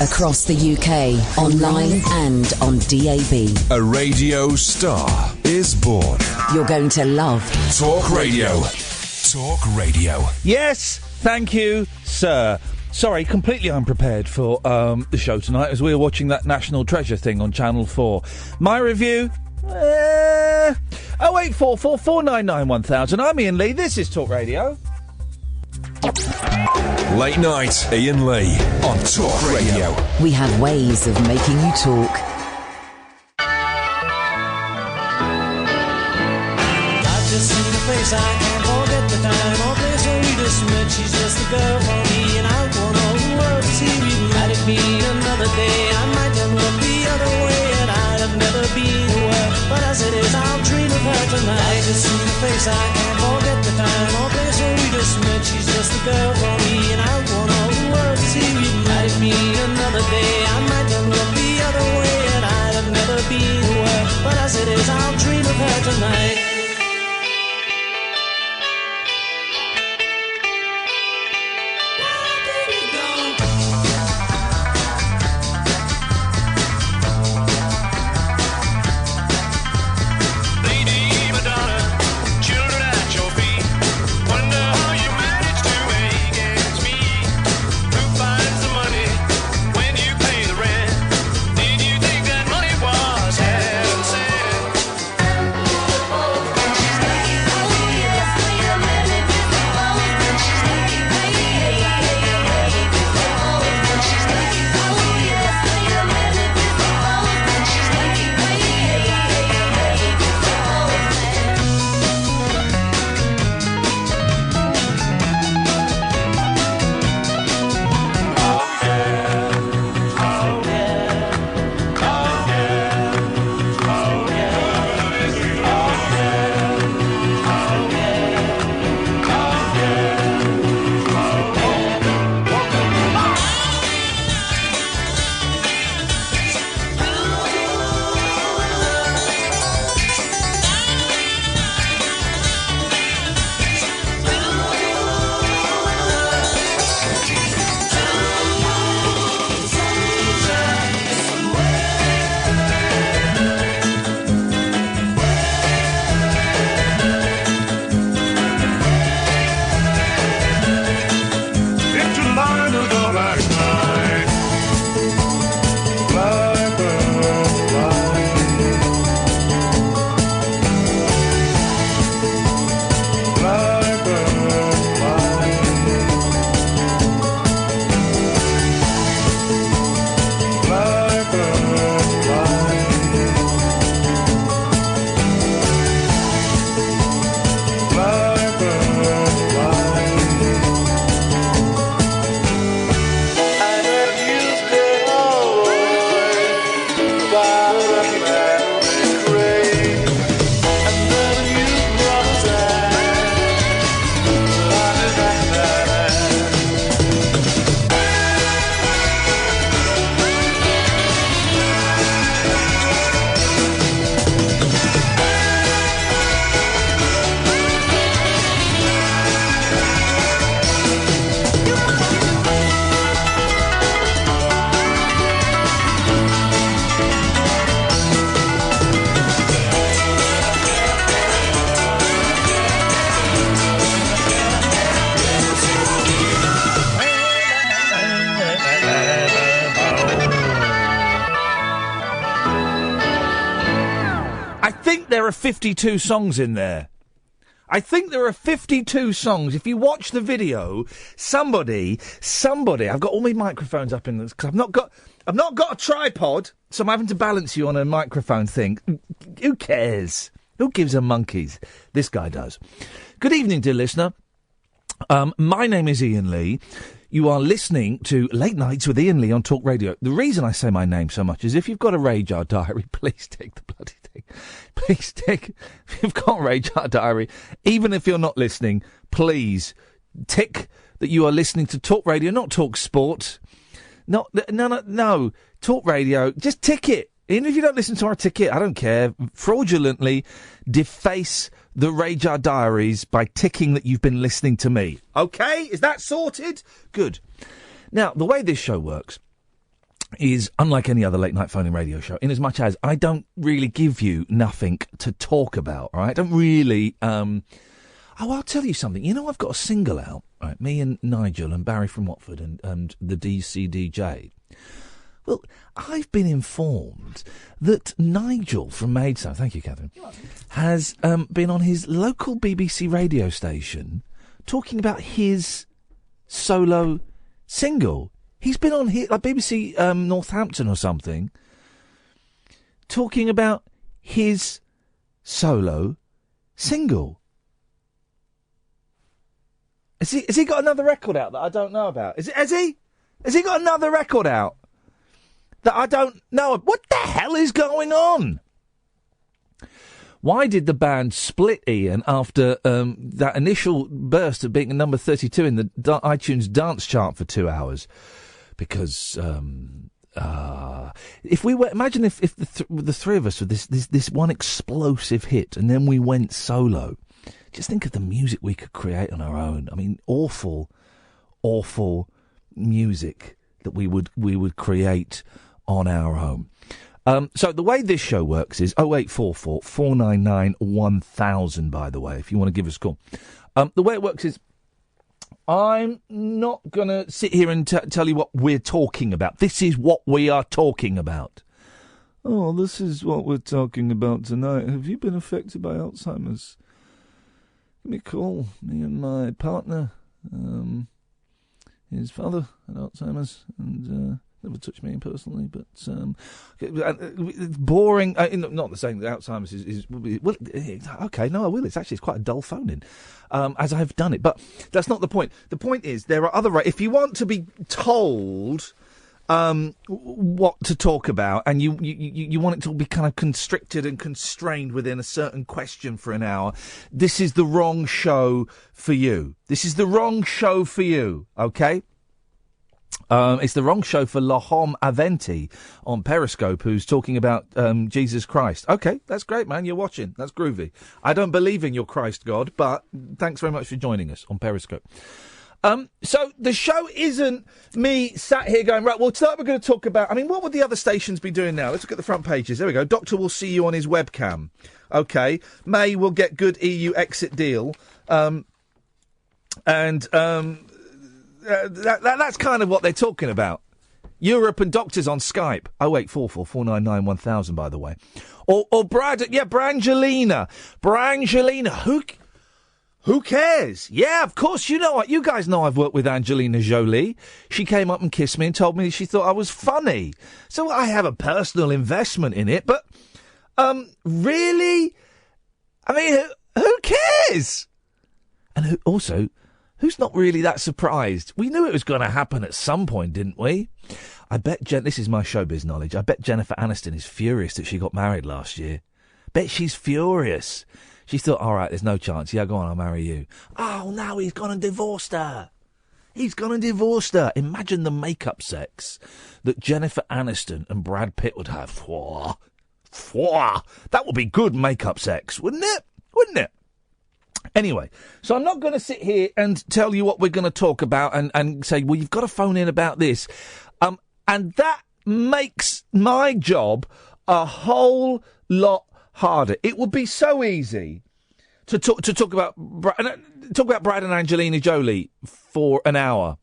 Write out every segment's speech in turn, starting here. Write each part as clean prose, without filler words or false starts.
Across the UK, online and on DAB. A radio star is born. You're going to love Talk Radio. Talk Radio. Yes, thank you, sir. Sorry, completely unprepared for the show tonight as we were watching that National Treasure thing on Channel 4. My review? 0844 499 1000. I'm Iain Lee. This is Talk Radio. Late night, Iain Lee on Talk Radio. We have ways of making you talk. I've just seen her face, I can't forget the time or place where we just met. She's just the girl for me, and I want all the world to see me. Might it be another day, I might have looked the other way, and I'd have never been aware. But as it is, I'll dream of her tonight. I just seen her face, I can't forget the time or place where we just met. She's just the girl for me, and I want all the world to see me. Might it be another day, I might have looked the other way, and I'd have never been aware. But as it is, I'll dream of her tonight. There are 52 songs in there. I think there are 52 songs. If you watch the video, somebody, I've got all my microphones up in this because I've not got a tripod, so I'm having to balance you on a microphone thing. Who cares? Who gives a monkeys? This guy does. Good evening, dear listener. My name is Iain Lee. You are listening to Late Nights with Iain Lee on Talk Radio. The reason I say my name so much is if you've got a Radar diary, please take the bloody thing. Please take, if you've got a Radar diary, even if you're not listening, please tick that you are listening to Talk Radio, not Talk Sport. No, Talk Radio, just tick it. Even if you don't listen to our ticket, I don't care. Fraudulently deface the Radar Diaries by ticking that you've been listening to me. Okay? Is that sorted? Good. Now, the way this show works is unlike any other late-night phone-in radio show, in as much as I don't really give you nothing to talk about, all right? I don't really... I'll tell you something. You know, I've got a single out, right? Me and Nigel and Barry from Watford and the DCDJ. Well, I've been informed that Nigel from Maidstone, thank you, Catherine, has been on his local BBC radio station talking about his solo single. He's been on here, like BBC Northampton or something, talking about his solo single. Has he got another record out that I don't know about? Has he got another record out that I don't know? What the hell is going on? Why did the band split, Iain, after that initial burst of being number 32 in the iTunes dance chart for 2 hours? Because if we were, imagine if the three of us with this one explosive hit, and then we went solo. Just think of the music we could create on our own. I mean, awful music that we would create on our own. So the way this show works is 0844 499 1000. By the way, if you want to give us a call, the way it works is I'm not going to sit here and tell you what we're talking about. This is what we are talking about. Oh, this is what we're talking about tonight. Have you been affected by Alzheimer's? Give me a call. Me and my partner, his father had Alzheimer's, and never touched me personally, but it's boring. Not the saying that Alzheimer's is well, okay, no, I will. It's quite a dull phone-in, as I've done it. But that's not the point. The point is there are other... If you want to be told what to talk about, and you want it to be kind of constricted and constrained within a certain question for an hour, this is the wrong show for you. This is the wrong show for you, okay? It's the wrong show for Lahom Aventi on Periscope, who's talking about Jesus Christ. Okay, that's great, man. You're watching. That's groovy. I don't believe in your Christ God, but thanks very much for joining us on Periscope. So the show isn't me sat here going, right, well, tonight we're going to talk about... I mean, what would the other stations be doing now? Let's look at the front pages. There we go. Doctor will see you on his webcam. Okay. May will get good EU exit deal. That's kind of what they're talking about. Europe and doctors on Skype. 0844 499 1000, by the way. Or Brangelina. Who cares? Yeah, of course, you know what? You guys know I've worked with Angelina Jolie. She came up and kissed me and told me she thought I was funny. So I have a personal investment in it, but, really? I mean, who cares? And who's not really that surprised? We knew it was going to happen at some point, didn't we? I bet, this is my showbiz knowledge, I bet Jennifer Aniston is furious that she got married last year. Bet she's furious. She thought, all right, there's no chance. Yeah, go on, I'll marry you. Oh, no, he's gone and divorced her. Imagine the makeup sex that Jennifer Aniston and Brad Pitt would have. That would be good makeup sex, wouldn't it? Anyway, so I'm not going to sit here and tell you what we're going to talk about and say, well, you've got to phone in about this. And that makes my job a whole lot harder. It would be so easy to talk about Brad and Angelina Jolie for an hour,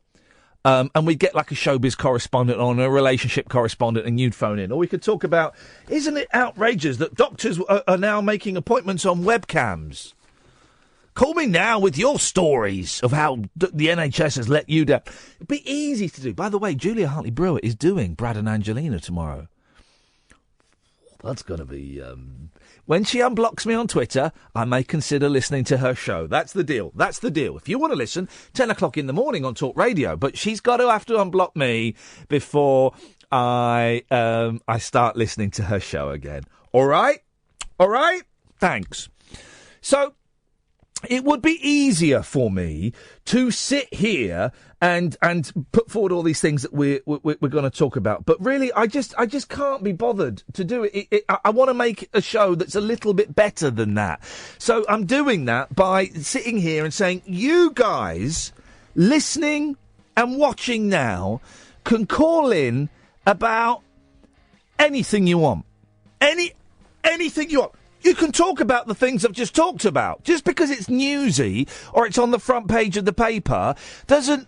and we'd get like a showbiz correspondent on, a relationship correspondent, and you'd phone in. Or we could talk about, isn't it outrageous that doctors are now making appointments on webcams? Call me now with your stories of how the NHS has let you down. It'd be easy to do. By the way, Julia Hartley-Brewer is doing Brad and Angelina tomorrow. That's going to be... When she unblocks me on Twitter, I may consider listening to her show. That's the deal. If you want to listen, 10 o'clock in the morning on Talk Radio. But she's got to have to unblock me before I start listening to her show again. All right? Thanks. So... it would be easier for me to sit here and put forward all these things that we're going to talk about. But really, I just can't be bothered to do it. I want to make a show that's a little bit better than that. So I'm doing that by sitting here and saying, you guys listening and watching now can call in about anything you want. Anything you want. You can talk about the things I've just talked about. Just because it's newsy or it's on the front page of the paper doesn't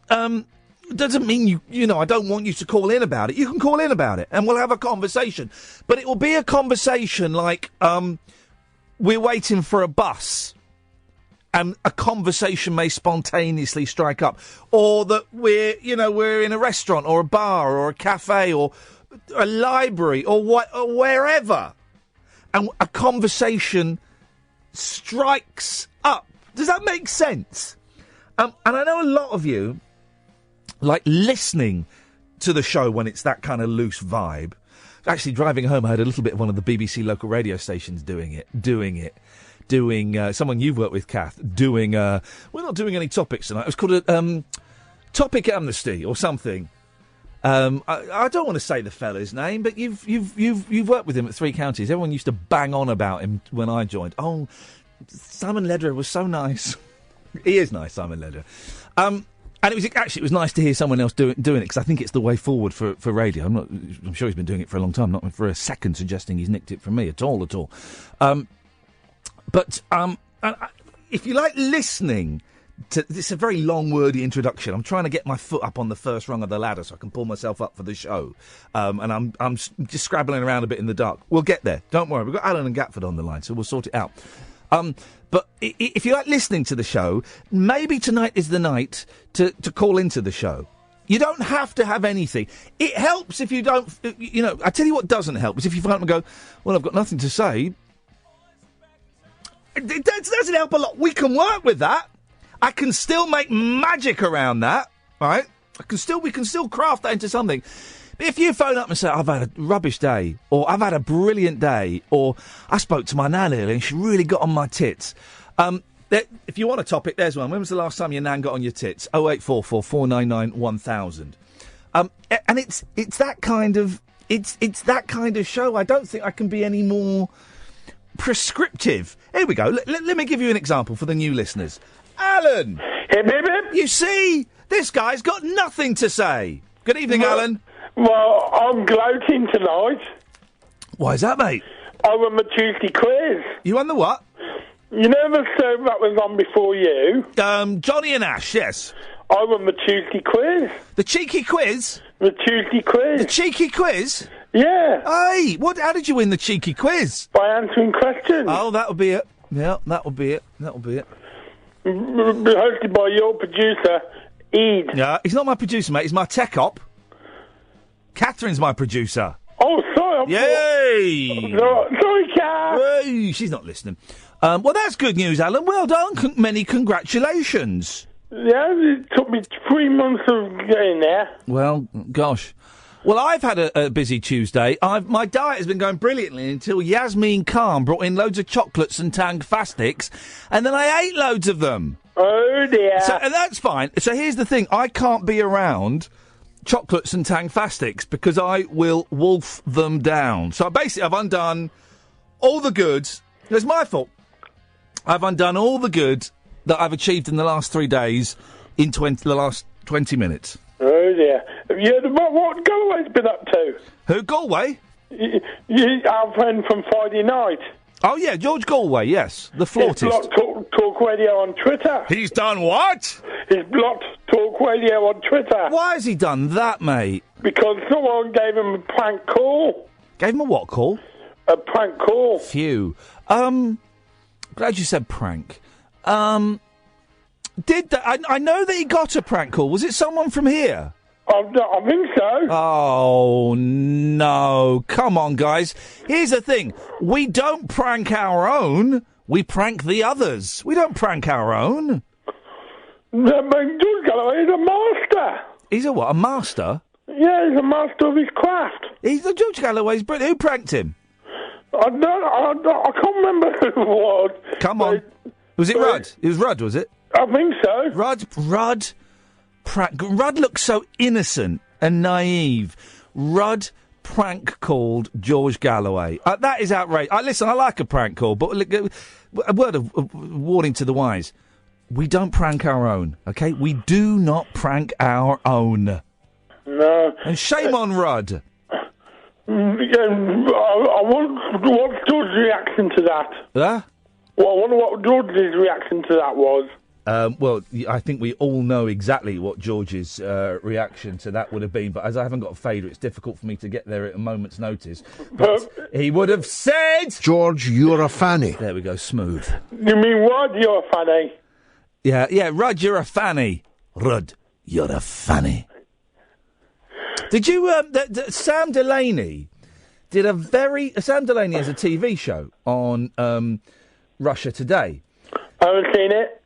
mean you know, I don't want you to call in about it. You can call in about it and we'll have a conversation. But it will be a conversation like, we're waiting for a bus and a conversation may spontaneously strike up. Or that we're in a restaurant or a bar or a cafe or a library or wherever. And a conversation strikes up. Does that make sense? And I know a lot of you like listening to the show when it's that kind of loose vibe. Actually, driving home, I heard a little bit of one of the BBC local radio stations doing someone you've worked with, Kath, we're not doing any topics tonight. It was called a Topic Amnesty or something. I don't want to say the fella's name, but you've worked with him at Three Counties. Everyone used to bang on about him when I joined. Oh, Simon Lederer was so nice. He is nice, Simon Lederer. And it was nice to hear someone else doing it, because I think it's the way forward for radio. I'm sure he's been doing it for a long time, not for a second suggesting he's nicked it from me at all. But if you like listening to, it's a very long, wordy introduction. I'm trying to get my foot up on the first rung of the ladder so I can pull myself up for the show. And I'm just scrabbling around a bit in the dark. We'll get there. Don't worry. We've got Alan and Gatford on the line, so we'll sort it out. But if you like listening to the show, maybe tonight is the night to call into the show. You don't have to have anything. It helps if you don't, I tell you what doesn't help is if you phone up and go, well, I've got nothing to say. It doesn't help a lot. We can work with that. I can still make magic around that, right? We can still craft that into something. But if you phone up and say, I've had a rubbish day, or I've had a brilliant day, or I spoke to my nan earlier and she really got on my tits. If you want a topic, there's one. When was the last time your nan got on your tits? 0844 499 1000. And it's that kind of show. I don't think I can be any more prescriptive. Here we go. Let me give you an example for the new listeners. Alan! Hip, hip, hip. You see, this guy's got nothing to say. Good evening, Alan. Well, I'm gloating tonight. Why is that, mate? I won the Tuesday quiz. You won the what? You know the show that was on before you? Johnny and Ash, yes. I won the Tuesday quiz. The cheeky quiz? The Tuesday quiz. The cheeky quiz? Yeah. Hey, how did you win the cheeky quiz? By answering questions. Oh, that'll be it. Yeah, that'll be it. Hosted by your producer, Ed. Yeah, he's not my producer, mate. He's my tech op. Catherine's my producer. Oh, sorry. Yay! Sorry, Kath. Hey, she's not listening. Well, that's good news, Alan. Well done. Many congratulations. Yeah, it took me 3 months of getting there. Well, gosh. Well, I've had a busy Tuesday. My diet has been going brilliantly until Yasmin Khan brought in loads of chocolates and Tangfastics, and then I ate loads of them. Oh, dear. And that's fine. So here's the thing. I can't be around chocolates and Tangfastics because I will wolf them down. So basically, I've undone all the goods. It's my fault. I've undone all the good that I've achieved in the last 3 days in the last 20 minutes. Oh, dear. Yeah, what Galway's been up to? Who, Galway? Our friend from Friday night. Oh, yeah, George Galway, yes. The flautist. He's blocked Talk Radio on Twitter. He's done what? He's blocked Talk Radio on Twitter. Why has he done that, mate? Because someone gave him a prank call. Gave him a what call? A prank call. Phew. Glad you said prank. I know that he got a prank call. Was it someone from here? I think so. Oh, no. Come on, guys. Here's the thing. We don't prank our own. We prank the others. We don't prank our own. George Galloway is a master. He's a what? A master? Yeah, he's a master of his craft. George Galloway's brilliant. Who pranked him? I can't remember who it was. Come on. Was it Rudd? It was Rudd, was it? I think so. Rudd looks so innocent and naive. Rudd prank called George Galloway. That is outrageous. Listen, I like a prank call, but a word of warning to the wise. We don't prank our own, okay? We do not prank our own. No. And shame on Rudd. I what's George's reaction to that? Huh? Well, I wonder what George's reaction to that was. Well, I think we all know exactly what George's reaction to that would have been, but as I haven't got a fader, it's difficult for me to get there at a moment's notice. But he would have said... George, you're a fanny. There we go, smooth. You mean Rod, you're a fanny? Yeah, Rudd, you're a fanny. Rudd, you're a fanny. Did you... Sam Delaney did a very... Sam Delaney has a TV show on Russia Today. I haven't seen it.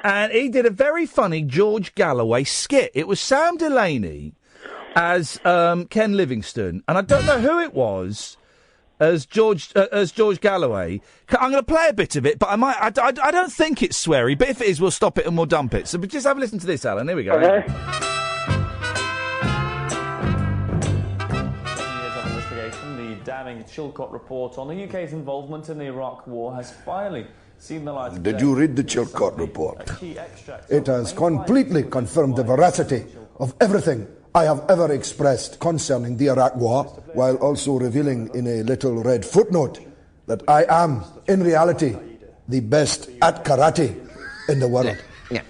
And he did a very funny George Galloway skit. It was Sam Delaney as Ken Livingstone, and I don't know who it was as George Galloway. I'm going to play a bit of it, but I don't think it's sweary. But if it is, we'll stop it and we'll dump it. So just have a listen to this, Alan. Here we go. Okay. The damning Chilcot report on the UK's involvement in the Iraq War has finally seen the light of day. Did you read the Chilcot report? It has completely confirmed the veracity of everything I have ever expressed concerning the Iraq War, while also revealing in a little red footnote that I am, in reality, the best at karate in the world. Yeah.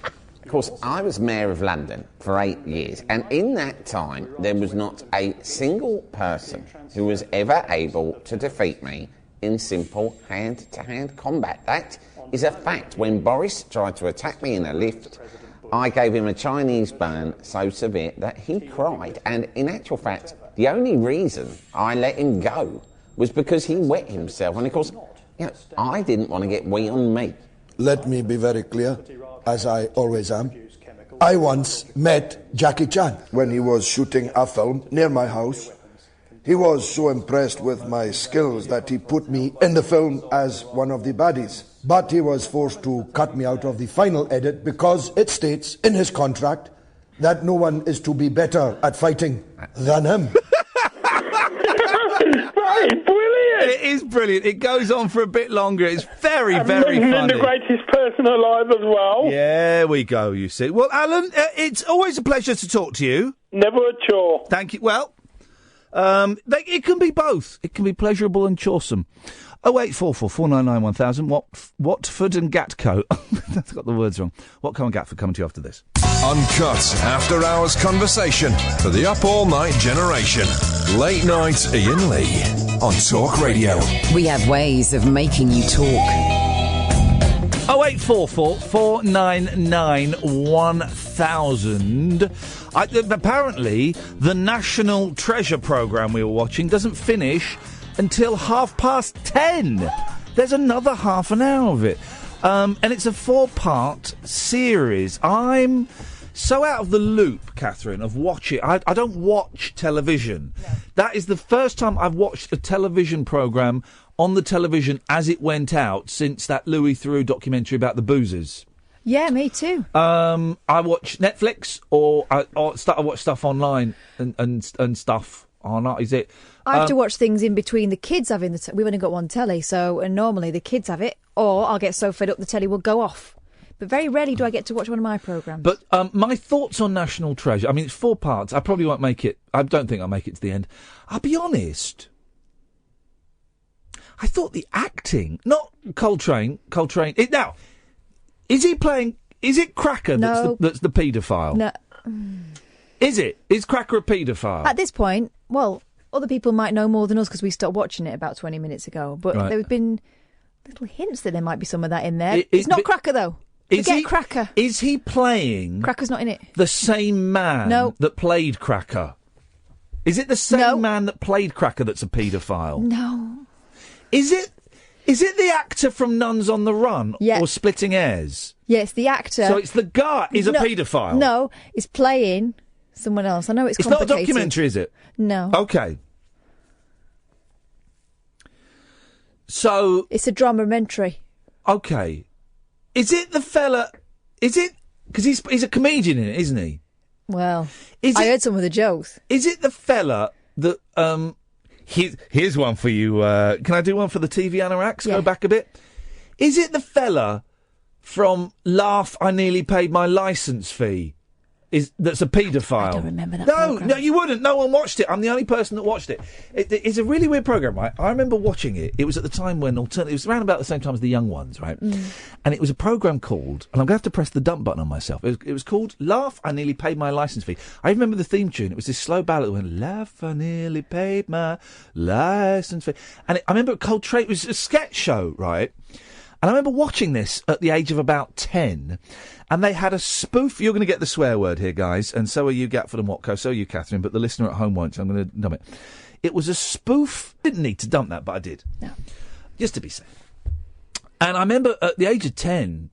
Of course, I was Mayor of London for 8 years, and in that time, there was not a single person who was ever able to defeat me in simple hand-to-hand combat. That is a fact. When Boris tried to attack me in a lift, I gave him a Chinese burn so severe that he cried. And in actual fact, the only reason I let him go was because he wet himself. And of course, I didn't want to get wee on me. Let me be very clear, as I always am. I once met Jackie Chan when he was shooting a film near my house. He was so impressed with my skills that he put me in the film as one of the baddies. But he was forced to cut me out of the final edit because it states in his contract that no one is to be better at fighting than him. Right, brilliant! It is brilliant. It goes on for a bit longer. It's very, very funny. The greatest person alive as well. Yeah, we go, you see. Well, Alan, it's always a pleasure to talk to you. Never a chore. Thank you. Well... it can be both. It can be pleasurable and choresome. 0844 499 1000. Watford and Gatco. I've got the words wrong. Watko and Gatford coming to you after this. Uncut after-hours conversation for the up-all-night generation. Late night Iain Lee on Talk Radio. We have ways of making you talk. 0844 499 1000. Apparently, the National Treasure programme we were watching doesn't finish until 10:30. There's another half an hour of it. And it's a 4-part series. I'm so out of the loop, Catherine, of watching. I don't watch television. No. That is the first time I've watched a television programme on the television as it went out since that Louis Theroux documentary about the boozers. Yeah, me too. I watch Netflix or I watch stuff online and stuff. Oh, no, is it? I have to watch things in between the kids having the... We've only got one telly, and normally the kids have it, or I'll get so fed up the telly will go off. But very rarely do I get to watch one of my programmes. But my thoughts on National Treasure, I mean, it's 4 parts. I probably won't make it. I don't think I'll make it to the end. I'll be honest. I thought the acting, not Coltrane. Now, is he playing? Is it Cracker that's the paedophile? No. Is it? Is Cracker a paedophile? At this point, well, other people might know more than us because we stopped watching it about 20 minutes ago. But there have been little hints that there might be some of that in there. It's not Cracker, though. Forget Cracker. Is he playing... Cracker's not in it. The same man that played Cracker? Is it the same man that played Cracker that's a paedophile? No. Is it the actor from Nuns on the Run or Splitting Heirs? Yeah, it's the actor. So it's the guy is a paedophile? No, he's playing someone else. I know it's complicated. It's not a documentary, is it? No. Okay. So... It's a drama-mentary. Okay. Is it the fella... Is it... Because he's a comedian in it, isn't he? Well, I heard some of the jokes. Is it the fella that... Here's one for you. Can I do one for the TV anoraks? Go back a bit. Is it the fella from Laugh, I Nearly Paid My Licence Fee? that's a paedophile. I don't remember that No, programme. no, you wouldn't. No one watched it. I'm the only person that watched it. It's a really weird programme, right? I remember watching it. It was at the time when it was around about the same time as The Young Ones, right? And it was a programme called, and I'm going to have to press the dump button on myself. It was called Laugh, I Nearly Paid My Licence Fee. I remember the theme tune. It was this slow ballad that went, Laugh, I Nearly Paid My Licence Fee. And I remember Coltrane, it was a sketch show, right? And I remember watching this at the age of about 10, and they had a spoof. You're going to get the swear word here, guys, and so are you, Gatford and Watko, so are you, Catherine, but the listener at home won't, so I'm going to dump it. It was a spoof. Didn't need to dump that, but I did. No. Just to be safe. And I remember at the age of 10,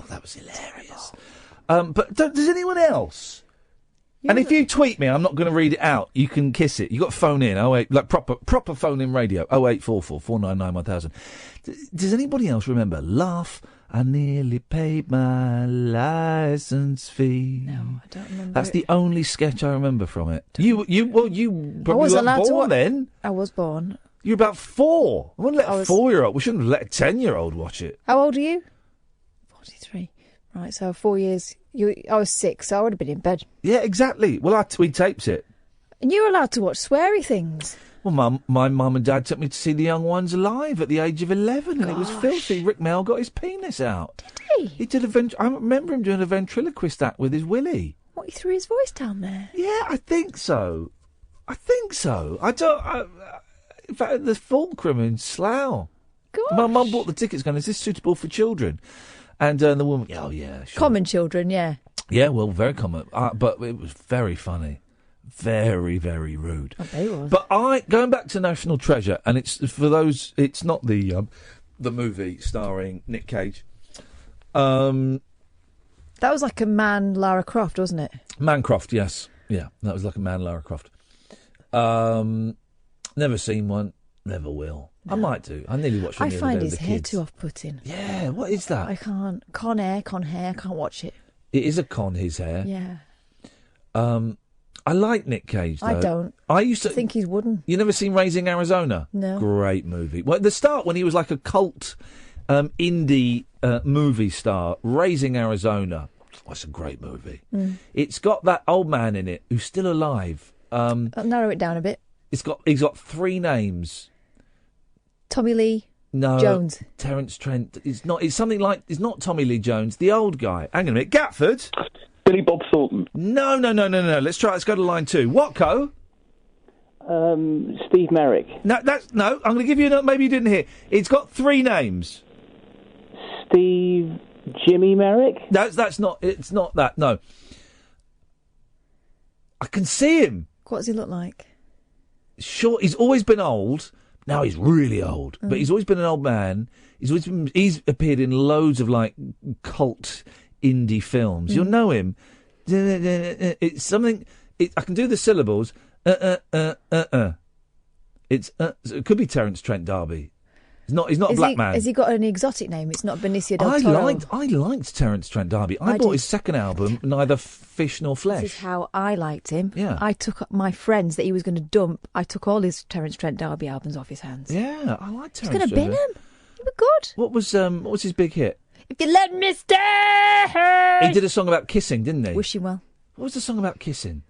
that was hilarious. But does anyone else? And if you tweet me, I'm not going to read it out. You can kiss it. You got to phone in. 08, like proper phone in radio. 0844 499 1000. Does anybody else remember? Laugh, I nearly paid my licence fee. No, I don't remember. That's the only sketch I remember from it. You probably wasn't weren't allowed to born watch. then. I was born. You were about 4. I wouldn't let a 4-year-old. We shouldn't have let a 10-year-old watch it. How old are you? 43. Right, so 4 years. I was 6, so I would have been in bed. Yeah, exactly. Well, we taped it. And you were allowed to watch sweary things. Well, my mum and dad took me to see The Young Ones live at the age of 11, and it was filthy. Rick Mel got his penis out. Did he? He did I remember him doing a ventriloquist act with his willy. What, he threw his voice down there? Yeah, I think so. I don't... in fact, the Fulcrum in Slough. Gosh. My mum bought the tickets going, is this suitable for children? And the woman, oh, yeah, sure. Common children, yeah. Yeah, well, very common. But it was very funny. Very, very rude. I bet it was. But going back to National Treasure, and it's for those, it's not the movie starring Nick Cage. That was like a man Lara Croft, wasn't it? Mancroft, yes. Yeah, that was like a man Lara Croft. Never seen one, never will. No. I might do. I nearly watched it. I find his the hair kids. too off-putting. Yeah, what is that? I can't. Con hair, I can't watch it. It is a con, his hair. Yeah. I like Nick Cage, though. I don't. I used to think he's wooden. You never seen Raising Arizona? No. Great movie. Well, at the start, when he was like a cult indie movie star, Raising Arizona. That's a great movie. It's got that old man in it who's still alive. I'll narrow it down a bit. He's got 3 names. Tommy Lee Jones. Terence Trent. It's not Tommy Lee Jones. The old guy. Hang on a minute. Gatford. Billy Bob Thornton. No. Let's go to line 2. Watko. Steve Merrick. No. I'm going to give you another. Maybe you didn't hear. It's got 3 names. Jimmy Merrick. That's not. It's not that. No. I can see him. What does he look like? Sure, he's always been old. Now he's really old, but he's always been an old man. He's appeared in loads of like cult indie films. You'll know him. It's something. I can do the syllables. It's it could be Terence Trent D'Arby. He's not a black man. Has he got an exotic name? It's not Benicio del Toro. I liked Terence Trent D'Arby. I bought his second album, Neither Fish Nor Flesh. This is how I liked him. Yeah. I took my friends that he was going to dump. I took all his Terence Trent D'Arby albums off his hands. Yeah, I liked Terence. He's going to bin him. He was good. What was his big hit? If you let me stay. He did a song about kissing, didn't he? Wish him well. What was the song about kissing?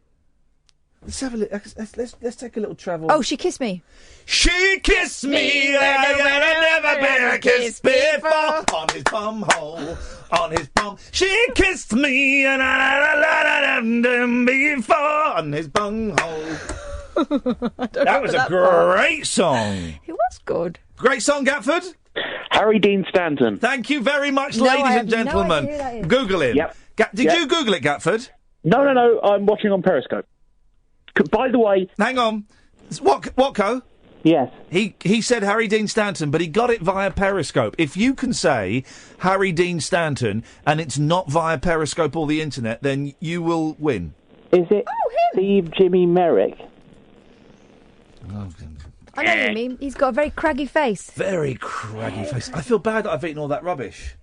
Let's have a look. Let's take a little travel. Oh, She Kissed Me. She kissed me like I never been kissed before. On his bum hole, on his bum. She kissed me and I before on his bum hole. That was a great song. It was good. Great song, Gatford. Harry Dean Stanton. Thank you very much, ladies and gentlemen. Google him. Yep. Did you Google it, Gatford? No. I'm watching on Periscope. By the way... Hang on. Watko? Yes. He said Harry Dean Stanton, but he got it via Periscope. If you can say Harry Dean Stanton and it's not via Periscope or the internet, then you will win. Is it Steve Jimmy Merrick? I know what you mean. He's got a very craggy face. Very craggy face. I feel bad that I've eaten all that rubbish.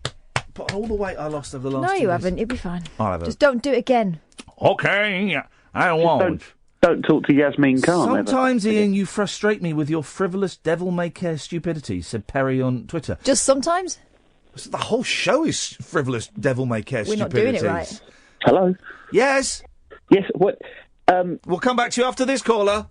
But all the weight I lost over the last 2 No, days. you haven't. You'll be fine. I'll have Just don't do it again. Okay, I won't. Don't talk to Yasmin Khan. Sometimes, Ian, you frustrate me with your frivolous, devil-may-care stupidity, said Perry on Twitter. Just sometimes? The whole show is frivolous, devil-may-care We're stupidities. not doing it right. Hello? Yes? Yes, what? We'll come back to you after this, caller.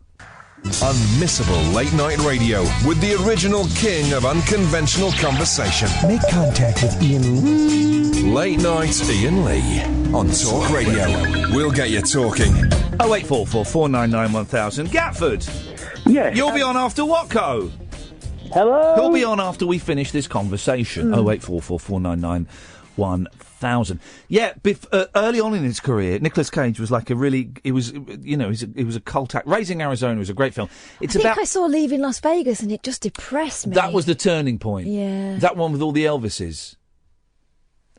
Unmissable late night radio with the original king of unconventional conversation. Make contact with Iain. Late night Iain Lee on Talk Radio. We'll get you talking. 0844 499 1000. Gatford. Yes. You'll be on after Watko. Hello? He'll be on after we finish this conversation. 0844 499 1000. Yeah, early on in his career, Nicolas Cage was like he was a cult act. Raising Arizona was a great film. I think I saw Leaving Las Vegas and it just depressed me. That was the turning point. Yeah. That one with all the Elvises.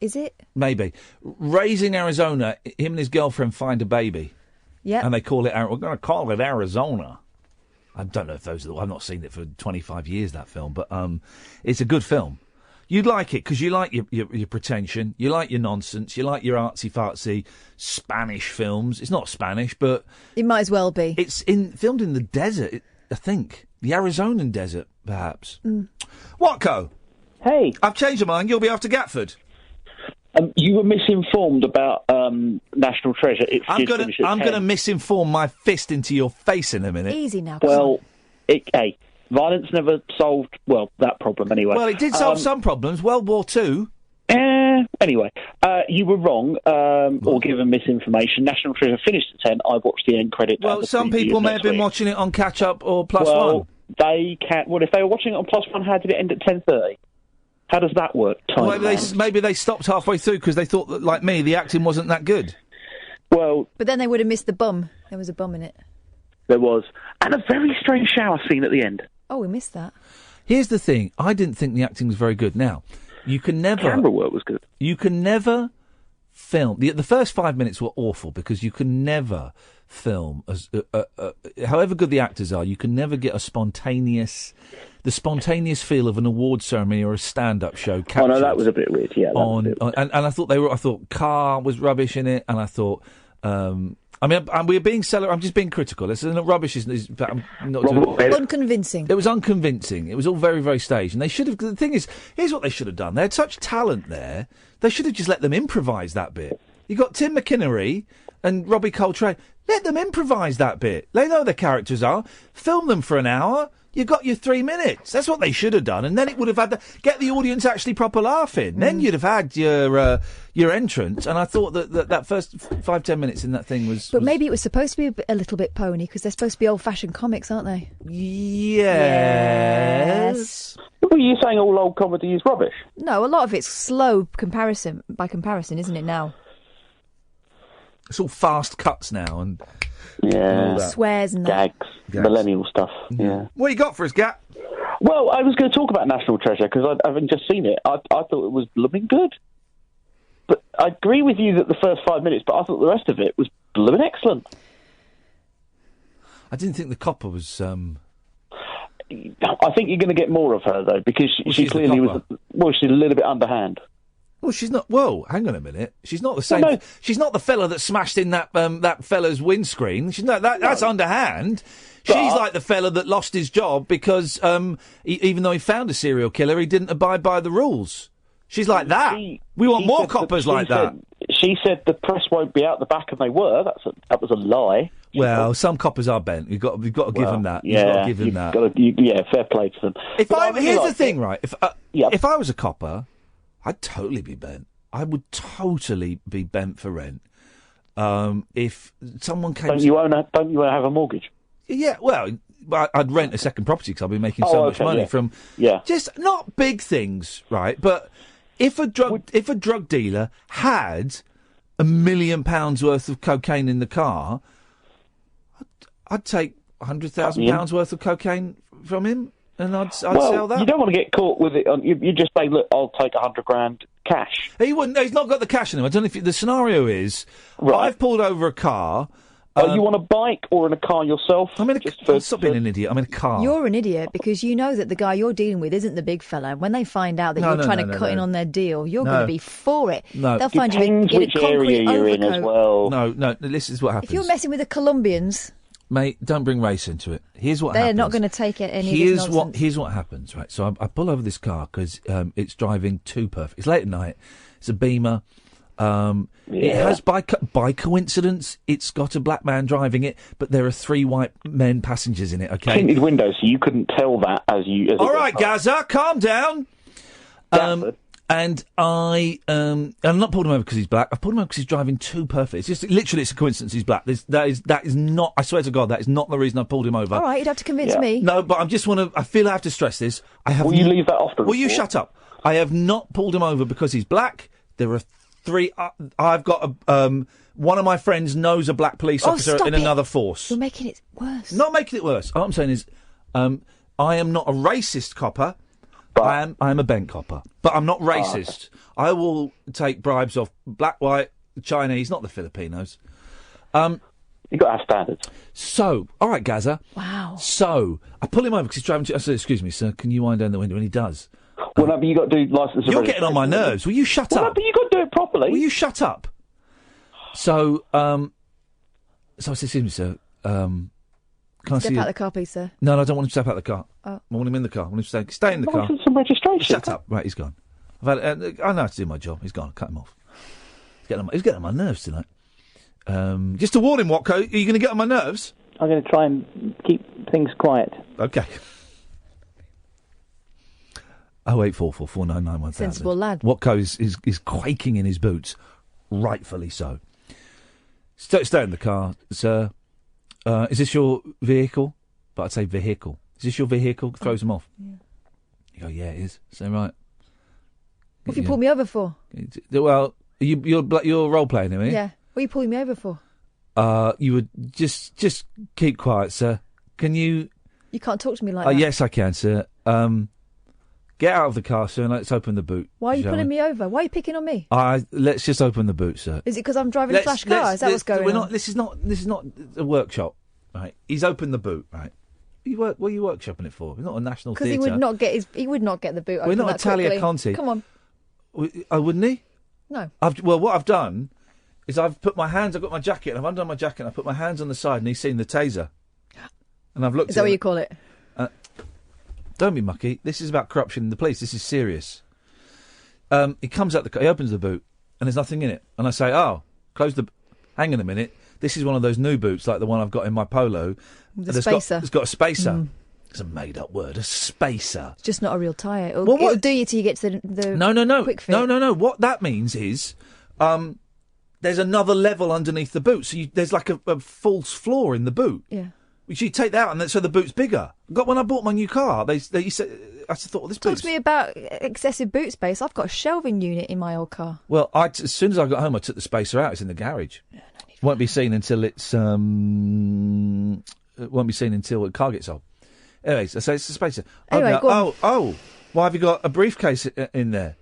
Is it? Maybe. Raising Arizona, him and his girlfriend find a baby. Yeah. And they call it, we're going to call it Arizona. I don't know if those are, I've not seen it for 25 years, that film, but it's a good film. You'd like it because you like your pretension, you like your nonsense, you like your artsy-fartsy Spanish films. It's not Spanish, but... It might as well be. It's filmed in the desert, I think. The Arizonan desert, perhaps. Watko. Hey. I've changed my mind. You'll be after Gatford. You were misinformed about National Treasure. I'm going to misinform my fist into your face in a minute. Easy now. Well, violence never solved, that problem anyway. Well, it did solve some problems. World War II. Anyway, you were wrong, or given misinformation. National Treasure finished at 10. I watched the end credits. Well, some people may have been watching it on catch-up or plus one. They can't. Well, if they were watching it on plus one, how did it end at 10:30? How does that work? Maybe they stopped halfway through because they thought that, like me, the acting wasn't that good. Well... But then they would have missed the bum. There was a bum in it. There was. And a very strange shower scene at the end. Oh, we missed that. Here's the thing. I didn't think the acting was very good. Now, you can never... Camera work was good. You can never film... The first 5 minutes were awful because you can never film... however good the actors are, you can never get the spontaneous feel of an award ceremony or a stand-up show captured. Oh, no, that was a bit weird, yeah. And I thought Carr was rubbish in it, and I thought... we're being I'm just being critical. It's not rubbish. I'm not unconvincing. It was unconvincing. It was all very, very staged. And they should have... The thing is, here's what they should have done. They had such talent there. They should have just let them improvise that bit. You got Tim McInnery and Robbie Coltrane. Let them improvise that bit. They know their characters are. Film them for an hour. You got your 3 minutes. That's what they should have done, and then it would have had get the audience actually proper laughing. Then you'd have had your entrance. And I thought that first 5-10 minutes in that thing was. But maybe it was supposed to be a little bit pony because they're supposed to be old-fashioned comics, aren't they? Yes. Were you saying all old comedy is rubbish? No, a lot of it's slow by comparison, isn't it? Now. It's all fast cuts now and. Yeah. Swears and gags. Millennial stuff. Yeah. What you got for us, Gat? Well, I was going to talk about National Treasure because I haven't just seen it. I thought it was blooming good. But I agree with you that the first 5 minutes, but I thought the rest of it was blooming excellent. I didn't think the copper was... I think you're going to get more of her, though, because she clearly was... Well, she's a little bit underhand. Well, she's not... Whoa, hang on a minute. She's not the same... Well, no. She's not the fella that smashed in that fella's windscreen. She's not... That's underhand. But she's like the fella that lost his job because even though he found a serial killer, he didn't abide by the rules. She's like that. We want more coppers like that. She said the press won't be out the back, and they were. That was a lie. Well, some coppers are bent. We've got to give them that. Yeah, you've got to give them that. Fair play to them. Here's the thing, right? If I was a copper... I'd totally be bent. I would totally be bent for rent. If someone came... Don't you want to have a mortgage? Yeah, well, I'd rent a second property because I'd be making so much money from... Yeah. Just not big things, right? But if a drug dealer had £1 million worth of cocaine in the car, I'd take £100,000 worth of cocaine from him. And I'd sell that. You don't want to get caught with it. You just say, look, I'll take $100,000 cash. He wouldn't. He's not got the cash in him. I don't know if the scenario is, right. I've pulled over a car. Are you on a bike or in a car yourself? I'm in stop being an idiot. I'm in a car. You're an idiot because you know that the guy you're dealing with isn't the big fella. When they find out that you're trying to cut in on their deal, you're going to be for it. No. They'll find you in a concrete area you're overcoat. In as well. No, this is what happens. If you're messing with the Colombians... Mate, don't bring race into it. Here's what happens. They're not going to take it any of this nonsense. Here's what happens, right? So I pull over this car because it's driving too perfect. It's late at night. It's a Beamer. It has, by coincidence, it's got a black man driving it, but there are 3 white men passengers in it, okay? Tinted windows, so you couldn't tell that as you... All right, Gaza, calm down. And I'm not pulled him over because he's black. I've pulled him over because he's driving too perfect. It's just literally, it's a coincidence he's black. That is not. I swear to God, that is not the reason I pulled him over. All right, you'd have to convince me. No, but I feel I have to stress this. Will you leave that off the report? Will you shut up? I have not pulled him over because he's black. There are 3. I've got one of my friends knows a black police officer in another force. You're making it worse. Not making it worse. All I'm saying is, I am not a racist copper. I am a bent copper, but I'm not racist. I will take bribes off black, white, Chinese, not the Filipinos. You've got to have standards. So, all right, Gaza. Wow. So, I pull him over because he's driving I said, excuse me, sir, can you wind down the window? And he does. Well, no, but you've got to do licence. You're getting on my nerves. Will you shut up? No, but you've got to do it properly. Will you shut up? So I said, excuse me, sir, can I Step see out the car, please, sir. No, I don't want him to step out the car. Oh. I want him in the car. I want him to stay in the car. Some registration. Shut up. Right, he's gone. I know how to do my job. He's gone. Cut him off. He's getting on my nerves tonight. Just to warn him, Watko, are you going to get on my nerves? I'm going to try and keep things quiet. Okay. 0844 499 1000. Sensible lad. Watko is quaking in his boots, rightfully so. Stay in the car, sir. Is this your vehicle? But I'd say vehicle. Is this your vehicle? Throws him off. Yeah. You go, yeah, it is. So right. What have you pulled me over for? Well, you're role playing him, eh? Yeah. What are you pulling me over for? You would just keep quiet, sir. Can you? You can't talk to me like that. Yes, I can, sir. Get out of the car, sir, and let's open the boot. Why are you pulling me over? Why are you picking on me? Let's just open the boot, sir. Is it because I'm driving a flash car? Is that what's going on? This is not a workshop, right? He's opened the boot, right? What are you workshopping it for? It's not a national theatre. Because he would not get the boot open. We're not Italia Conti. Come on. Wouldn't he? No. What I've done is I've got my jacket, and I've undone my jacket, and I put my hands on the side, and he's seen the taser. And I've looked. Is that what you call it? Don't be mucky. This is about corruption in the police. This is serious. He comes out he opens the boot, and there's nothing in it. And I say, close the... Hang on a minute. This is one of those new boots, like the one I've got in my polo. The spacer. It's got a spacer. It's a made-up word, a spacer. It's just not a real tyre. It'll do you till you get to the No. quick fit. No. What that means is there's another level underneath the boot. So there's like a false floor in the boot. Yeah. Which you take that out, and so the boot's bigger. When I bought my new car, they said, I thought, well, this boot's... Talk to me about excessive boot space. I've got a shelving unit in my old car. Well, as soon as I got home, I took the spacer out. It's in the garage. Yeah, won't be seen until it won't be seen until the car gets sold. Anyways, I say it's a spacer. Anyway, go on. Why have you got a briefcase in there?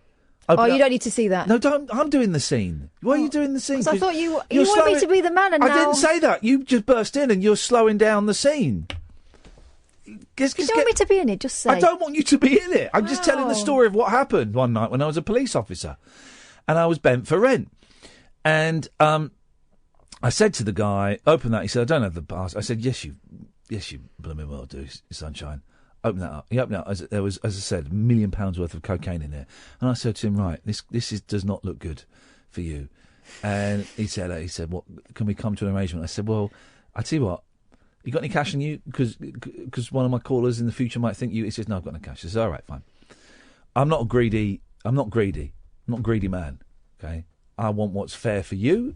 You don't need to see that. No, don't. I'm doing the scene. Why are you doing the scene? Because I thought you wanted me to be the man, and I now... didn't say that. You just burst in and you're slowing down the scene. You don't want me to be in it, just say. I don't want you to be in it. I'm just telling the story of what happened one night when I was a police officer. And I was bent for rent. And I said to the guy, open that. He said, I don't have the pass. I said, yes, you blooming well do, sunshine. Open that up. He opened it up. There was, as I said, £1 million worth of cocaine in there. And I said to him, right, this does not look good for you. And he said, what, can we come to an arrangement? I said, well, I tell you what, you got any cash on you? Because one of my callers in the future might think you. He says, no, I've got no cash. I said, all right, fine. I'm not greedy man. Okay, I want what's fair for you,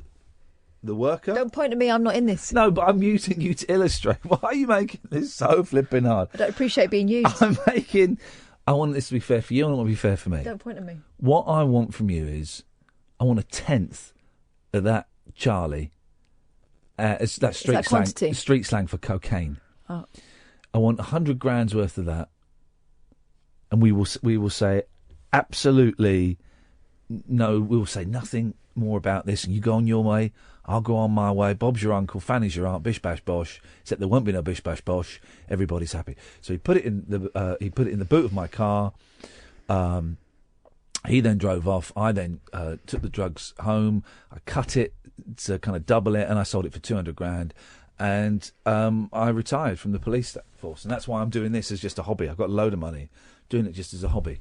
the worker. Don't point at me. I'm not in this. No, but I'm using you to illustrate. Why are you making this so flipping hard? I don't appreciate being used. I want this to be fair for you. I want it to be fair for me. Don't point at me. What I want from you is, I want 1/10 of that Charlie. That street slang for cocaine. Oh. I want 100 grand's worth of that, and we will say absolutely no. We will say nothing more about this. And you go on your way, I'll go on my way. Bob's your uncle, Fanny's your aunt, bish bash bosh. Except there won't be no bish bash bosh. Everybody's happy. So he put it in the boot of my car. He then drove off. I then took the drugs home. I cut it to kind of double it, and I sold it for 200 grand. And I retired from the police force, and that's why I'm doing this as just a hobby. I've got a load of money, doing it just as a hobby.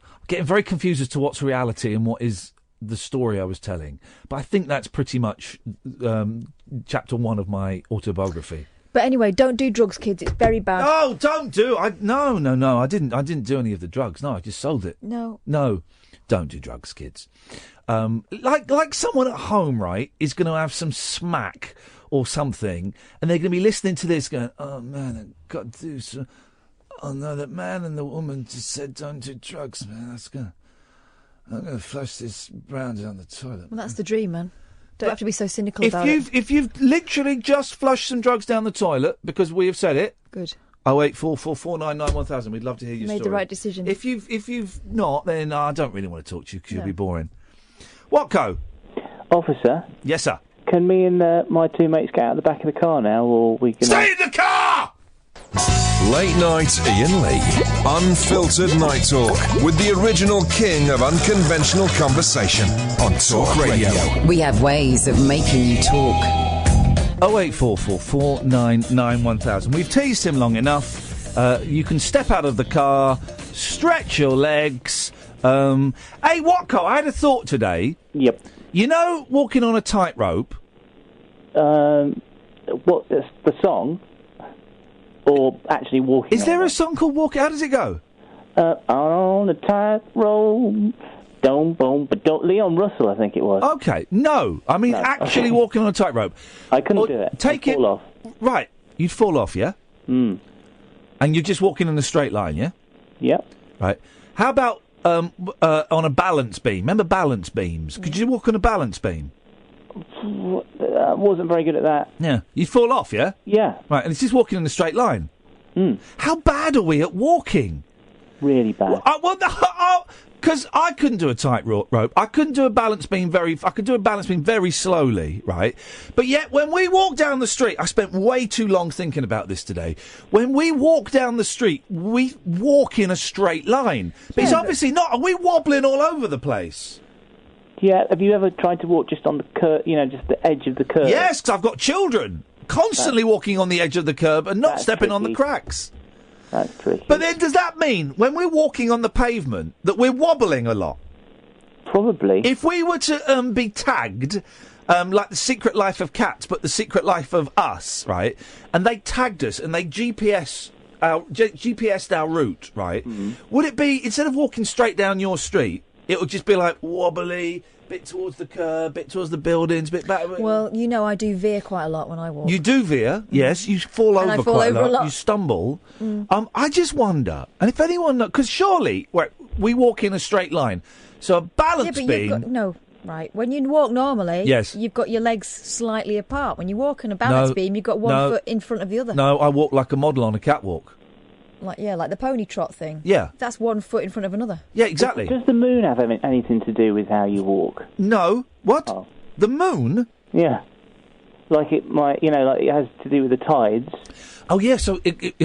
I'm getting very confused as to what's reality and what is the story I was telling. But I think that's pretty much chapter 1 of my autobiography. But anyway, don't do drugs, kids. It's very bad. No, don't do. No. I didn't do any of the drugs. No, I just sold it. No. Don't do drugs, kids. Like someone at home, right, is going to have some smack or something, and they're going to be listening to this, going, "Oh man, I've got to do some." Oh no, that man and the woman just said, "Don't do drugs, man." I'm going to flush this brown down the toilet. Well, that's the dream, man. Don't have to be so cynical about it. If you've literally just flushed some drugs down the toilet, because we have said it. Good. 08444991000. We'd love to hear your story. Made the right decision. If you've not, then I don't really want to talk to you because you'll be boring. Watko? Officer? Yes, sir. Can me and my two mates get out the back of the car now, or we can... Stay in the car! Late night Iain Lee. Unfiltered night talk with the original king of unconventional conversation on Talk Radio. We have ways of making you talk. 08444991000. We've teased him long enough. You can step out of the car, stretch your legs. Hey, Watko, I had a thought today. Yep. You know, walking on a tightrope. What, the song? Or actually walking? Is there a song called Walk? How does it go? On a tightrope. Don't. Leon Russell, I think it was. Okay, no. I mean, actually walking on a tightrope. I couldn't do it. I'd fall off. Right, you'd fall off, yeah? Hmm. And you're just walking in a straight line, yeah? Yep. Right. How about on a balance beam? Remember balance beams? Could you walk on a balance beam? I wasn't very good at that. Yeah. You'd fall off, yeah? Yeah. Right, and it's just walking in a straight line. How bad are we at walking? Really bad. Because I couldn't do a tightrope. I couldn't do a balance beam I could do a balance beam very slowly, right? But yet, when we walk down the street, I spent way too long thinking about this today. When we walk down the street, we walk in a straight line. But it's obviously not. Are we wobbling all over the place? Yeah. Have you ever tried to walk just on the curb? You know, just the edge of the curb? Yes, because I've got children. Constantly walking on the edge of the curb and not stepping on the cracks. That's tricky. But then does that mean, when we're walking on the pavement, that we're wobbling a lot? Probably. If we were to be tagged, like The Secret Life of Cats, but The Secret Life of Us, right? And they tagged us and they GPS'd our route, right? Would it be, instead of walking straight down your street, it would just be like wobbly, bit towards the curb, bit towards the buildings, bit back? Well, you know I do veer quite a lot when I walk. You do veer, yes. You fall And I over fall quite over a lot. You stumble. I just wonder, and if anyone knows, because surely we walk in a straight line, so a balance beam. Right. When you walk normally, Yes. you've got your legs slightly apart. When you walk on a balance beam, you've got one foot in front of the other. No, I walk like a model on a catwalk. Like the pony trot thing. Yeah. That's one foot in front of another. Yeah, exactly. Does the moon have anything to do with how you walk? No. What? Oh. The moon? Yeah. Like it might, like it has to do with the tides. Oh yeah, so it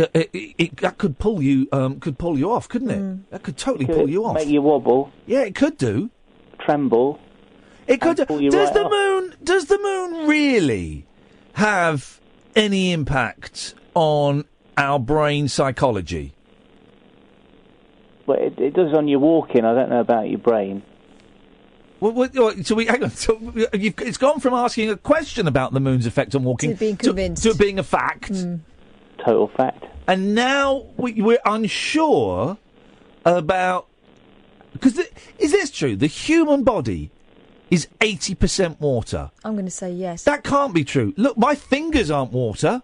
that could pull you off, couldn't it? That could totally pull you off. Make you wobble. Yeah, it could do. Tremble. It could. Pull you Does right the off. moon? Does the moon really have any impact on our brain psychology? Well, it does on your walking. I don't know about your brain. So hang on. So it's gone from asking a question about the moon's effect on walking To being convinced. to it being a fact. Total fact. And now we're unsure about, because is this true? The human body is 80% water. I'm going to say yes. That can't be true. Look, my fingers aren't water.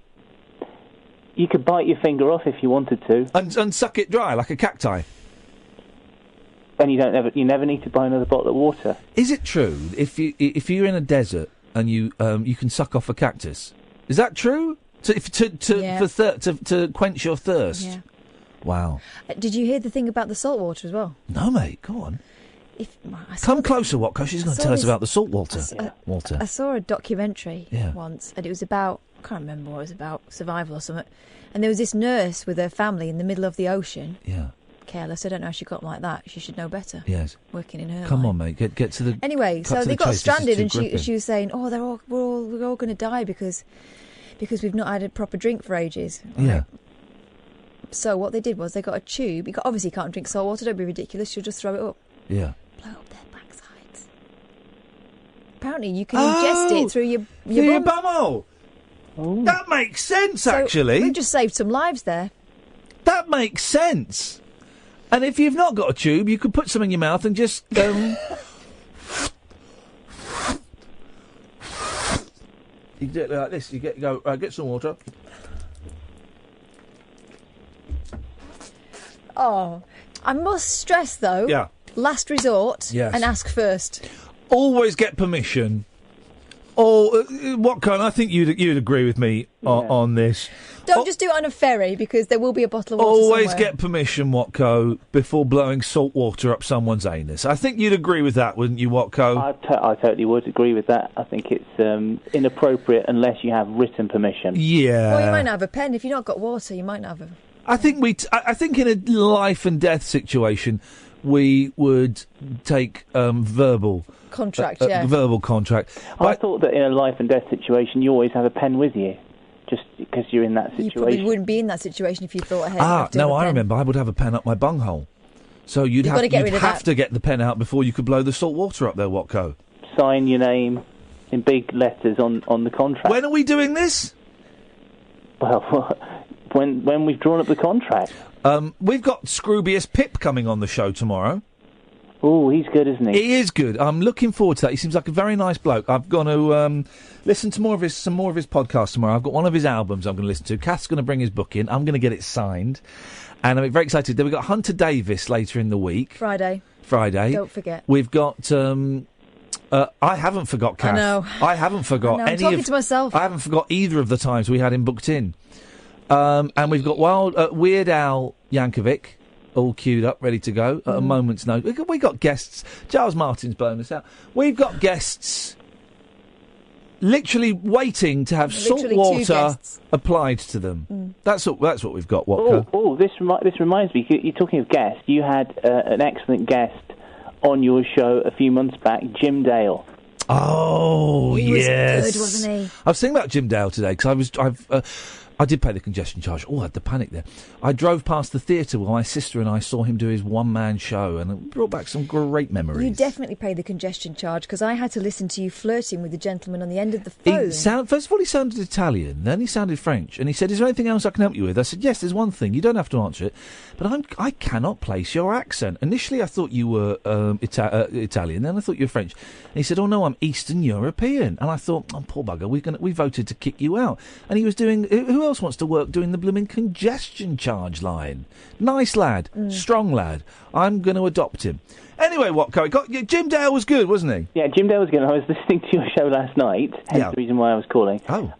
You could bite your finger off if you wanted to, and suck it dry like a cacti. And you never need to buy another bottle of water. Is it true if you're in a desert and you can suck off a cactus? Is that true? To quench your thirst. Yeah. Wow. Did you hear the thing about the salt water as well? No, mate. Go on. I Come closer, Watko. She's going to tell us about the salt water. Walter. I saw a documentary Yeah. once, and it was about, I can't remember what it was about, survival or something. And there was this nurse with her family in the middle of the ocean. Yeah. Careless. I don't know how she got like that. She should know better. Yes. Working in her Come line. on, mate. Get to the. Anyway, cut so to they the got chase. This is stranded, too and gripping. she was saying, "Oh, we're all going to die because we've not had a proper drink for ages." Right? Yeah. So what they did was they got a tube. Obviously, you can't drink salt water. Don't be ridiculous. You'll just throw it up. Yeah. Blow up their backsides. can't you? You can ingest it through your bumhole. Oh. That makes sense, actually. We've just saved some lives there. That makes sense. And if you've not got a tube, you could put some in your mouth and just... You do it like this. You get some water. Oh, I must stress though. Yeah. Last resort. Yes. And ask first. Always get permission. Watko, I think you'd agree with me on this. Don't just do it on a ferry because there will be a bottle of water Always somewhere. get permission, Watko, before blowing salt water up someone's anus. I think you'd agree with that, wouldn't you, Watko? I totally would agree with that. I think it's inappropriate unless you have written permission. Yeah. Well, you might not have a pen. If you've not got water, you might not have a... I think in a life and death situation, we would take verbal contract. Verbal contract. I thought that in a life and death situation, you always have a pen with you, just because you're in that situation. You probably wouldn't be in that situation if you thought ahead. No, I remember. I would have a pen up my bunghole. So you'd have to get the pen out before you could blow the salt water up there, Watko. Sign your name in big letters on the contract. When are we doing this? Well, when we've drawn up the contract. We've got Scroobius Pip coming on the show tomorrow. Oh, he's good, isn't he? He is good. I'm looking forward to that. He seems like a very nice bloke. I've going to listen to some more of his podcasts tomorrow. I've got one of his albums I'm going to listen to. Kath's going to bring his book in. I'm going to get it signed. And I'm very excited. Then we've got Hunter Davis later in the week. Friday. Don't forget. We've got... I haven't forgot, Kath. I know. I haven't forgot I'm talking to myself. I haven't forgot either of the times we had him booked in. And we've got Weird Al Yankovic all queued up, ready to go at a moment's notice. We got guests. Giles Martin's blown us out. We've got guests literally waiting to have salt water applied to them. That's what we've got, Watko. This reminds me, you're talking of guests. You had an excellent guest on your show a few months back, Jim Dale. Oh, he yes. was good, wasn't he? I was thinking about Jim Dale today because I did pay the congestion charge. Oh, I had the panic there. I drove past the theatre while my sister and I saw him do his one-man show, and it brought back some great memories. You definitely pay the congestion charge, because I had to listen to you flirting with the gentleman on the end of the phone. First of all, he sounded Italian, then he sounded French, and he said, "Is there anything else I can help you with?" I said, "Yes, there's one thing. You don't have to answer it, but I cannot place your accent." Initially, I thought you were Italian, then I thought you were French. And he said, "Oh, no, I'm Eastern European." And I thought, "Oh, poor bugger, we voted to kick you out." And he was doing... Who else wants to work doing the blooming congestion charge line? Nice lad. Strong lad. I'm going to adopt him. Anyway, Watko, Jim Dale was good, wasn't he? Yeah, Jim Dale was good. I was listening to your show last night, hence the reason why I was calling. Oh.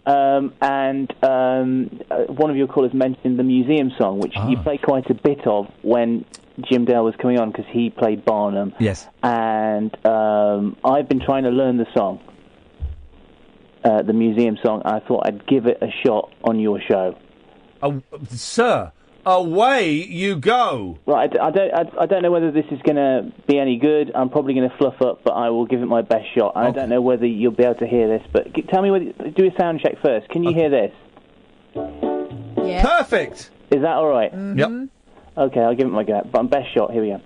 And one of your callers mentioned the museum song, which you played quite a bit of when Jim Dale was coming on, because he played Barnum. Yes. And I've been trying to learn the song, the museum song. I thought I'd give it a shot on your show. Sir, away you go. Right, I don't know whether this is going to be any good. I'm probably going to fluff up, but I will give it my best shot. Okay. I don't know whether you'll be able to hear this, but tell me do a sound check first. Can you hear this? Yeah. Perfect. Is that all right? Mm-hmm. Yep. Okay, I'll give it my go. But best shot. Here we go.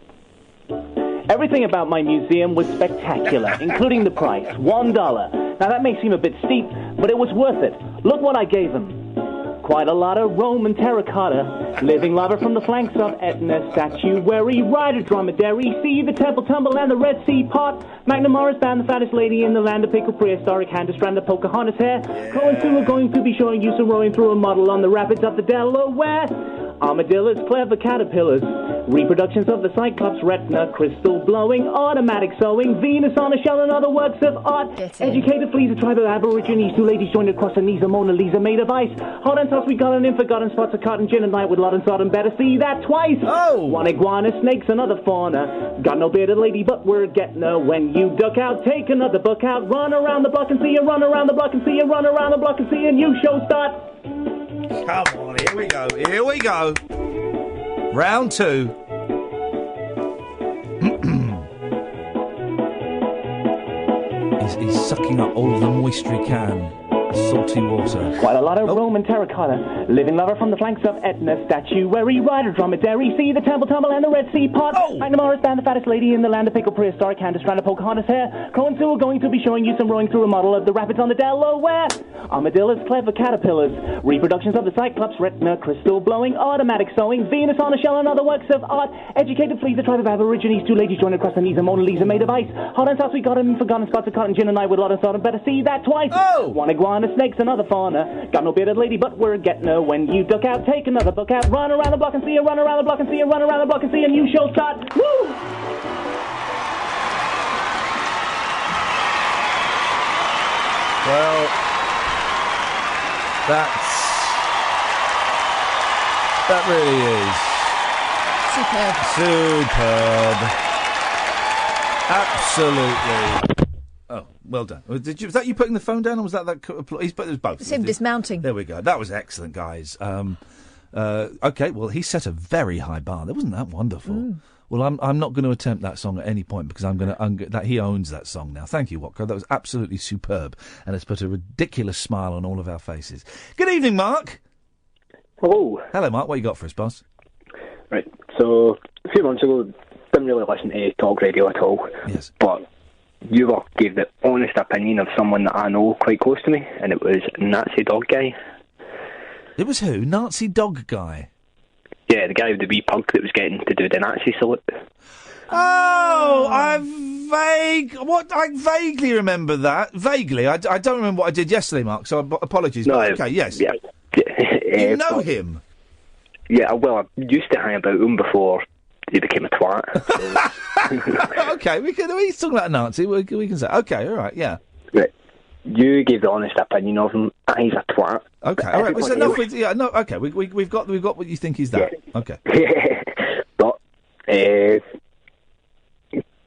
Everything about my museum was spectacular, including the price, $1. Now that may seem a bit steep, but it was worth it. Look what I gave them. Quite a lot of Roman terracotta, living lava from the flanks of Etna, statuary, rider, dromedary, see the temple tumble and the Red Sea pot, Magna Morris band, the fattest lady in the land of pickle, prehistoric hand to strand of Pocahontas hair, Cohen soon we're going to be showing you some rowing through a model on the rapids of the Delaware, armadillos, clever caterpillars, reproductions of the Cyclops retina, crystal blowing, automatic sewing, Venus on a shell and other works of art, educated fleas, a tribe of aborigines, two ladies joined across a knees, a Mona Lisa made of ice, hot and sauce, we got an in forgotten spots of cotton gin and night with lot and sodom, better see that twice. One iguana, snakes, another fauna, got no bearded lady, but we're getting her. When you duck out, take another book out, run around the block and see her, run around the block and see her, run around the block and see a new show start. Come on, here we go. Round 2. He's sucking up all of the moisture he can salty water. Quite a lot of Roman terracotta. Living lover from the flanks of Etna. Statuary, rider, dromedary. See the temple tumble and the Red Sea pot. Magnamara's band, the fattest lady in the land of pickle, prehistoric hand, strand of Pocahontas hair. Crow and Sue are going to be showing you some rowing through a model of the rapids on the Delaware. Armadillos, clever caterpillars. Reproductions of the Cyclops, retina, crystal blowing, automatic sewing. Venus on a shell and other works of art. Educated fleas, a tribe of aborigines. Two ladies joined across the knees. A Mona Lisa made of ice. Hot and sauce, we got him forgotten spots of cotton gin and I with a lot of salt. And better see that twice. One iguana, snakes, another fauna. Got no bearded lady, but we're getting her. When you duck out, take another book out. Run around the block and see her. Run around the block and see her. Run around the block and see a new show start. Woo! Well, that really is superb. Oh, well done. Was that you putting the phone down, or was that? He's put it was both. It's him dismounting. There we go. That was excellent, guys. Okay, well, he set a very high bar. That wasn't that wonderful. Well, I'm not going to attempt that song at any point because that he owns that song now. Thank you, Watko. That was absolutely superb, and it's put a ridiculous smile on all of our faces. Good evening, Mark. Hello. Hello, Mark. What you got for us, boss? Right. So a few months ago, didn't really listen to talk radio at all. Yes. But you gave the honest opinion of someone that I know quite close to me, and it was Nazi Dog Guy. It was who? Nazi Dog Guy? Yeah, the guy with the wee pug that was getting to do the Nazi salute. Oh, I vaguely remember that. Vaguely. I don't remember what I did yesterday, Mark, so apologies. No, okay, yes. Yeah. You know him? Yeah, well, I used to hang about him before he became a twat. Okay, we can talk about a Nazi. We can say, okay, all right, yeah. Right. You gave the honest opinion of him. He's a twat. Okay, all right. Well, so enough with okay, we've got what you think he's that. Yeah. Okay. But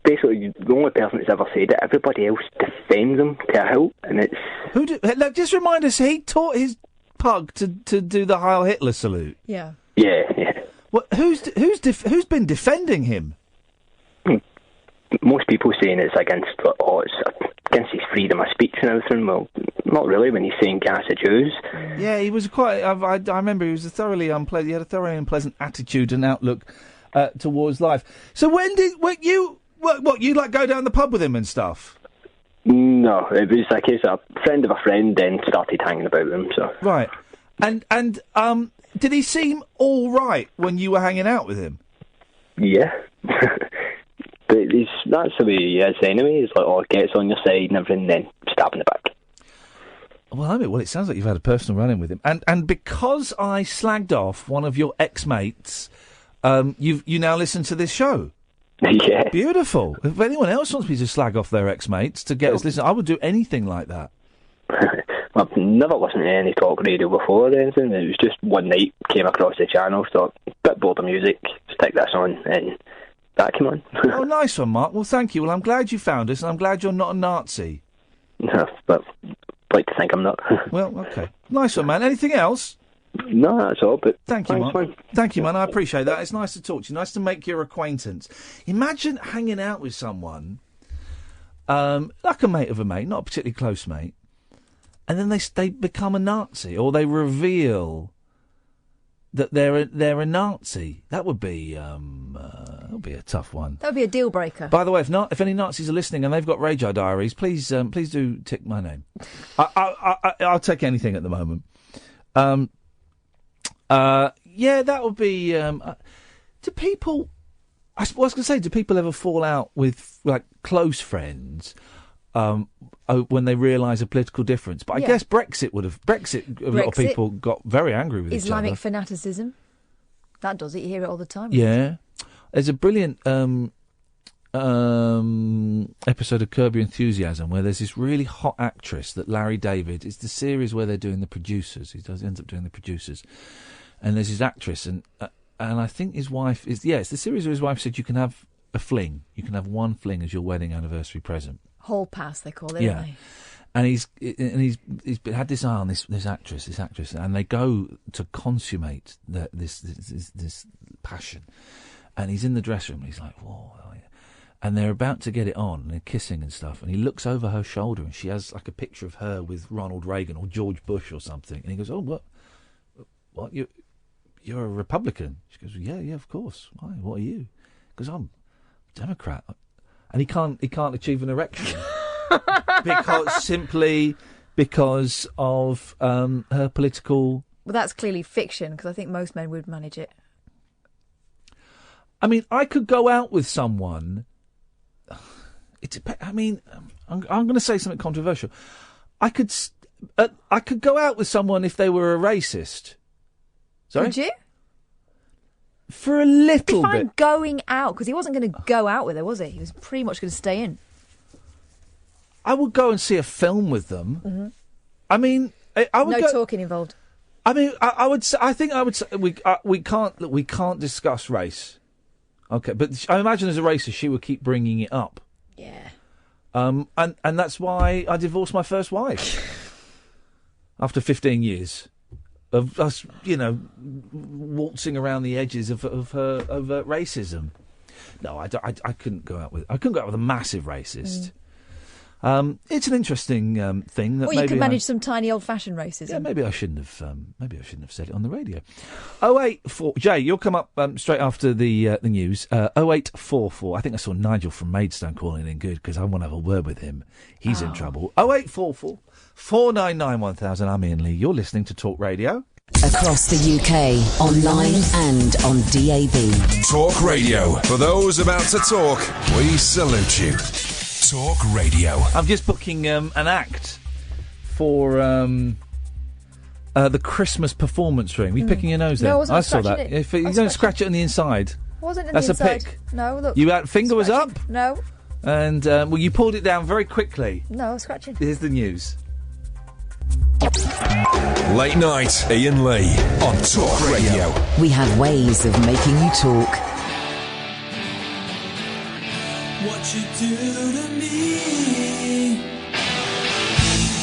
basically, the only person that's ever said it, everybody else defends him to a hilt, and it's Look, just remind us, he taught his pug to do the Heil Hitler salute. Yeah. Yeah. Well, who's been defending him? Most people saying it's against his freedom of speech and everything. Well, not really when he's saying gas of Jews. Yeah, he was quite. I remember he was he had a thoroughly unpleasant attitude and outlook towards life. So you like go down the pub with him and stuff? No, it was a case of a friend of a friend then started hanging about him. So right, and did he seem all right when you were hanging out with him? Yeah. But that's the way he is anyway. He's like, gets on your side and everything, then stab in the back. Well, it sounds like you've had a personal run-in with him. And because I slagged off one of your ex-mates, you now listen to this show. Yeah. Beautiful. If anyone else wants me to slag off their ex-mates to get us listening, I would do anything like that. I've never listened to any talk radio before or anything. It was just one night, came across the channel, thought, bit bored of music, stick this on, and that came on. Oh, nice one, Mark. Well, thank you. Well, I'm glad you found us, and I'm glad you're not a Nazi. No, but I'd like to think I'm not. Well, okay. Nice one, man. Anything else? No, that's all, but thank you, Mark. Man. Thank you, man. I appreciate that. It's nice to talk to you. Nice to make your acquaintance. Imagine hanging out with someone, like a mate of a mate, not a particularly close mate, and then they become a Nazi, or they reveal that they're a Nazi. That would be a tough one. That would be a deal breaker. By the way, if any Nazis are listening and they've got Radar Diaries, please do tick my name. I'll take anything at the moment. Yeah, that would be. Do people? I was going to say, do people ever fall out with like close friends when they realise a political difference? But I guess Brexit would have. A lot of people got very angry with Islamic each other. fanaticism. That does it. You hear it all the time. Yeah, there's a brilliant episode of Curb Your Enthusiasm where there's this really hot actress that Larry David. It's the series where they're doing the producers. He ends up doing the producers, and there's his actress, and I think his wife is. Yeah, it's the series where his wife said you can have a fling. You can have one fling as your wedding anniversary present. Hall pass, they call it. Yeah, don't they? and he's had this eye on this actress, and they go to consummate this passion, and he's in the dressing room, and he's like, whoa, oh, yeah. and they're about to get it on, and they're kissing and stuff, and he looks over her shoulder, and she has like a picture of her with Ronald Reagan or George Bush or something, and he goes, "Oh, what? You're a Republican?" She goes, "Yeah, of course. Why? What are you?" He goes, "I'm a Democrat," and he can't achieve an erection because of her political. Well, that's clearly fiction, because I think most men would manage it. I mean, I could go out with someone. I mean, I'm going to say something controversial. I could go out with someone if they were a racist. Sorry? Would you? For a little bit. Define going out, because he wasn't going to go out with her, was he? He was pretty much going to stay in. I would go and see a film with them. Mm-hmm. I mean, I would no talking involved. I mean, I would say we can't discuss race. Okay, but I imagine as a racist, she would keep bringing it up. Yeah. And that's why I divorced my first wife after 15 years of us, waltzing around the edges of her racism. No, I couldn't go out with a massive racist. It's an interesting thing that you maybe could manage some tiny old-fashioned racism. Yeah, maybe I shouldn't have said it on the radio. 084 Jay, you'll come up straight after the news. 0844. I think I saw Nigel from Maidstone calling in. Good, because I want to have a word with him. He's in trouble. 0844 499 1000. I'm Iain Lee. You're listening to Talk Radio. Across the UK, online and on DAB. Talk Radio. For those about to talk, we salute you. Talk Radio. I'm just booking an act for the Christmas performance room. Are you picking your nose there? No, I wasn't saw that. scratching If it. you don't scratch it on the inside. Wasn't in That's the a inside. pick. No, look. You finger was up? No. And, you pulled it down very quickly. No, I was scratching. Here's the news. Late night, Iain Lee on Talk Radio. We have ways of making you talk. What you do to me,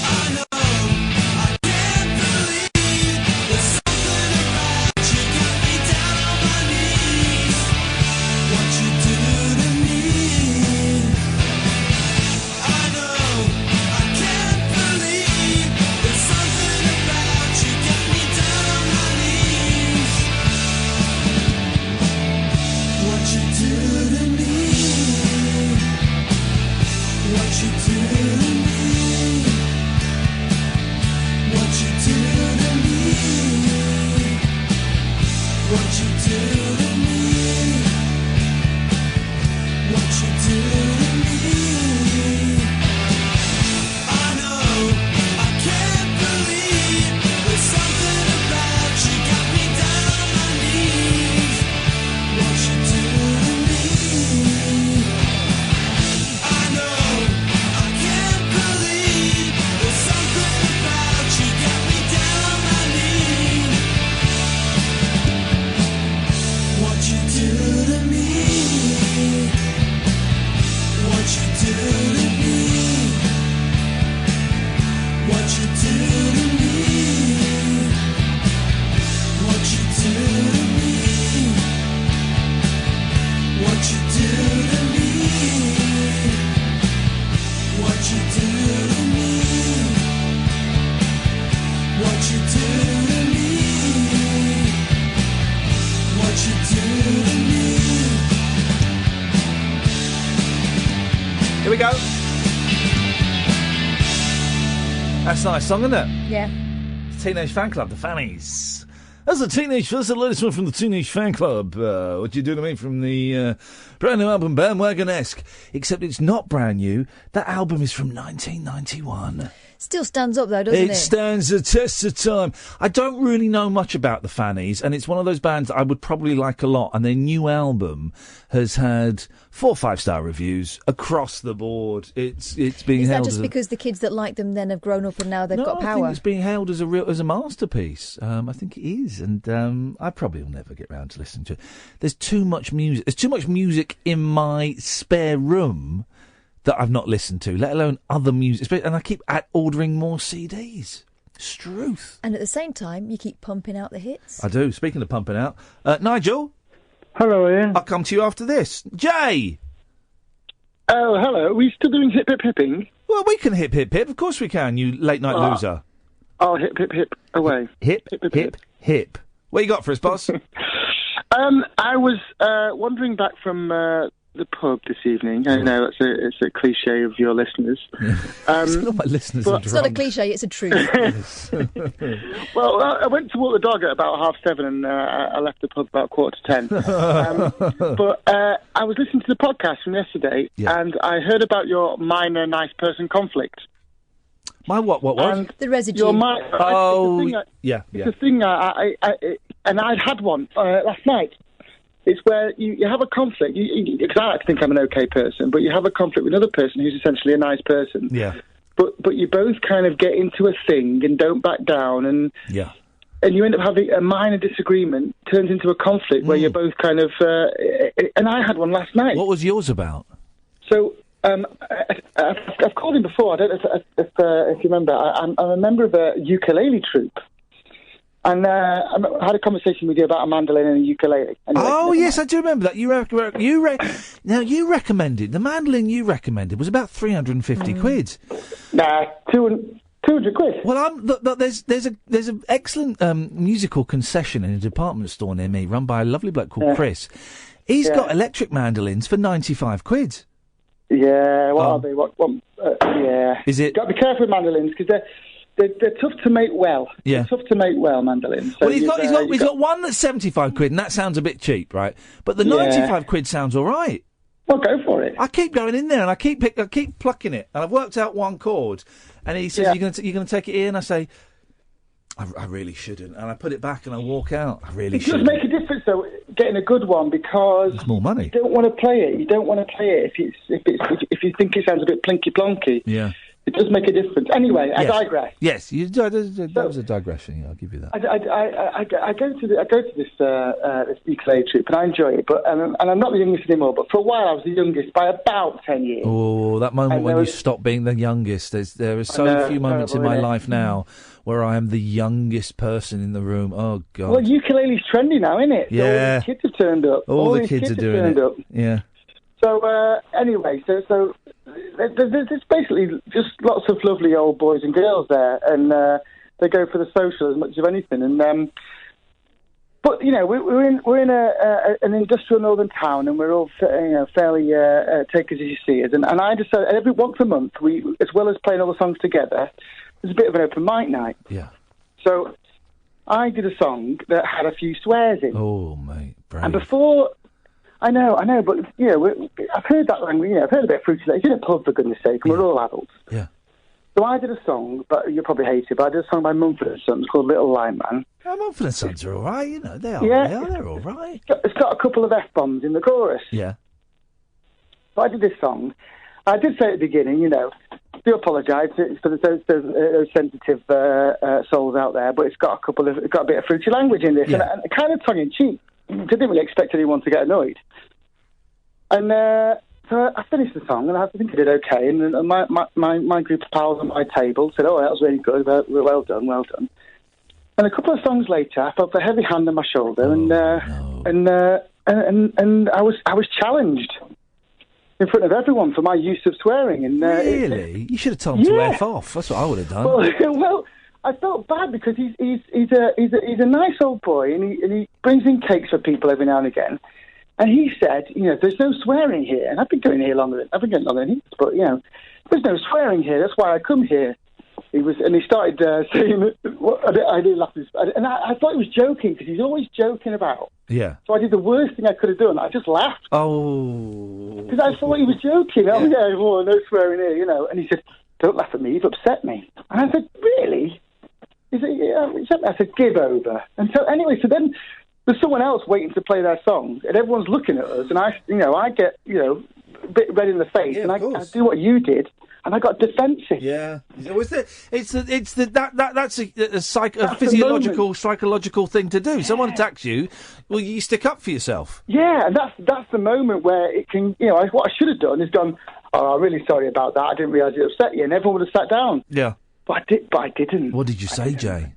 I know, I can't believe there's something about you got me down on my knees. What you do to me, I know, I can't believe there's something about you got me down on my knees. What you do to me. What you do to me, what you do to me, what you do to me, what you do to me. I know, I can't believe there's something about you got me down on my knees. What you do to me, I know. Here we go. That's a nice song, isn't it? Yeah. Teenage Fan Club, the Fannies. That's the latest one from the Teenage Fan Club. What You Do to Me from the brand new album Bandwagon-esque. Except it's not brand new. That album is from 1991. Still stands up, though, doesn't it? It stands the test of time. I don't really know much about the Fannies, and it's one of those bands that I would probably like a lot. And their new album has had 4 5-star reviews across the board. It's being Is that hailed just as because the kids that like them then have grown up and now they've got I power? think it's being hailed as a masterpiece. I think it is, and I probably will never get round to listening to it. There's too much music. There's too much music in my spare room that I've not listened to, let alone other music. And I keep ordering more CDs. Struth. And at the same time, you keep pumping out the hits. I do. Speaking of pumping out, Nigel. Hello, Ian. I'll come to you after this. Jay. Oh, hello. Are we still doing hip hip hipping? Well, we can hip hip hip. Of course we can, you late night loser. Oh, hip hip hip away. Hip hip hip. What you got for us, boss? I was wandering back from the pub this evening. I know it's a cliche of your listeners. It's not my listeners. It's not a cliche, it's a truth. Well, I went to walk the dog at about 7:30 and I left the pub about 10:15. But I was listening to the podcast from yesterday and I heard about your minor nice person conflict. My what? The residue. It's a thing and I'd had one last night. It's where you have a conflict, because I like to think I'm an okay person, but you have a conflict with another person who's essentially a nice person. Yeah. But you both kind of get into a thing and don't back down, and you end up having a minor disagreement, turns into a conflict where you're both kind of... and I had one last night. What was yours about? So... I've called him before. I don't know if you remember. I'm a member of a ukulele troupe. And I had a conversation with you about a mandolin and a ukulele. Anyway, yes, I do remember that. Now, you recommended, the mandolin you recommended was about 350 quid. Nah, 200 quid. Well, there's an excellent musical concession in a department store near me, run by a lovely bloke called Chris. He's got electric mandolins for 95 quid. Yeah, what are they? Yeah. Is it? Got to be careful with mandolins, because they're tough to make well. Yeah. They're tough to make well, mandolins. So well, he's got one that's 75 quid, and that sounds a bit cheap, right? But the 95 quid sounds all right. Well, go for it. I keep going in there, and I keep plucking it, and I've worked out one chord. And he says, "You're going to take it in?" I say, I really shouldn't, and I put it back and I walk out. I really shouldn't. It does make a difference, though, getting a good one, because it's more money. You don't want to play it. You don't want to play it if you think it sounds a bit plinky plonky. Yeah. It does make a difference. Anyway, I digress. Yes, that was a digression. Yeah, I'll give you that. I go to this ukulele troupe and I enjoy it, but and I'm not the youngest anymore. But for a while, I was the youngest by about 10 years. Oh, that moment when you stop being the youngest. There are so few moments in my life now where I am the youngest person in the room. Oh God. Well, ukulele's trendy now, isn't it? Yeah. All the kids have turned up. All the kids are doing it. Up. Yeah. So anyway, so there's basically just lots of lovely old boys and girls there, and they go for the social as much as anything. And but you know, we're in an industrial northern town, and we're all fairly takers as you see us. And I decided every once a month, we, as well as playing all the songs together, there's a bit of an open mic night. Yeah. So I did a song that had a few swears in. Oh mate, brave. And before. I know, but, you know, I've heard that language, I've heard a bit of fruity. It's in a pub, for goodness sake, and we're all adults. Yeah. So I did a song, but you'll probably hate it, but I did a song by Mumford & Sons called Little Lime Man. Oh, Mumford & Sons are all right, you know, they are, they're all right. It's got a couple of F-bombs in the chorus. Yeah. So I did this song. I did say at the beginning, you know, do apologise for those sensitive souls out there, but it's got a bit of fruity language in this, and kind of tongue-in-cheek. I didn't really expect anyone to get annoyed. And so I finished the song, and I think I did okay. And my group of pals at my table said, "Oh, that was really good. Well done, well done." And a couple of songs later, I felt a heavy hand on my shoulder, and I was challenged in front of everyone for my use of swearing. And really, you should have told him to F off. That's what I would have done. Well, I felt bad because he's a nice old boy, and he brings in cakes for people every now and again. And he said, you know, there's no swearing here. And I've been going longer than he, but, you know, there's no swearing here. That's why I come here. And he started saying, I didn't laugh. And I thought he was joking, because he's always joking about. Yeah. So I did the worst thing I could have done. I just laughed. Oh. Because I thought he was joking. Yeah. No swearing here, you know. And he said, don't laugh at me, you've upset me. And I said, really? He said, I said, give over. And so anyway, so then there's someone else waiting to play their song, and everyone's looking at us, and I get, a bit red in the face, and I do what you did, and I got defensive. Yeah, that's a physiological, psychological thing to do. Someone attacks you, well, you stick up for yourself. Yeah, and that's the moment where it can, what I should have done is gone, oh, I'm really sorry about that. I didn't realise it upset you, and everyone would have sat down. Yeah, but I didn't. What did you say, Jay?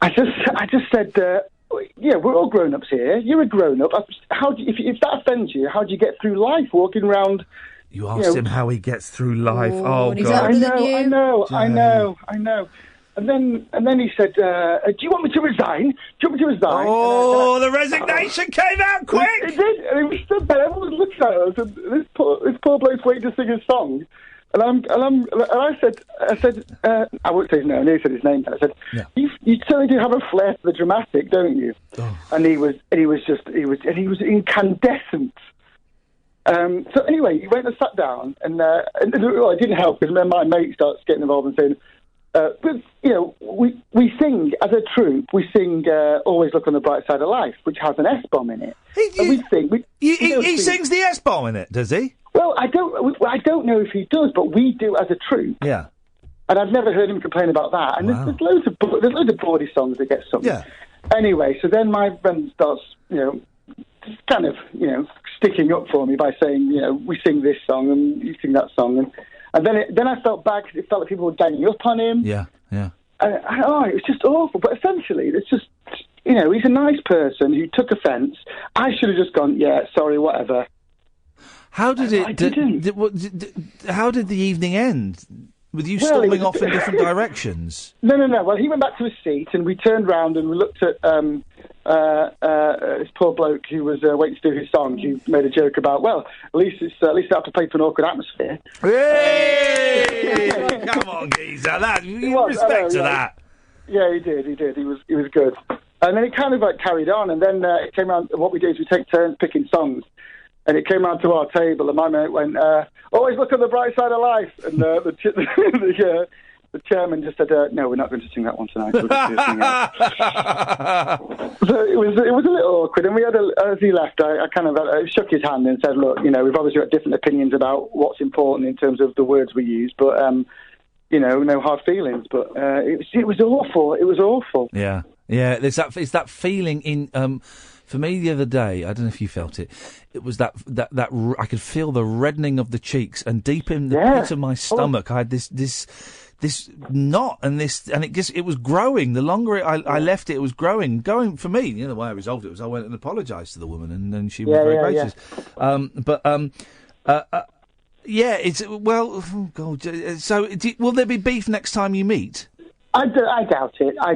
I just said. Yeah, we're all grown-ups here. You're a grown-up. If that offends you, how do you get through life walking around, You asked him how he gets through life. Oh, he's God. older than you. I know. And then he said, "Do you want me to resign? Do you want me to resign?" Oh, the resignation came out quick. It did. And we stood there. Everyone was looking at us. And this poor bloke's waiting to sing his song. And I said, I won't say his name. He said his name. I said, you certainly do have a flair for the dramatic, don't you? Oh. And he was incandescent. So anyway, he went and sat down, and it didn't help because my mate starts getting involved and saying, but, we sing, as a troupe, we sing Always Look on the Bright Side of Life, which has an S-bomb in it. He sings the S-bomb in it, does he? Well, I don't know if he does, but we do as a troupe. Yeah. And I've never heard him complain about that. And there's loads of bawdy songs that get sung. Yeah. Anyway, so then my friend starts, just kind of, sticking up for me by saying, we sing this song and you sing that song. And then I felt bad because it felt like people were ganging up on him. Yeah. It was just awful. But essentially, it's just, he's a nice person who took offence. I should have just gone, yeah, sorry, whatever. How did how did the evening end? With you storming off in different directions? No. Well, he went back to his seat, and we turned round and we looked at this poor bloke who was waiting to do his song. He made a joke about, well, at least I have to play to an awkward atmosphere. Hey! Come on, geezer. Respect to that. Yeah, he did. He was good. And then it kind of carried on, and then it came around. What we do is we take turns picking songs. And it came round to our table, and my mate went, always look on the bright side of life. And the chairman just said, no, we're not going to sing that one tonight. We'll just do something else. So it was a little awkward. And we had as he left, I kind of shook his hand and said, look, we've obviously got different opinions about what's important in terms of the words we use, but, no hard feelings. But it was awful. It was awful. Yeah. It's that feeling in... For me, the other day, I don't know if you felt it. It was that I could feel the reddening of the cheeks, and deep in the pit of my stomach, I had this knot, and it was growing. The longer I left it, it was growing. Going for me, the way I resolved it was I went and apologised to the woman, and then she was very gracious. It's oh God. So, will there be beef next time you meet? I doubt it. I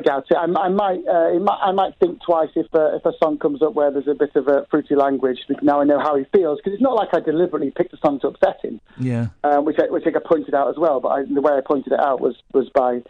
might think twice if a song comes up where there's a bit of a fruity language. Now I know how he feels, because it's not like I deliberately picked a song to upset him. Yeah. Which I pointed out as well, but the way I pointed it out was by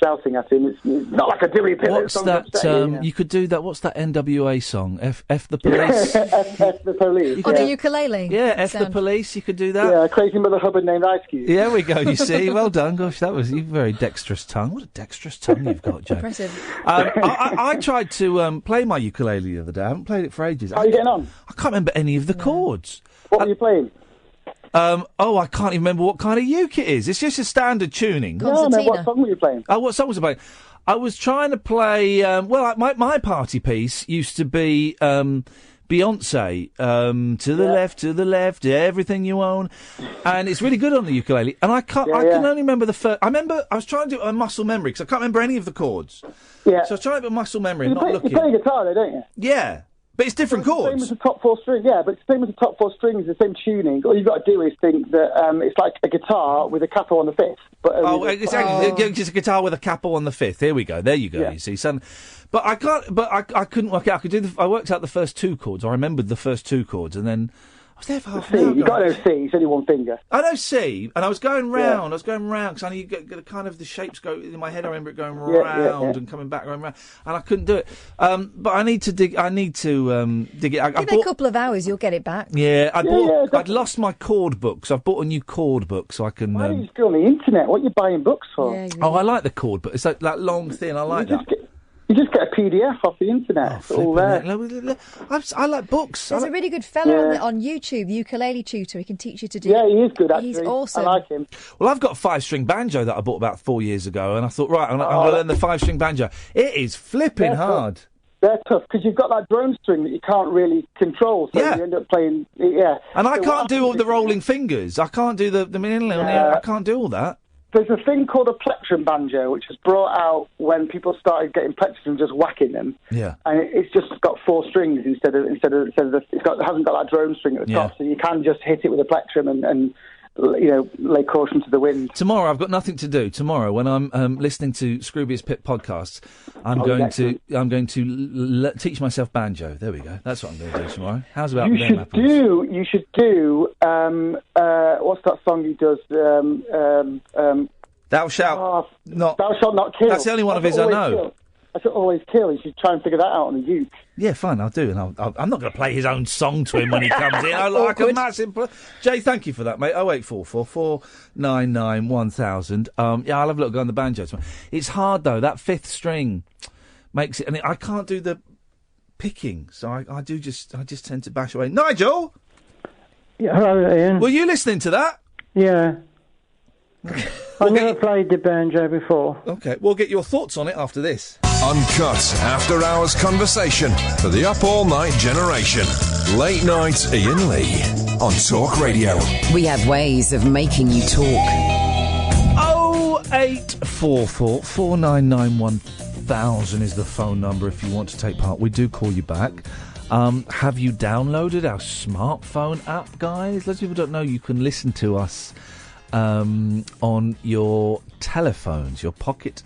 shouting at him. It's not like I deliberately picked a song to upset him. You could do that. What's that NWA song? F the Police. F the Police. On the ukulele. Yeah, F the Police. You could do that. Yeah, Crazy Mother Hubbard named Ice Cube. There we go. You see, well done. Gosh, that was very dexterous tongue. What a dexterous tongue you've got, Joe. Impressive. I tried to play my ukulele the other day. I haven't played it for ages. How are you getting on? I can't remember any of the chords. What were you playing? I can't even remember what kind of uke it is. It's just a standard tuning. No, what song were you playing? Oh, what song was I playing? I was trying to play... my party piece used to be Beyonce. To the left, everything you own. And it's really good on the ukulele. And I can only remember the first... I was trying to do a muscle memory, because I can't remember any of the chords. Yeah. So I was trying to do a muscle memory You play guitar, though, don't you? Yeah. But it's different chords. Same as the top four strings, but it's the same as the top four strings, the same tuning. All you've got to do is think that it's like a guitar with a capo on the fifth. But exactly. Just a guitar with a capo on the fifth. Here we go. There you go. Yeah. You see, son. But I can't. But I couldn't work out. I worked out the first two chords. I remembered the first two chords, and then I was there for half an hour. You got to know C. It's only one finger. I know C, and I was going round. I was going round because I need to get kind of the shapes go in my head. I remember it going round and coming back, going round, and I couldn't do it. But I need to dig. I need to dig it. Give it a couple of hours, you'll get it back. Yeah, I'd lost my chord book, so I've bought a new chord book so I can. Why don't you just go on the internet? What are you buying books for? I like the chord book. It's like that long, thin. I like that. You just get a PDF off the internet. It's all there. I like books. There's a really good fella on YouTube, the ukulele tutor. He can teach you to do. Yeah, he is good. Actually, he's awesome. I like him. Well, I've got a 5-string banjo that I bought about 4 years ago, and I thought, right, I'm going to learn the 5-string banjo. It is flipping hard. They're tough because you've got that drone string that you can't really control, so you end up playing. Yeah, and I can't do all the rolling fingers. I can't do the I can't do all that. there's a thing called a plectrum banjo, which was brought out when people started getting plectrums and just whacking them. Yeah. And it's just got 4 strings instead of it hasn't got that drone string at the top, so you can just hit it with a plectrum and lay caution to the wind. Tomorrow, I've got nothing to do. Tomorrow, when I'm listening to Scroobius Pip podcasts, I'm going to teach myself banjo. There we go. That's what I'm going to do tomorrorow. How's about them apples? You should do. What's that song he does? Thou shalt not. Thou shalt not kill. That's the only one of his I know. Kill. I should always kill. You should try and figure that out on the uke. Yeah, fine, I'll do. And I'm not going to play his own song to him when he comes in. I like a massive... Jay, thank you for that, mate. 0844 499 1000. Yeah, I'll have a little go on the banjo tomorrow. It's hard, though. That 5th string makes it... And I can't do the picking, so I just tend to bash away. Nigel! Yeah, hello, Ian. Were you listening to that? Yeah. I've never played the banjo before. OK, we'll get your thoughts on it after this. Uncut after-hours conversation for the up-all-night generation. Late Night Iain Lee on Talk Radio. We have ways of making you talk. 0844 499 1000 is the phone number if you want to take part. We do call you back. Have you downloaded our smartphone app, guys? Lots of people don't know you can listen to us on your telephones, your pocket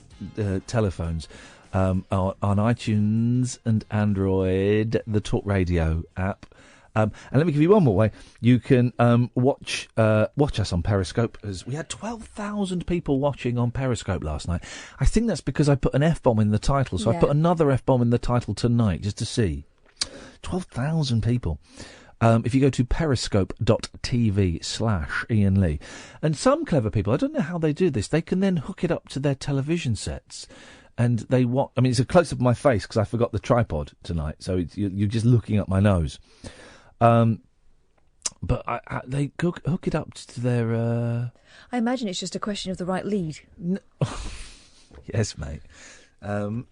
telephones, on iTunes and Android, the Talk Radio app. And let me give you one more way. You can watch us on Periscope. As we had 12,000 people watching on Periscope last night. I think that's because I put an F-bomb in the title, so I put another F-bomb in the title tonight just to see. 12,000 people. If you go to periscope.tv/Iain Lee. And some clever people, I don't know how they do this, they can then hook it up to their television sets. And they want... I mean, it's a close-up of my face because I forgot the tripod tonight, so you're just looking up my nose. But they hook it up to their... I imagine it's just a question of the right lead. Yes, mate.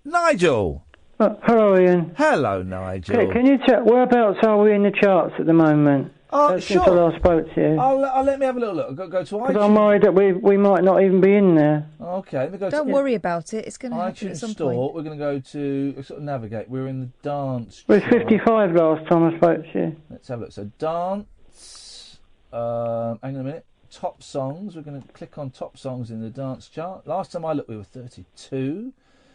Nigel! Hello, Ian. Hello, Nigel. Can you check whereabouts are we in the charts at the moment? Sure. Since I last spoke to you. I'll let me have a little look. Go to iTunes. Because I'm worried that we might not even be in there. Okay, let me go. Don't worry about it. It's going to happen iTunes at some Store. point. We're going to go to sort of navigate. We're in the dance. We were 55 last time I spoke to you. Let's have a look. So dance. Hang on a minute. Top songs. We're going to click on top songs in the dance chart. Last time I looked, we were 32.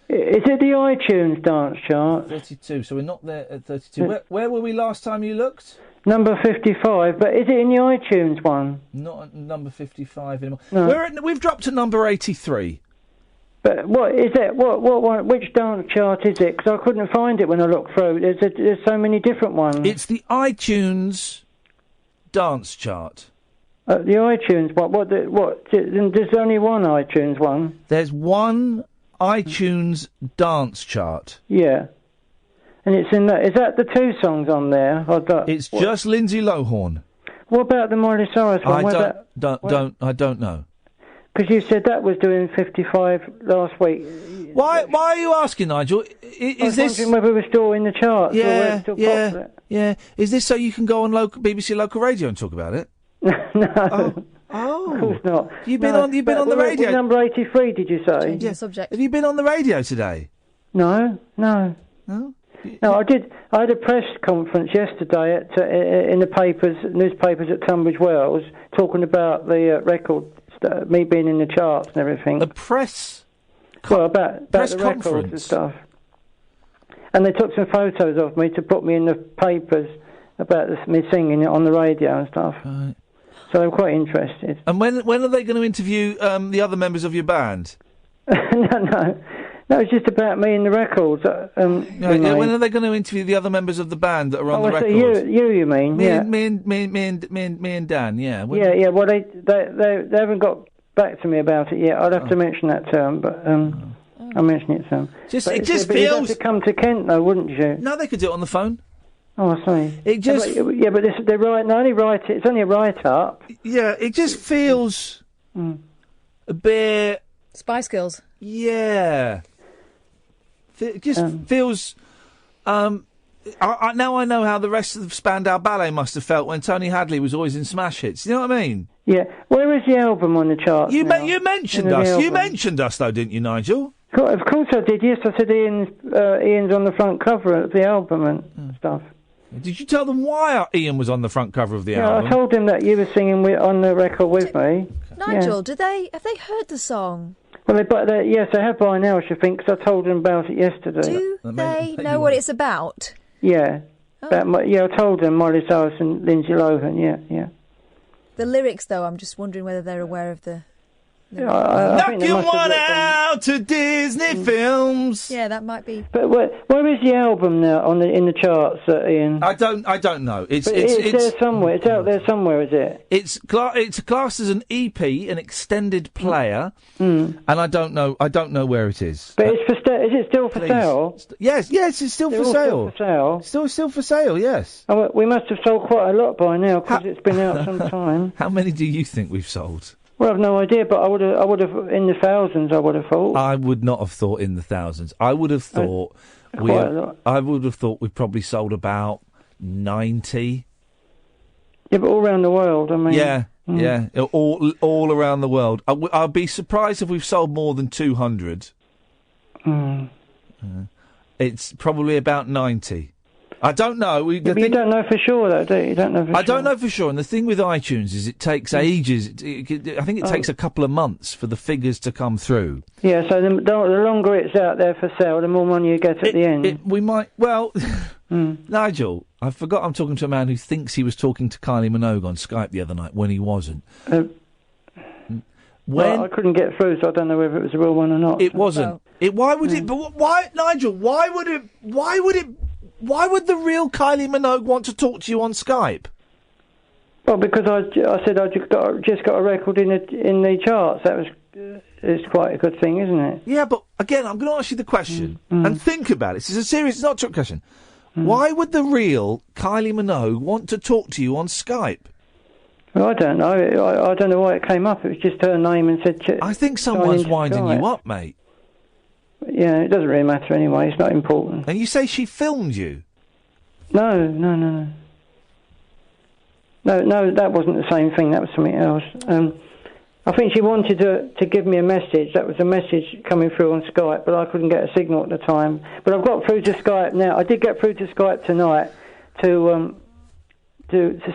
Is it the iTunes dance chart? 32. So we're not there at 32. Where were we last time you looked? Number 55, but is it in the iTunes one? Not at number 55 anymore. No. We've dropped to number 83. But what is it? What? Which dance chart is it? Because I couldn't find it when I looked through. There's so many different ones. It's the iTunes dance chart. The iTunes one. There's only one iTunes one. There's one iTunes dance chart. Yeah. And it's in that. Is that the 2 songs on there? It's just Lindsay Lohan. What about the Miley Cyrus one? I don't know. Because you said that was doing 55 last week. Why are you asking, Nigel? Is this wondering whether we're still in the charts? Yeah. Is this so you can go on BBC local radio and talk about it? No. Oh, of course not. You've been on the radio. Number 83, did you say? Changing the subject. Have you been on the radio today? No. No, I did. I had a press conference yesterday in the newspapers at Tunbridge Wells, talking about the record, me being in the charts and everything. A press about press the conference records and stuff. And they took some photos of me to put me in the papers about me singing it on the radio and stuff. Right. So I'm quite interested. And when are they going to interview the other members of your band? No, it's just about me and the records. When are they going to interview the other members of the band that are on the records? You mean? Me yeah. Me and Dan. Yeah. Yeah. Well, they haven't got back to me about it yet. I'd have to mention that to them, but I'll mention it to them. It just feels. You'd have to come to Kent, though, wouldn't you? No, they could do it on the phone. Oh, I see. It just but they're right. They only write it. It's only a write-up. Yeah, it just feels a bit Spice Girls. Yeah, it just feels. now I know how the rest of the Spandau Ballet must have felt when Tony Hadley was always in smash hits. You know what I mean? Yeah. Where is the album on the charts? You mentioned us. You mentioned us, though, didn't you, Nigel? Of course I did. Yes, I said Ian's on the front cover of the album and stuff. Did you tell them why Ian was on the front cover of the album? I told him that you were singing on the record with me. Nigel, have they heard the song? Well, yes, they have by now, I should think, because I told them about it yesterday. Do they know what it's about? Yeah. Oh. I told them Miley Cyrus and Lindsay Lohan, yeah. The lyrics, though, I'm just wondering whether they're aware of the... Knocking one out to Disney films. Yeah, that might be. But where is the album now in the charts, Ian? I don't know. It's there somewhere. It's out there somewhere, is it? It's classed as an EP, an extended player, and I don't know where it is. But it's is it still for sale? Yes, it's still for sale. Still for sale. Still for sale. Yes. Oh, we must have sold quite a lot by now because it's been out some time. How many do you think we've sold? Well, I've no idea, but I would have in the thousands. I would have thought. I would not have thought in the thousands. I would have thought we've probably sold about 90. Yeah, but all around the world. I mean. Yeah, all around the world. I'd be surprised if we've sold more than 200. It's probably about 90. I don't know. You don't know for sure, though, do you? You don't know for sure. I don't know for sure. And the thing with iTunes is it takes ages. I think it takes a couple of months for the figures to come through. Yeah, so the longer it's out there for sale, the more money you get at the end. Nigel, I forgot I'm talking to a man who thinks he was talking to Kylie Minogue on Skype the other night when he wasn't. Well, I couldn't get through, so I don't know whether it was a real one or not. It wasn't. Why would it? But why, Nigel? Why would it? Why would the real Kylie Minogue want to talk to you on Skype? Well, because I said I just got a record in the charts. That was it's quite a good thing, isn't it? Yeah, but again, I'm going to ask you the question and think about it. This is a serious, it's not a trick question. Why would the real Kylie Minogue want to talk to you on Skype? Well, I don't know. I don't know why it came up. It was just her name and said... I think someone's winding you up, mate. Yeah, it doesn't really matter anyway. It's not important. And you say she filmed you? No, that wasn't the same thing. That was something else. I think she wanted to give me a message. That was a message coming through on Skype, but I couldn't get a signal at the time. But I've got through to Skype now. I did get through to Skype tonight to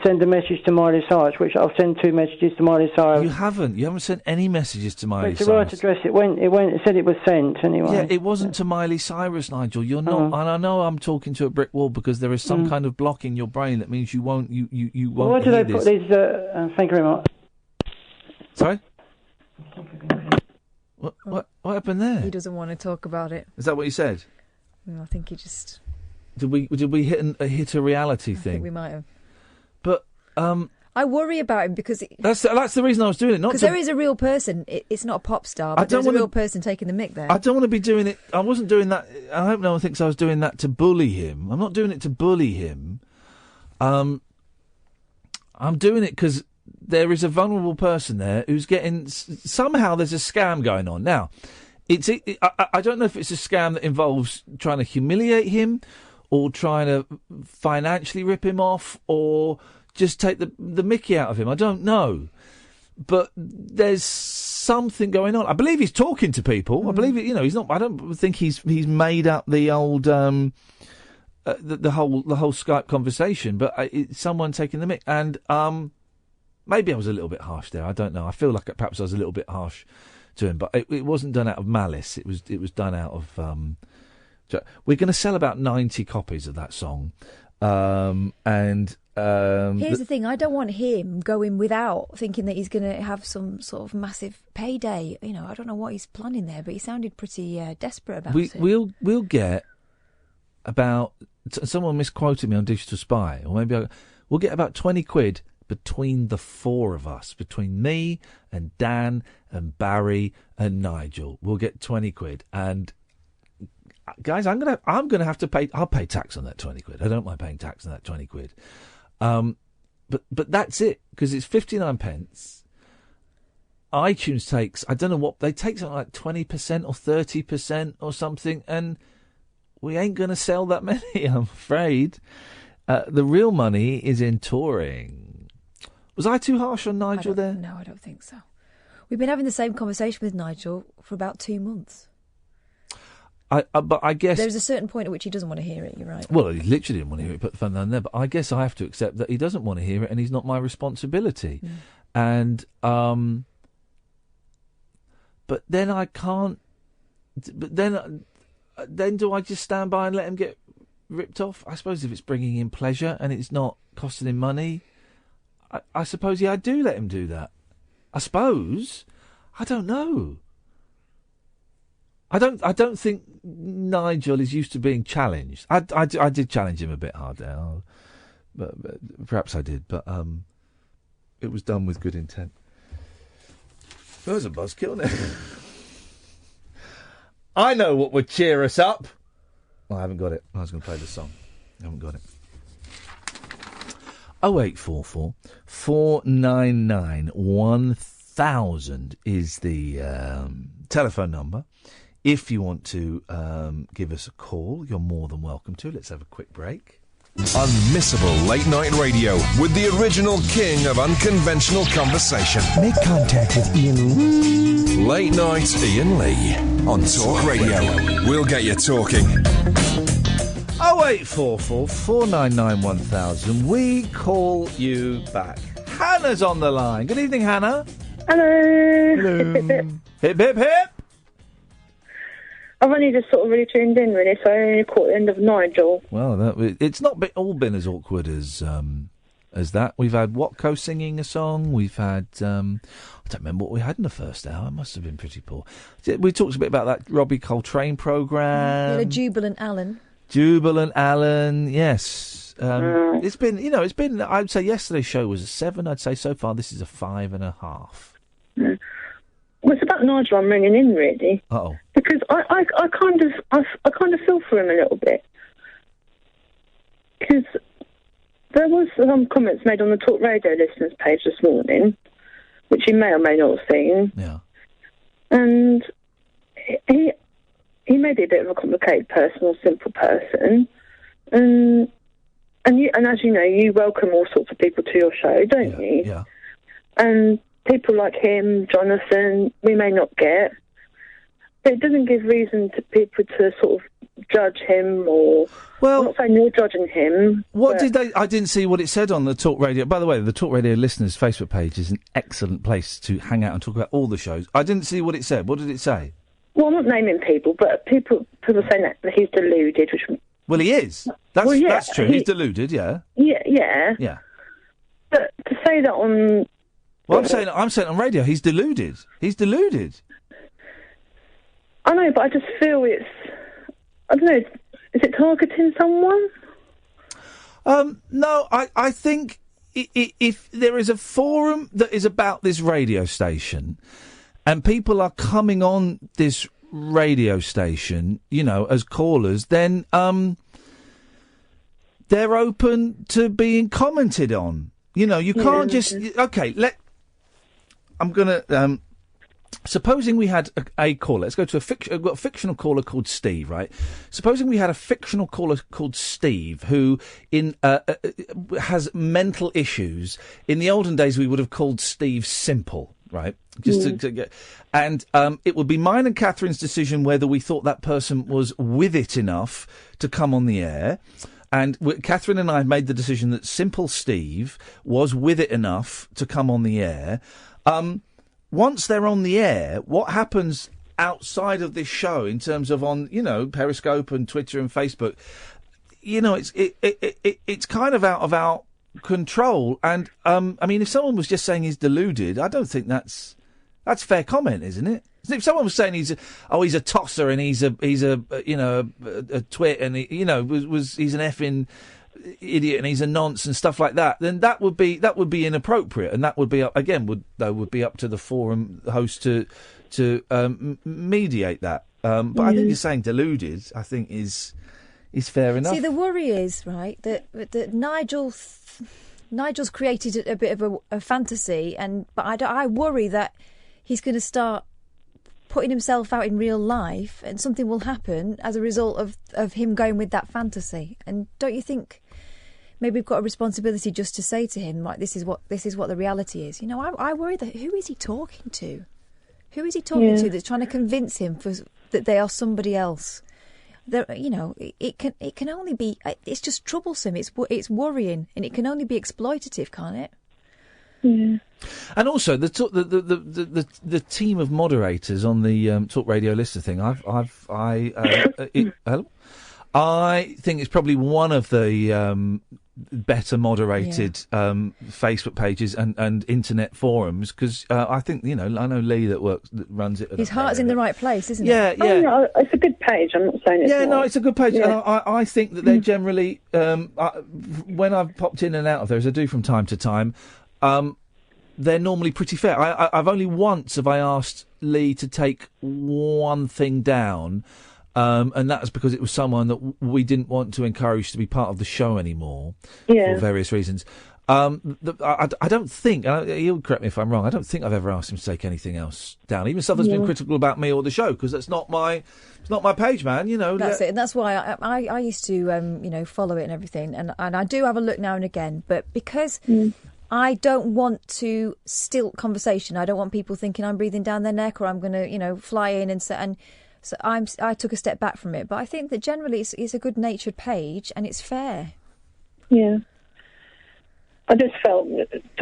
send a message to Miley Cyrus, which I'll send 2 messages to Miley Cyrus. You haven't sent any messages to Miley Cyrus. It's the right address. It said it was sent anyway. Yeah, it wasn't to Miley Cyrus, Nigel. You're not, and I know I'm talking to a brick wall because there is some kind of block in your brain that means you won't. You won't. Why do they put these? Thank you very much. Sorry. What happened there? He doesn't want to talk about it. Is that what you said? No, I think he just. Did we hit a reality thing? I think we might have. But I worry about him because that's the reason I was doing it. Not because there is a real person. It's not a pop star, but there's a real person taking the mick there. I don't want to be doing it. I wasn't doing that. I hope no one thinks I was doing that to bully him. I'm not doing it to bully him. I'm doing it because there is a vulnerable person there who's getting... Somehow there's a scam going on. Now, I don't know if it's a scam that involves trying to humiliate him or trying to financially rip him off or just take the mickey out of him. I don't know. But there's something going on. I believe he's talking to people. I believe, he's not... I don't think he's made up the old... the whole Skype conversation, but it's someone taking the mick. And maybe I was a little bit harsh there. I don't know. I feel like perhaps I was a little bit harsh to him, but it wasn't done out of malice. It was done out of. We're going to sell about 90 copies of that song, and here's the thing: I don't want him going without thinking that he's going to have some sort of massive payday. I don't know what he's planning there, but he sounded pretty desperate about it. We'll get about. Someone misquoted me on Digital Spy, or maybe we'll get about 20 quid between the 4 of us, between me and Dan and Barry and Nigel. We'll get 20 quid, and guys, I'm gonna have to pay. I'll pay tax on that 20 quid. I don't mind paying tax on that 20 quid. But that's it, because it's 59 pence. iTunes takes, I don't know what they take, something like 20% or 30% or something, and we ain't going to sell that many, I'm afraid. The real money is in touring. Was I too harsh on Nigel there? No, I don't think so. We've been having the same conversation with Nigel for about 2 months. But I guess... There's a certain point at which he doesn't want to hear it, you're right. Well, he literally didn't want to hear it, put the phone down there, but I guess I have to accept that he doesn't want to hear it and he's not my responsibility. And, but then I can't... But then do I just stand by and let him get ripped off? I suppose if it's bringing in pleasure and it's not costing him money, I suppose, I do let him do that. I suppose. I don't know. I don't think Nigel is used to being challenged. I did challenge him a bit hard there, but perhaps I did. But it was done with good intent. That was a buzzkill, isn't it? I know what would cheer us up. Well, I haven't got it. I was going to play the song. I haven't got it. 0844 499 1000 is the telephone number. If you want to give us a call, you're more than welcome to. Let's have a quick break. Unmissable late night radio with the original king of unconventional conversation. Make contact with Iain. Late night Iain Lee on Talk Radio. We'll get you talking. 0844 499 1000. We call you back. Hannah's on the line. Good evening, Hannah. Hello. Hello. Hip, hip, hip. Hip, hip. I've only just sort of really tuned in, really, so I only caught the end of Nigel. Well, it's not all been as awkward as that. We've had Watko singing a song. We've had I don't remember what we had in the first hour. It must have been pretty poor. We talked a bit about that Robbie Coltrane programme. We had a Jubilant Alan. Jubilant Alan, yes. It's been. I'd say yesterday's show was a 7. I'd say so far this is a 5.5. Well, it's about Nigel I'm ringing in, really. Uh-oh. Because I kind of feel for him a little bit. Because there was some comments made on the Talk Radio listeners page this morning, which you may or may not have seen. Yeah. And he may be a bit of a complicated person or simple person, and as you know, you welcome all sorts of people to your show, don't you? Yeah. And people like him, Jonathan, we may not get. But it doesn't give reason to people to sort of judge him or... Well, I'm not saying you're judging him. What did they... I didn't see what it said on the Talk Radio... By the way, the Talk Radio listeners' Facebook page is an excellent place to hang out and talk about all the shows. I didn't see what it said. What did it say? Well, I'm not naming people, but people saying that he's deluded, which... Well, he is. That's true. He's deluded, yeah. Yeah. Yeah. But to say that on... Well, I'm saying on radio, he's deluded. He's deluded. I know, but I just feel it's... I don't know, is it targeting someone? No, I think if there is a forum that is about this radio station and people are coming on this radio station, as callers, then they're open to being commented on. You can't just... Okay, I'm going to... supposing we had a caller, let's go to I've got a fictional caller called Steve, right? Supposing we had a fictional caller called Steve who has mental issues. In the olden days, we would have called Steve Simple, right? And it would be mine and Catherine's decision whether we thought that person was with it enough to come on the air. And Catherine and I made the decision that Simple Steve was with it enough to come on the air. Once they're on the air, what happens outside of this show in terms of on, Periscope and Twitter and Facebook, it's kind of out of our control. And, if someone was just saying he's deluded, I don't think that's fair comment, isn't it? If someone was saying he's a tosser and he's a twit and he's an effing idiot and he's a nonce and stuff like that, then that would be inappropriate, and that would be up to the forum host to mediate that. But I think you're saying deluded, I think is fair enough. See, the worry is right that Nigel's created a bit of a fantasy, but I worry that he's going to start putting himself out in real life, and something will happen as a result of him going with that fantasy. And don't you think maybe we've got a responsibility just to say to him, like, this is what the reality is? You know, I worry that who is he talking to? Who is he talking to that's trying to convince him that they are somebody else? You know, it can only be. It's just troublesome. It's worrying, and it can only be exploitative, can't it? Yeah. And also the team of moderators on the Talk Radio Lister thing. I think it's probably one of the better moderated Facebook pages and internet forums, because I think, you know, I know Lee that runs it. His heart's in the right place, isn't it? Yeah. No, it's a good page. I'm not saying it's not. No, it's a good page. Yeah. And I think that they're generally, when I've popped in and out of there, as I do from time to time, they're normally pretty fair. I've only once have I asked Lee to take one thing down, and that was because it was someone that we didn't want to encourage to be part of the show anymore for various reasons. I don't think, he'll correct me if I'm wrong, I don't think I've ever asked him to take anything else down, even stuff that's been critical about me or the show, because it's not my page, man. You know, that's it, and that's why I used to you know, follow it and everything, and I do have a look now and again, but because I don't want to stilt conversation. I don't want people thinking I'm breathing down their neck, or I'm going to, you know, fly in and so I took a step back from it. But I think that generally it's a good-natured page and it's fair. Yeah. I just felt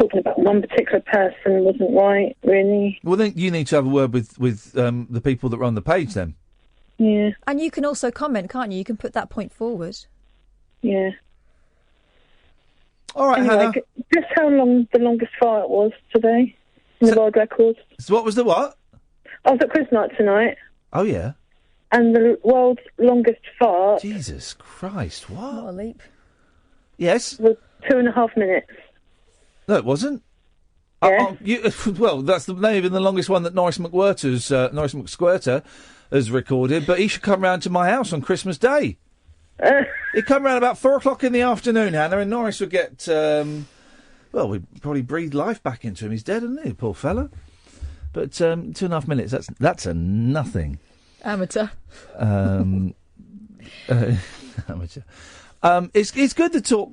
talking about one particular person wasn't right, really. Well, then you need to have a word with the people that run the page, then. Yeah. And you can also comment, can't you? You can put that point forward. Yeah. All right, anyway, Hannah. Guess how long the longest fart was today in the world records? So what was the what? I was at quiz night tonight. Oh, yeah. And the world's longest fart... Jesus Christ, what? What a leap. Yes? ...was 2.5 minutes. No, it wasn't. Yeah. Well, that's maybe been the longest one that Norris McSquirter has recorded, but he should come round to my house on Christmas Day. He'd come round about 4 o'clock in the afternoon, Hannah, and Norris would get, we'd probably breathe life back into him. He's dead, isn't he, poor fella? But 2.5 minutes, that's a nothing. Amateur. Amateur. It's good to Talk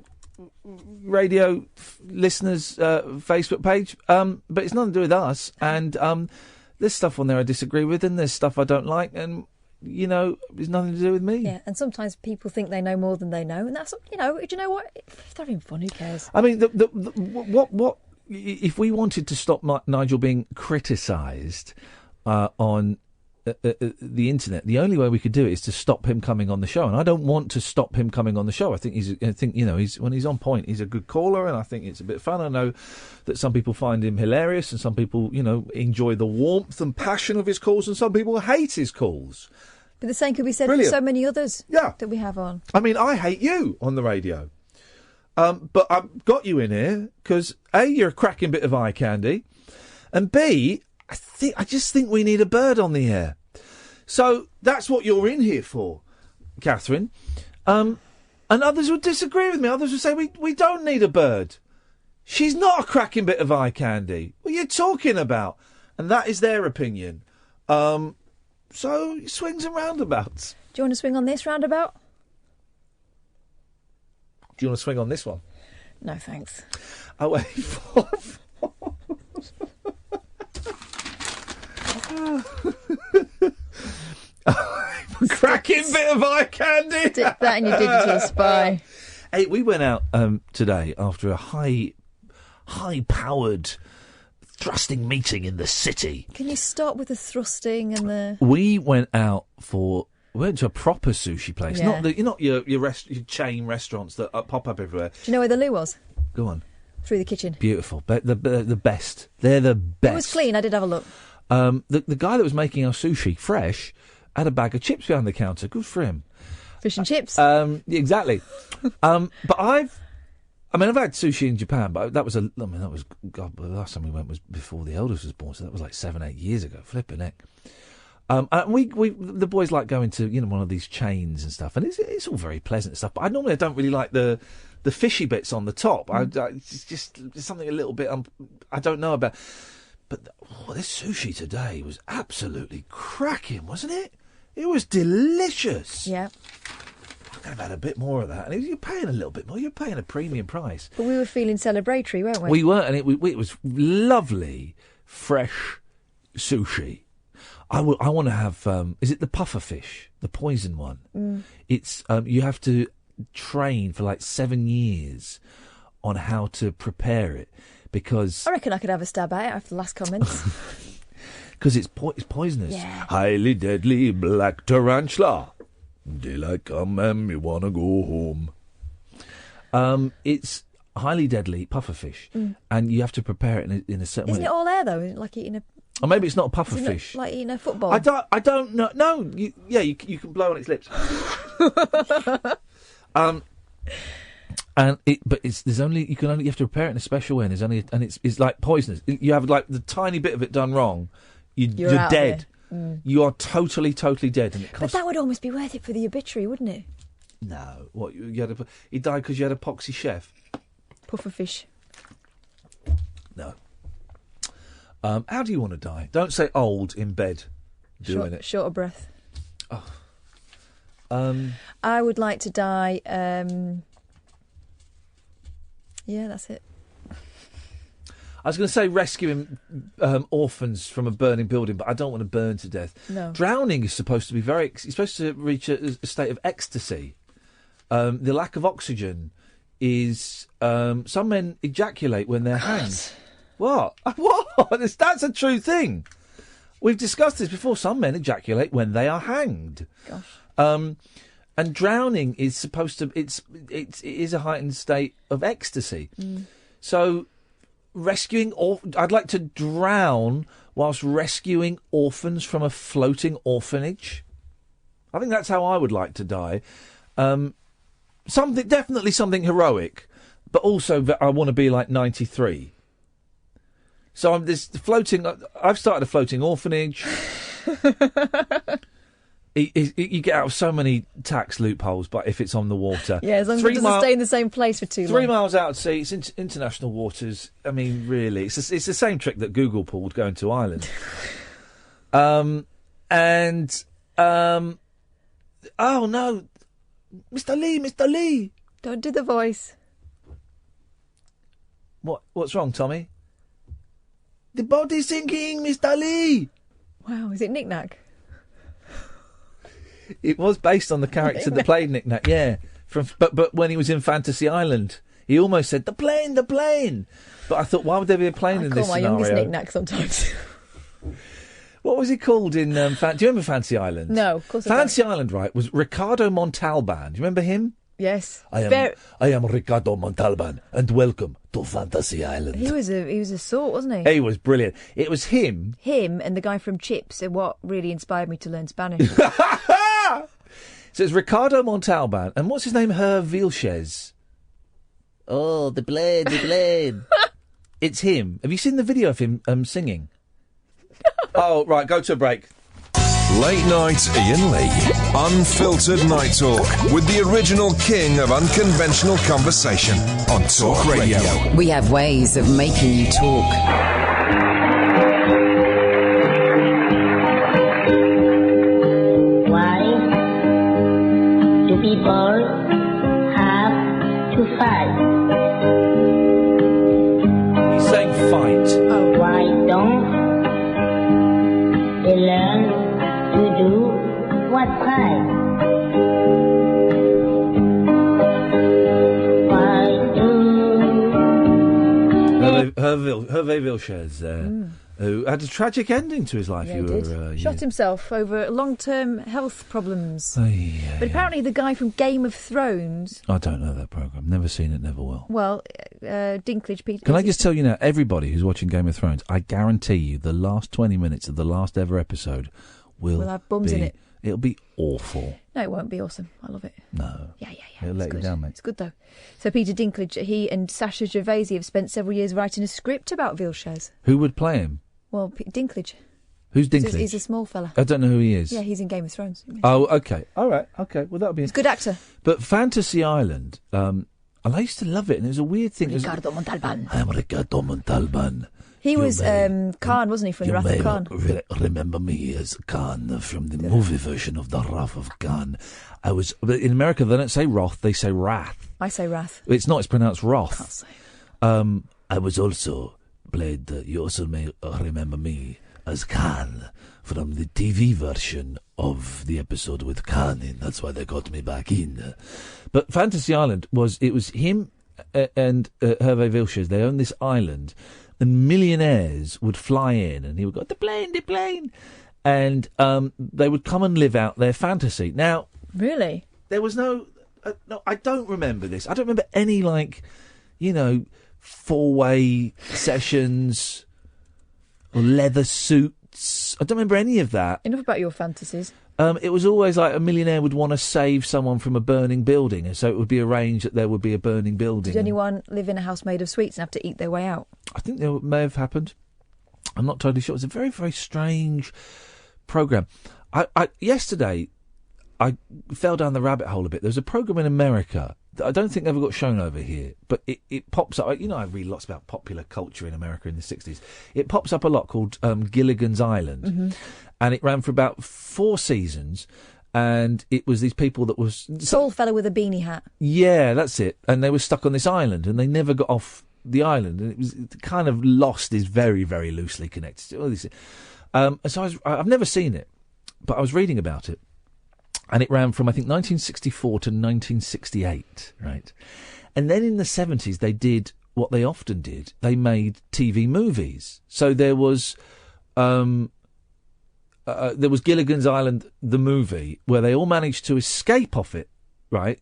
Radio listeners' Facebook page, but it's nothing to do with us. And there's stuff on there I disagree with, and there's stuff I don't like, and you know, it's nothing to do with me. Yeah, and sometimes people think they know more than they know, and that's, you know, do you know what? If they're having fun, who cares? I mean, what if we wanted to stop Nigel being criticised on the internet? The only way we could do it is to stop him coming on the show, and I don't want to stop him coming on the show. I think you know, when he's on point, he's a good caller, and I think it's a bit fun. I know that some people find him hilarious, and some people, you know, enjoy the warmth and passion of his calls, and some people hate his calls. But the same could be said Brilliant. for so many others that we have on. I mean, I hate you on the radio. But I've got you in here because A, you're a cracking bit of eye candy, and B, I just think we need a bird on the air. So that's what you're in here for, Catherine. And others would disagree with me. Others would say we don't need a bird. She's not a cracking bit of eye candy. What are you talking about? And that is their opinion. So swings and roundabouts. Do you want to swing on this roundabout? Do you want to swing on this one? No, thanks. Oh, wait. Cracking bit of eye candy. Stick that in your digital spy. Hey, we went out today after a high-powered thrusting meeting in the city. Can you stop with the thrusting and the... We went out we went to a proper sushi place, Yeah. not your chain restaurants that pop up everywhere. Do you know where the loo was? Go on. Through the kitchen. Beautiful. The best. They're the best. It was clean. I did have a look. The guy that was making our sushi fresh had a bag of chips behind the counter. Good for him. Fish and chips. Exactly. But I've had sushi in Japan, but that was God, the last time we went was before the eldest was born, so that was like 7-8 years ago. Flipping heck. And the boys like going to, you know, one of these chains and stuff, and it's all very pleasant stuff. But I don't really like the fishy bits on the top. It's just something a little bit I don't know about. But this sushi today was absolutely cracking, wasn't it? It was delicious. Yeah. I could have had a bit more of that. And you're paying a little bit more. You're paying a premium price. But we were feeling celebratory, weren't we? We were, and it was lovely, fresh sushi. I want to have. Is it the puffer fish, the poison one? Mm. It's you have to train for like 7 years on how to prepare it because I reckon I could have a stab at it after the last comments. because it's poisonous. Yeah. Highly deadly black tarantula. Daylight come and me wanna go home. It's highly deadly pufferfish, and you have to prepare it in a certain Isn't way. it all air though? Like eating a. Or maybe it's not a Isn't pufferfish. it like eating a football. I don't know. No, you can blow on its lips. But you have to prepare it in a special way, and it's like poisonous. You have like the tiny bit of it done wrong, you're out dead. there. You are totally dead, and it But costs. that would almost be worth it for the obituary, wouldn't it? No, what you had? He died because you had a poxy chef. Pufferfish. No. How do you want to die? Don't say old in bed doing it. Short of breath. Oh. I would like to die. Yeah, that's it. I was going to say rescuing orphans from a burning building, but I don't want to burn to death. No. Drowning is supposed to be you're supposed to reach a state of ecstasy. The lack of oxygen is some men ejaculate when they're hanged. What? What? That's a true thing. We've discussed this before. Some men ejaculate when they are hanged. Gosh. And drowning is supposed to. It is a heightened state of ecstasy. So rescuing. I'd like to drown whilst rescuing orphans from a floating orphanage. I think that's how I would like to die. Definitely something heroic, but also I want to be like 93. So I've started a floating orphanage. You get out of so many tax loopholes, but if it's on the water, Yeah, as long as it doesn't stay in the same place for too long. 3 miles out at sea, it's international waters. I mean, really, it's the same trick that Google pulled going to Ireland. Oh no, Mr. Lee, don't do the voice. What's wrong, Tommy? The boat is sinking, Mr. Lee. Wow, is it Knick Knack? It was based on the character that played Knick Knack, yeah. But when he was in Fantasy Island, he almost said, the plane. But I thought, why would there be a plane in this I call my scenario? youngest Knick Knack sometimes. What was he called in... do you remember Fantasy Island? No, of course I don't. Fantasy Island, right, was Ricardo Montalban. Do you remember him? Yes. I am Ricardo Montalban, and welcome to Fantasy Island. He was a sort, wasn't he? He was brilliant. It was him. Him and the guy from Chips are what really inspired me to learn Spanish. So it's Ricardo Montalban, and what's his name? Hervé Vilches. Oh, the blade. It's him. Have you seen the video of him singing? Oh, right, go to a break. Late Night Iain Lee. Unfiltered Night Talk with the original king of unconventional conversation on Talk Radio. We have ways of making you talk. Why do people have to fight? He's saying fight. Oh. Why don't they learn to do what right? Hervé Vilches, who had a tragic ending to his life. Yeah, he did. Shot himself over long-term health problems. But apparently the guy from Game of Thrones... I don't know that programme. Never seen it, never will. Well, Dinklage... Peter. Can I just tell you now, everybody who's watching Game of Thrones, I guarantee you the last 20 minutes of the last ever episode will have bums in it. It'll be awful. No, it won't be awesome. I love it. No. Yeah. It'll let you down, mate. It's good, though. So Peter Dinklage, he and Sasha Gervasi have spent several years writing a script about Vilches. Who would play him? Well, Dinklage. Who's Dinklage? He's a small fella. I don't know who he is. Yeah, he's in Game of Thrones. Oh, okay. All right. Okay. Well, that'll be... He's a good actor. But Fantasy Island, And I used to love it, and it was a weird thing. Ricardo Montalban. I am Ricardo Montalban. He was Khan, wasn't he, from The Wrath of Khan? Remember me as Khan from the movie version of The Wrath of Khan. But in America, they don't say Roth, they say Wrath. I say Wrath. It's not, it's pronounced Roth. Can't say. I was also played, you also may remember me as Khan from the TV version of the episode with Khan in. That's why they got me back in. But Fantasy Island was him and Hervé Villechaize. They owned this island, and millionaires would fly in, and he would go, the plane. And they would come and live out their fantasy. Now, really? There was no, I don't remember this. I don't remember any, four-way sessions or leather suits. I don't remember any of that. Enough about your fantasies. It was always like a millionaire would want to save someone from a burning building, and so it would be arranged that there would be a burning building. Did anyone live in a house made of sweets and have to eat their way out? I think that may have happened. I'm not totally sure. It's a very, very strange programme. Yesterday, I fell down the rabbit hole a bit. There's a programme in America that I don't think ever got shown over here, but it pops up. I read lots about popular culture in America in the 60s. It pops up a lot, called Gilligan's Island. Mm-hmm. And it ran for about 4 seasons, and it was these people that was... Tall fella with a beanie hat. Yeah, that's it. And they were stuck on this island, and they never got off the island. And it kind of Lost is very, very loosely connected to all these things. So I've never seen it, but I was reading about it. And it ran from, I think, 1964 to 1968, right? And then in the 70s, they did what they often did. They made TV movies. So there was Gilligan's Island, the movie, where they all managed to escape off it, right?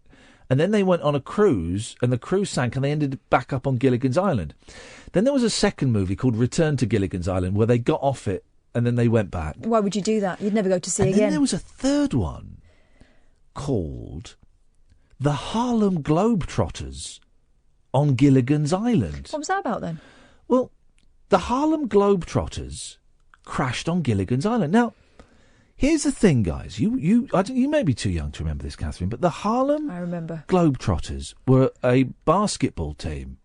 And then they went on a cruise, and the cruise sank, and they ended back up on Gilligan's Island. Then there was a second movie called Return to Gilligan's Island, where they got off it, and then they went back. Why would you do that? You'd never go to sea and again. Then there was a third one called The Harlem Globetrotters on Gilligan's Island. What was that about, then? Well, the Harlem Globetrotters crashed on Gilligan's Island. Now, here's the thing, guys. You may be too young to remember this, Catherine, but the Harlem Globetrotters were a basketball team.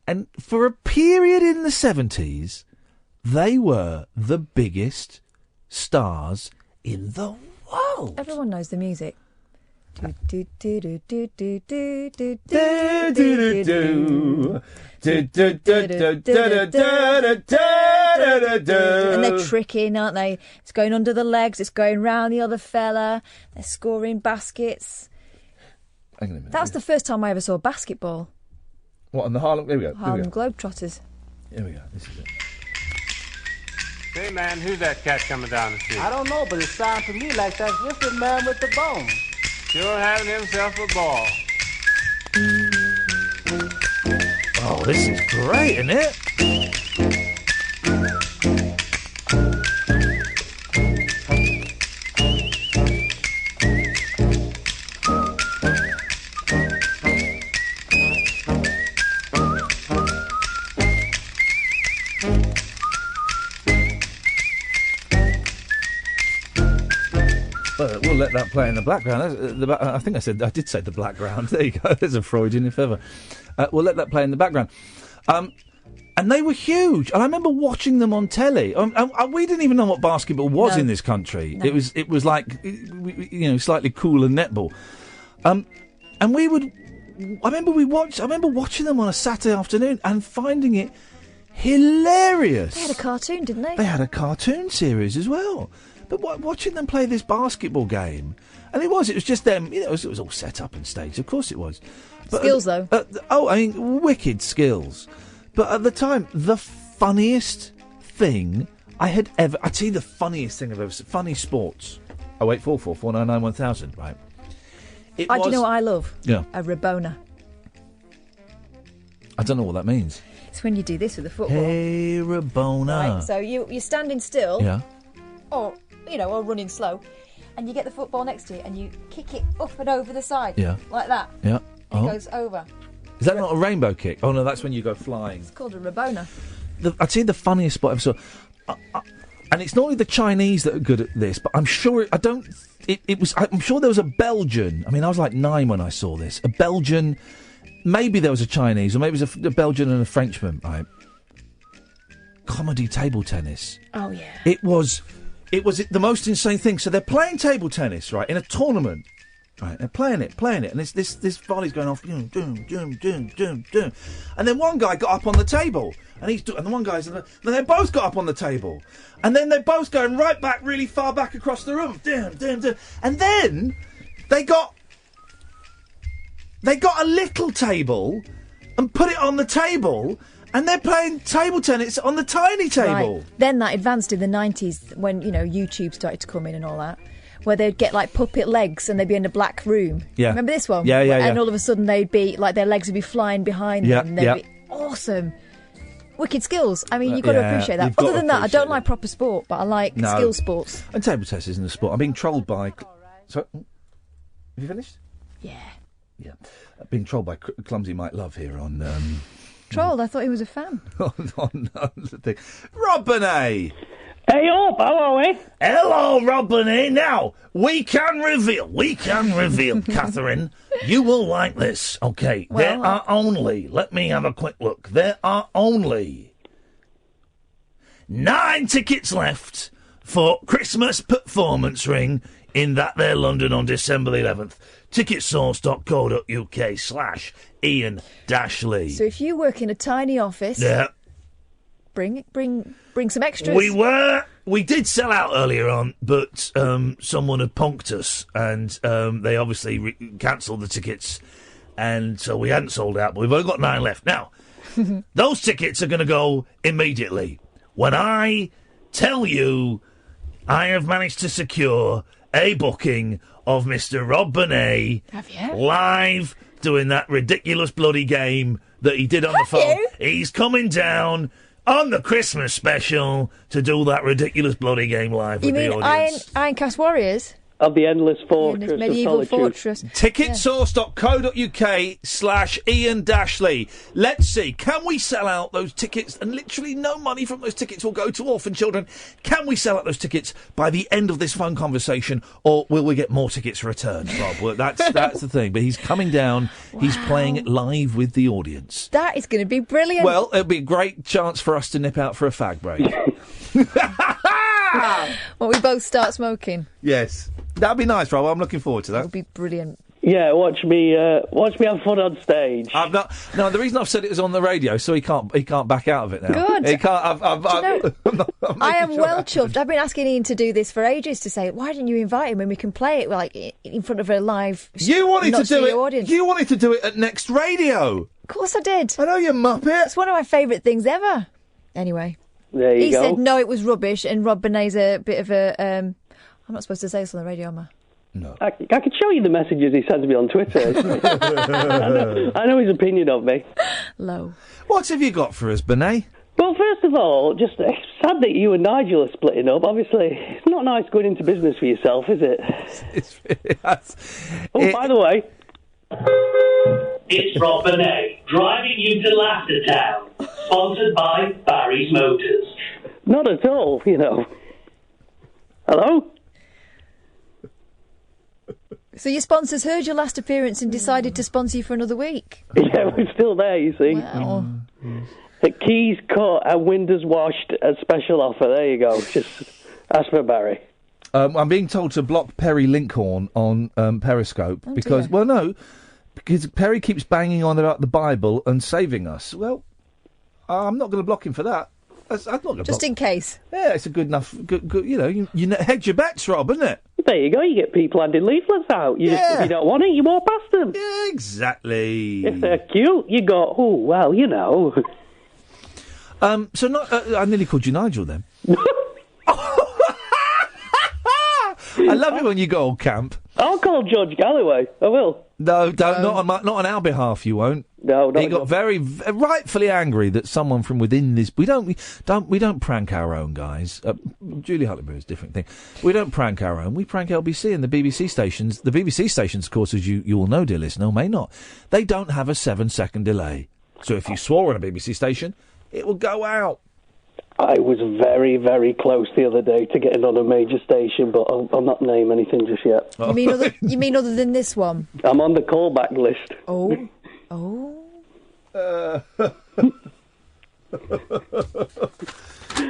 And for a period in the 70s, they were the biggest stars in the world. Everyone knows the music. And they're tricking, aren't they? It's going under the legs, it's going round the other fella, they're scoring baskets. Hang on a minute. That was the first time I ever saw basketball. What, on the Harlem? Here we go. Harlem Globetrotters. Here we go. This is it. Hey, man, who's that cat coming down the street? I don't know, but it sounds to me like that gifted man with the bone. Sure having himself a ball. Oh, this is great, isn't it? We'll let that play in the background. I think I did say the background. There you go. There's a Freudian, if ever. We'll let that play in the background. And they were huge. And I remember watching them on telly. We didn't even know what basketball was in this country. No. It was like, slightly cooler netball. And we would. I remember watching them on a Saturday afternoon and finding it hilarious. They had a cartoon, didn't they? They had a cartoon series as well. But watching them play this basketball game, and it was just them, it was all set up and staged, of course it was. But skills, though. Wicked skills. But at the time, the funniest thing I had ever... I'd tell you the funniest thing I've ever seen. Funny sports. 0844 499 1000, right? Do you know what I love? Yeah. A Rabona. I don't know what that means. It's when you do this with the football. Hey, Rabona. Right, so you're standing still. Yeah. Or running slow, and you get the football next to you, and you kick it up and over the side. Yeah. Like that. Yeah. And it goes over. Is that not a rainbow kick? Oh, no, that's when you go flying. It's called a Rabona. I'd say the funniest spot I ever saw. And it's not only the Chinese that are good at this, but I'm sure I'm sure there was a Belgian. I mean, I was like 9 when I saw this. A Belgian, maybe there was a Chinese, or maybe it was a Belgian and a Frenchman, right? Comedy table tennis. Oh, yeah. It was the most insane thing. So they're playing table tennis, right, in a tournament. Right, they're playing it, and this volley's going off, and then one guy got up on the table, and the one guy's, and then they both got up on the table, and then they're both going right back, really far back across the room, and then they got a little table and put it on the table. And they're playing table tennis on the tiny table. Right. Then that advanced in the 90s when, YouTube started to come in and all that, where they'd get, like, puppet legs and they'd be in a black room. Yeah. Remember this one? Yeah. And all of a sudden they'd be, like, their legs would be flying behind them. And they'd Yeah. be awesome. Wicked skills. I mean, you've got to appreciate that. Other than that, I don't like proper sport, but I like skill sports. And table tennis isn't a sport. I'm being trolled by... Sorry? Have you finished? Yeah. Yeah. I've been trolled by Clumsy Mike Love here on... Trolled? I thought he was a fan. Rob Bonet! Hey up, hello, eh? Hello, Rob Bonet. Now, we can reveal, Catherine, you will like this. Okay, there are only, let me have a quick look, there are only 9 tickets left for Christmas Performance Ring in that there London on December the 11th. Ticketsource.co.uk/Iain-Lee. So if you work in a tiny office, bring some extras. We did sell out earlier on, but someone had punked us, and they obviously cancelled the tickets, and so we hadn't sold out, but we've only got 9 left. Now, those tickets are going to go immediately. When I tell you I have managed to secure a booking of Mr. Rob Bonet live doing that ridiculous bloody game that he did on the phone. He's coming down on the Christmas special to do that ridiculous bloody game live with the audience. Ironcast Warriors? Of the Endless Fortress Medieval of Solitude. Fortress. Ticketsource.co.uk/Iain-Lee. Let's see, can we sell out those tickets? And literally no money from those tickets will go to orphan children. Can we sell out those tickets by the end of this phone conversation, or will we get more tickets returned, Rob? Well, that's the thing. But he's coming down. Wow. He's playing it live with the audience. That is going to be brilliant. Well, it'll be a great chance for us to nip out for a fag break. Well, we both start smoking. Yes. That'd be nice, Rob. I'm looking forward to that. That would be brilliant. Yeah, watch me have fun on stage. No, the reason I've said it is on the radio, so he can't back out of it now. Good. He can't. I am well chuffed. I've been asking Iain to do this for ages, to say, why didn't you invite him when we can play it like in front of a live audience? You wanted to do it at Next Radio. Of course I did. I know, you muppet. It's one of my favourite things ever. Anyway. There you go. He said no, it was rubbish, and Rob Bonet's a bit of a... I'm not supposed to say this on the radio, am I? No. I could show you the messages he sends me on Twitter. I know his opinion of me. Low. What have you got for us, Bonet? Well, first of all, just it's sad that you and Nigel are splitting up. Obviously, it's not nice going into business for yourself, is it? By the way... It's Rob Bonet, driving you to Laughtertown, sponsored by Barry's Motors. Not at all, Hello? So your sponsors heard your last appearance and decided to sponsor you for another week? Yeah, we're still there, you see. Wow. Keys cut and windows washed at special offer. There you go. Just ask for Barry. I'm being told to block Perry Linkhorn on Periscope because Perry keeps banging on about the Bible and saving us. Well, I'm not going to block him for that. I'm not going to Just in case. Yeah, it's a good enough. Good, you hedge your bets, Rob, isn't it? There you go. You get people handing leaflets out. If you don't want it, you walk past them. Yeah, exactly. If they're cute, you go, oh well, So I nearly called you Nigel then. I love it when you go all camp. I'll call George Galloway. I will. No, don't. Not on our behalf. You won't. No, he got very rightfully angry that someone from within this. We don't prank our own guys. Julie Hutleyberry is a different thing. We don't prank our own. We prank LBC and the BBC stations. The BBC stations, of course, as you will know, dear listener, or may not. They don't have a 7-second delay. So if you swore on a BBC station, it will go out. I was very, very close the other day to getting on a major station, but I'll not name anything just yet. You mean other than this one? I'm on the callback list. Oh.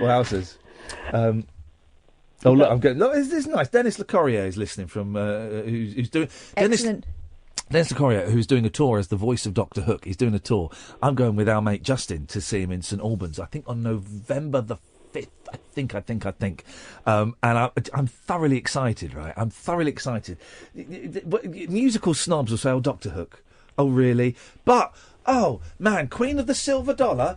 Wowzers. Look, I'm going. Look, this is nice. Dennis LeCorrier is listening from who's doing. Excellent. Dennis LeCorrier, who's doing a tour as the voice of Doctor Hook. He's doing a tour. I'm going with our mate Justin to see him in St Albans. I think on November the 5th. I think. And I'm thoroughly excited. Right, I'm thoroughly excited. Musical snobs will say, "Oh, Doctor Hook." Oh, really? But. Oh, man, Queen of the Silver Dollar,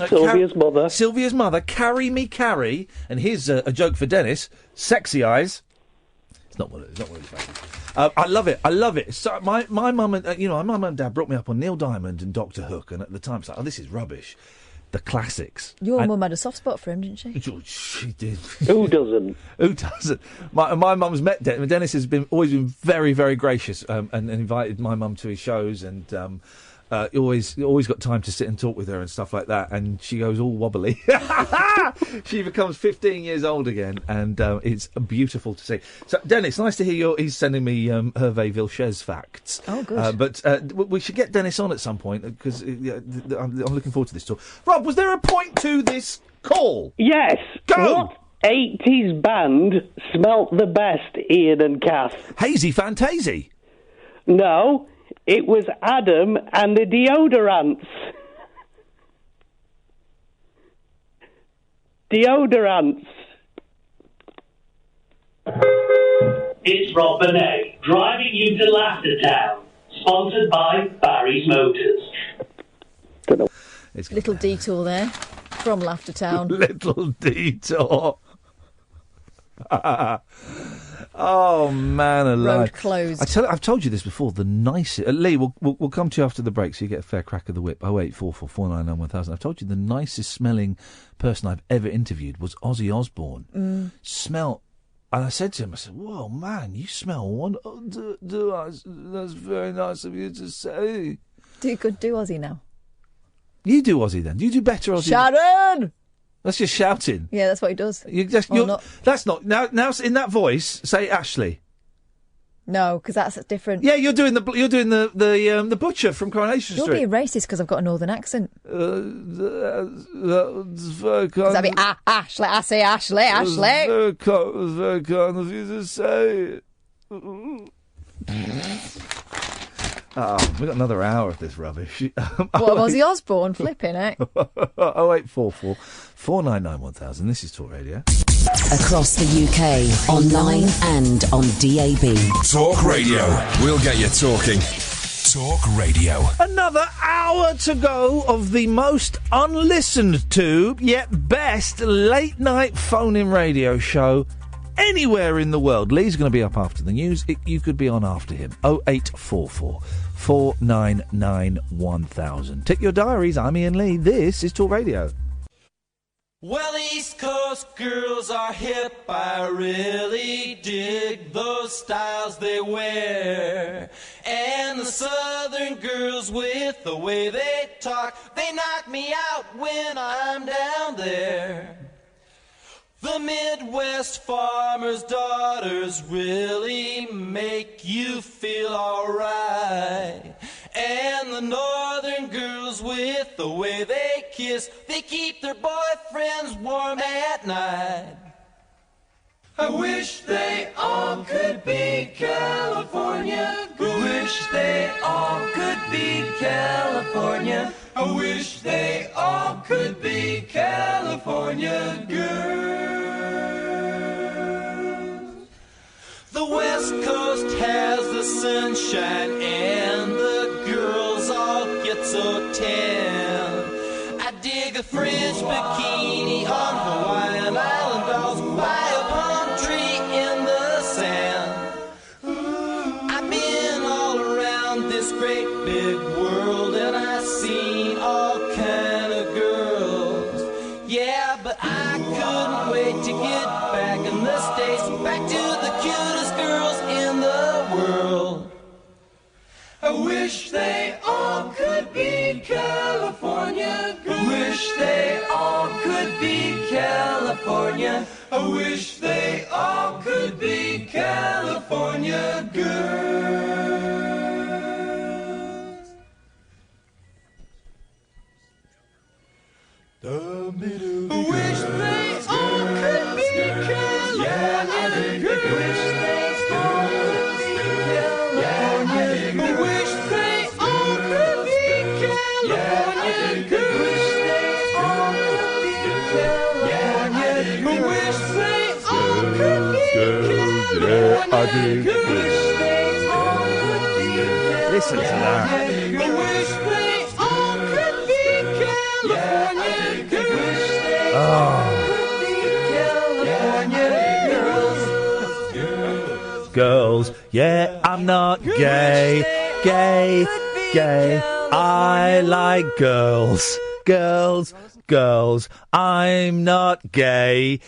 Sylvia's mother, Carry Me Carry, and here's a joke for Dennis, Sexy Eyes. It's not one of his favourites. I love it. So my mum and, my mum and dad brought me up on Neil Diamond and Doctor Hook, and at the time it's like, oh, this is rubbish. The classics. Your mum had a soft spot for him, didn't she? She did. Who doesn't? Who doesn't? My mum's met Dennis. Dennis has always been very, very gracious and invited my mum to his shows, and he always got time to sit and talk with her and stuff like that. And she goes all wobbly. She becomes 15 years old again, and it's beautiful to see. So, Dennis, nice to hear he's sending me Hervé Vilches facts. Oh, good. But we should get Dennis on at some point, because I'm looking forward to this talk. Rob, was there a point to this call? Yes. Go! What 80s band smelt the best, Ian and Kath? Hazy Fantasy. No, it was Adam and the Deodorants. Deodorants. It's Rob Burnett, driving you to Laughtertown, sponsored by Barry's Motors. Little detour there from Laughtertown. Little detour. Oh, man alive. Road closed. I've told you this before. The nicest... Lee, we'll come to you after the break so you get a fair crack of the whip. 08444 499 1000. I've told you the nicest smelling person I've ever interviewed was Ozzy Osbourne. Smell... And I said to him, whoa, man, you smell one... Oh, that's very nice of you to say. Do Ozzy now. You do Ozzy then. You do better Ozzy. Sharon! That's just shouting. Yeah, that's what he does. That's not now. In that voice, say Ashley. No, because that's different. Yeah, you're doing the butcher from Coronation Street. You're being racist because I've got a northern accent. That'd be Ashley. I say Ashley. Very kind of you to say. We've got another hour of this rubbish. What, Ozzy Osbourne? Flipping it. 0844 499 1000. This is Talk Radio. Across the UK, online and on DAB. Talk Radio. We'll get you talking. Talk Radio. Another hour to go of the most unlistened to, yet best late night phone-in radio show anywhere in the world. Lee's going to be up after the news. You could be on after him. 0844 499 1000. Tick your diaries. I'm Iain Lee. This is Talk Radio. Well, East Coast girls are hip. I really dig those styles they wear. And the Southern girls, with the way they talk, they knock me out when I'm down there. The Midwest farmers' daughters really make you feel alright. And the Northern girls, with the way they kiss, they keep their boyfriends warm at night. I wish they all could be California girls. Wish they all could be California. I wish they all could be California girls. The West Coast has the sunshine and the girls all get so tan. I dig a French bikini on Hawaiian Island dolls by a palm tree in the sand. I've been all around this great big world and I've seen all kind of girls. Yeah, but I couldn't wait to get back in the States, back to the cutest girls in the world. I wish they all could be California girls. Wish they all could be California. I wish they all could be California girls. I wish they all could be California girls. I wish they all could be California girls. I wish they all could be California girls. Listen to that. I wish they all could be California girls. Girls, yeah, I'm not gay. I like girls. Girls, I'm not gay.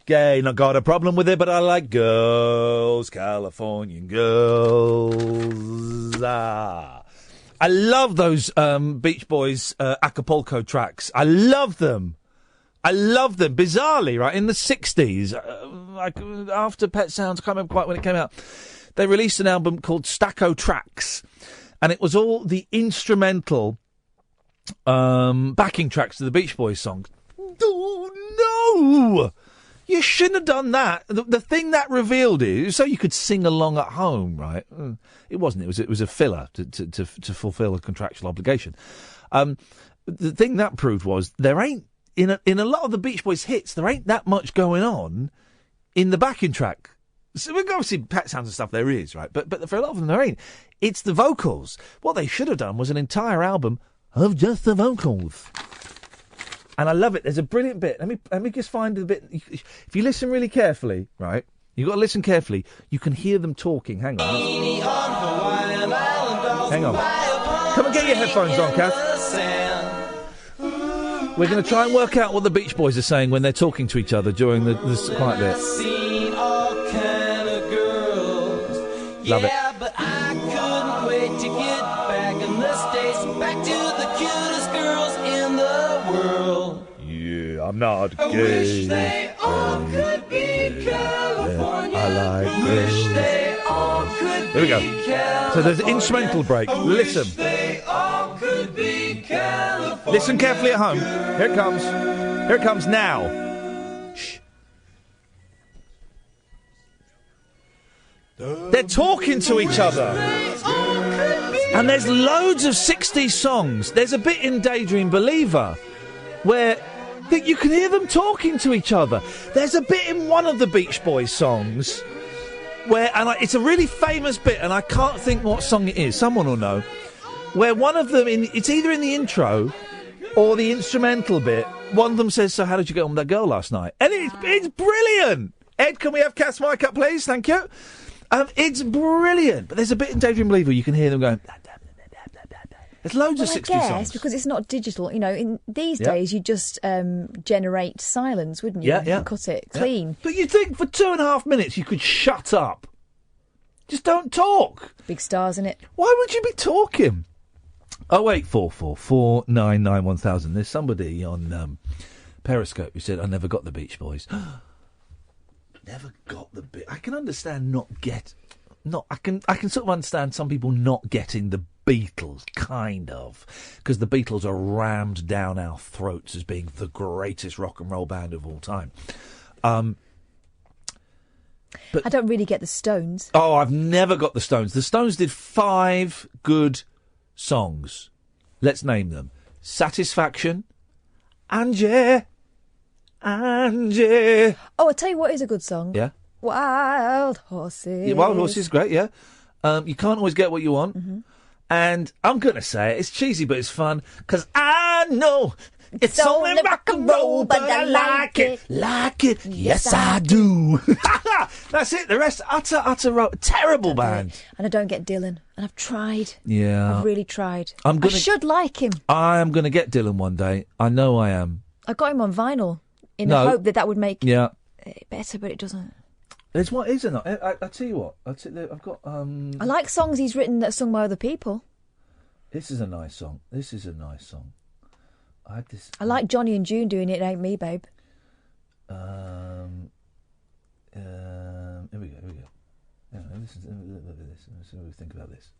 Not got a problem with it, but I like girls. Californian girls. I love those Beach Boys Acapulco tracks. I love them. Bizarrely, right, in the 60s, like after Pet Sounds, I can't remember quite when it came out, they released an album called Stacco Tracks, and it was all the instrumental backing tracks to the Beach Boys songs. Oh, no! You shouldn't have done that. The thing that revealed it, so you could sing along at home, right? It wasn't. It was a filler to fulfil a contractual obligation. The thing that proved was there ain't, in a lot of the Beach Boys hits, there ain't that much going on in the backing track. So obviously Pet Sounds and stuff there is, right? But for a lot of them there ain't. It's the vocals. What they should have done was an entire album of just the vocals. And I love it. There's a brilliant bit. Let me just find the bit. If you listen really carefully, right? You've got to listen carefully. You can hear them talking. Hang on. Hang on. Come and get your headphones on, Kath. We're going to try and work out what the Beach Boys are saying when they're talking to each other during this quiet bit. Love it. But I couldn't wait to get back in the States, back to the cutest girls in the world. Yeah, I'm not gay. I wish they all could be California. I like wish they all could Here we go. be California. So there's an instrumental break. Listen. They all could be California. Listen carefully at home. Here it comes. Here it comes now. Shh. They're talking to each other. And there's loads of 60s songs. There's a bit in Daydream Believer where you can hear them talking to each other. There's a bit in one of the Beach Boys songs where, and it's a really famous bit, and I can't think what song it is. Someone will know. Where one of them, it's either in the intro or the instrumental bit, one of them says, "So how did you get on with that girl last night?" And it's brilliant. Ed, can we have Cat's mic up, please? Thank you. It's brilliant. But there's a bit in Daydream Believer you can hear them going... There's loads of 60 songs. Because it's not digital. You know, in these days, you just generate silence, wouldn't you? Yeah, You yeah. can cut it clean. But you'd think for 2.5 minutes you could shut up. Just don't talk. Big stars in it. Why would you be talking? 08444 999 1000. There's somebody on Periscope who said, "I never got the Beach Boys." Never got the bit. I can understand I can sort of understand some people not getting the Beatles, kind of, because the Beatles are rammed down our throats as being the greatest rock and roll band of all time. But I don't really get the Stones. Oh, I've never got the Stones. The Stones did 5 good songs. Let's name them: Satisfaction, Angie. Angie. Oh, I'll tell you what is a good song. Yeah. Wild Horses. Yeah, Wild Horses, great, yeah. You can't always get what you want. Mm-hmm. And I'm going to say it, it's cheesy, but it's fun, because I know it's only rock and roll, but I like it. Like it. Yes, I do. That's it. The rest, utter terrible band. And I don't get Dylan. And I've tried. Yeah. I've really tried. I should like him. I am going to get Dylan one day. I know I am. I got him on vinyl in the hope that would make it better, but it doesn't. There's what isn't it? I tell you what. I've got. I like songs he's written that are sung by other people. This is a nice song. I had this. I like Johnny and June doing It Ain't Me, Babe. Here we go. Yeah, listen to this. Let's see what we think about this.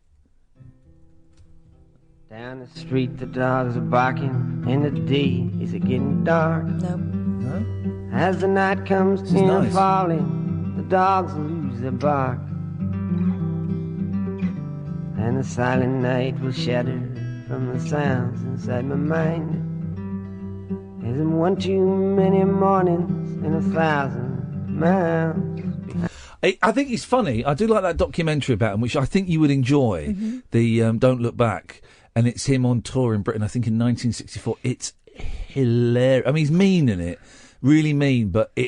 Down the street, the dogs are barking. In the day, is it getting dark? No. As the night comes in nice. falling, the dogs lose their bark. And the silent night will shatter from the sounds inside my mind. There's one too many mornings and 1,000 miles. I think he's funny. I do like that documentary about him, which I think you would enjoy. Mm-hmm. The Don't Look Back, and it's him on tour in Britain. I think in 1964. It's hilarious. I mean, he's mean in it, really mean. But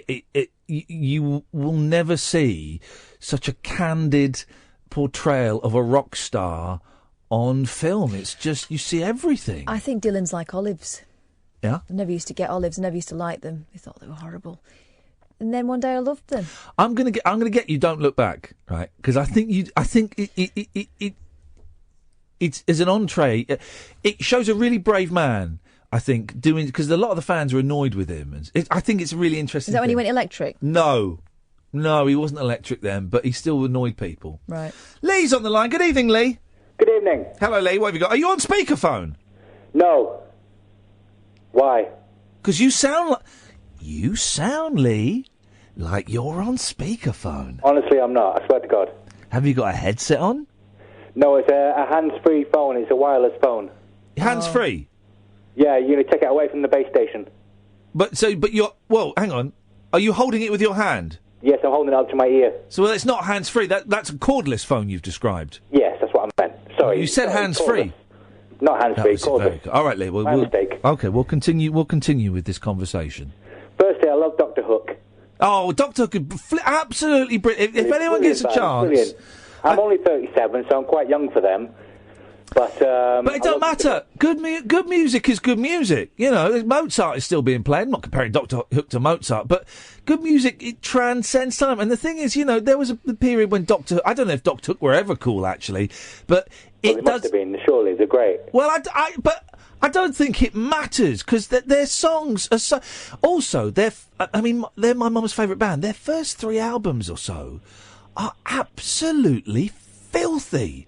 you will never see such a candid portrayal of a rock star on film. It's just you see everything. I think Dylan's like olives. Yeah. I never used to get olives. I never used to like them. I thought they were horrible. And then one day I loved them. I'm gonna get you. Don't Look Back, right? Because I think it's as an entree. It shows a really brave man. I think doing because a lot of the fans are annoyed with him. And I think it's a really interesting. Is that when he thing. went electric? No, he wasn't electric then, but he still annoyed people. Right. Lee's on the line. Good evening, Lee. Good evening. Hello, Lee. What have you got? Are you on speakerphone? No. Why? Because you sound, Lee, like you're on speakerphone. Honestly, I'm not. I swear to God. Have you got a headset on? No, it's a hands-free phone. It's a wireless phone. Hands-free? Yeah, you need to take it away from the base station. But you're... Well, hang on. Are you holding it with your hand? Yes, I'm holding it up to my ear. So it's not hands-free. That's a cordless phone you've described. Yes, that's what I meant. Sorry. You said hands-free. Not hands-free, cordless. All right, Lee. My mistake. Okay, we'll continue with this conversation. Firstly, I love Dr. Hook. Oh, Dr. Hook, absolutely brilliant. If anyone gets a chance... Brilliant. I'm only 37, so I'm quite young for them. But it don't matter. Good music is good music. You know, Mozart is still being played. I'm not comparing Dr. Hook to Mozart, but good music, it transcends time. And the thing is, you know, there was a period when I don't know if Dr. Hook were ever cool, actually, but it must have been. Surely, they're great. Well, but I don't think it matters because their songs are so. Also, they're my mum's favourite band. Their first 3 albums or so are absolutely filthy.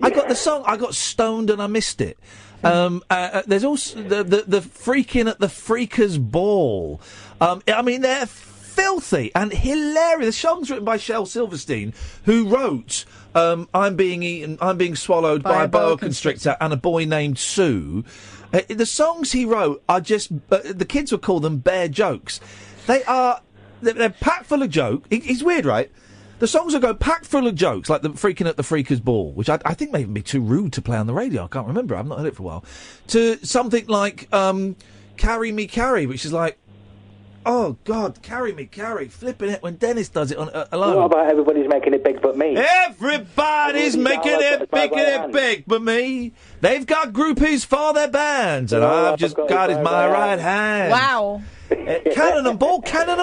I got stoned and I missed it. There's also the Freaking at the Freakers Ball. They're filthy and hilarious. The song's written by Shel Silverstein, who wrote I'm being swallowed by a boa constrictor and a boy named Sue. The songs he wrote are just, the kids would call them bear jokes. They're packed full of jokes. It's weird, right? The songs will go packed full of jokes, like the Freaking at the Freakers Ball, which I think may even be too rude to play on the radio. I can't remember. I've not heard it for a while. To something like Carry Me Carry, which is like, oh, God, Carry Me Carry, flipping it when Dennis does it on alone. What about Everybody's Making It Big But Me? Everybody's making it big but me. They've got groupies for their bands, and I've just got his my right hand. Wow. Cannon and Ball covered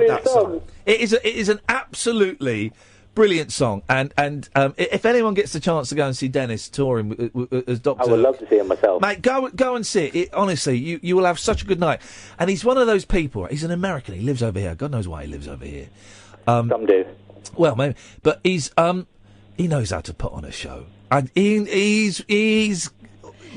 that song. It is an absolutely brilliant song, and if anyone gets the chance to go and see Dennis touring as Dr. I would love to see him myself. Mate, go and see it. Honestly, you will have such a good night. And he's one of those people. He's an American. He lives over here. God knows why he lives over here. Some do. Well, maybe, but he knows how to put on a show, and he's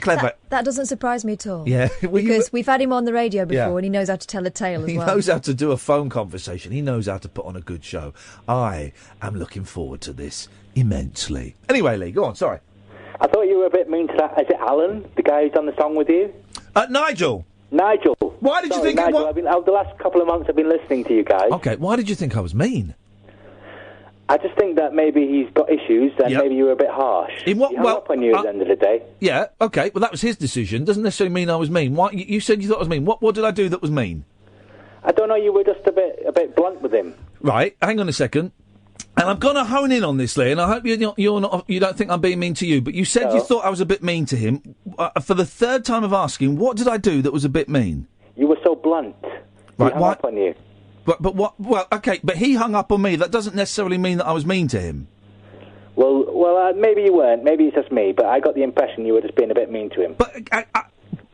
clever. That doesn't surprise me at all. Yeah. Because we've had him on the radio before, Yeah. and he knows how to tell a tale as well. He knows how to do a phone conversation. He knows how to put on a good show. I am looking forward to this immensely. Anyway, Lee, go on. Sorry. I thought you were a bit mean to that. Is it Alan, the guy who's done the song with you? Nigel. Why did you think... Nigel, over the last couple of months I've been listening to you guys. Okay, why did you think I was mean? I just think that maybe he's got issues and maybe you were a bit harsh. In what? He hung up on you at the end of the day. Yeah, okay. Well, that was his decision. Doesn't necessarily mean I was mean. Why? You said you thought I was mean. What did I do that was mean? I don't know. You were just a bit blunt with him. Right. Hang on a second. And I'm going to hone in on this, Lee, and I hope you don't think I'm being mean to you, but you said you thought I was a bit mean to him. For the third time of asking, what did I do that was a bit mean? You were so blunt. Right, he hung up on you. But what? Well, okay, but he hung up on me. That doesn't necessarily mean that I was mean to him. Well, maybe you weren't. Maybe it's just me, but I got the impression you were just being a bit mean to him. But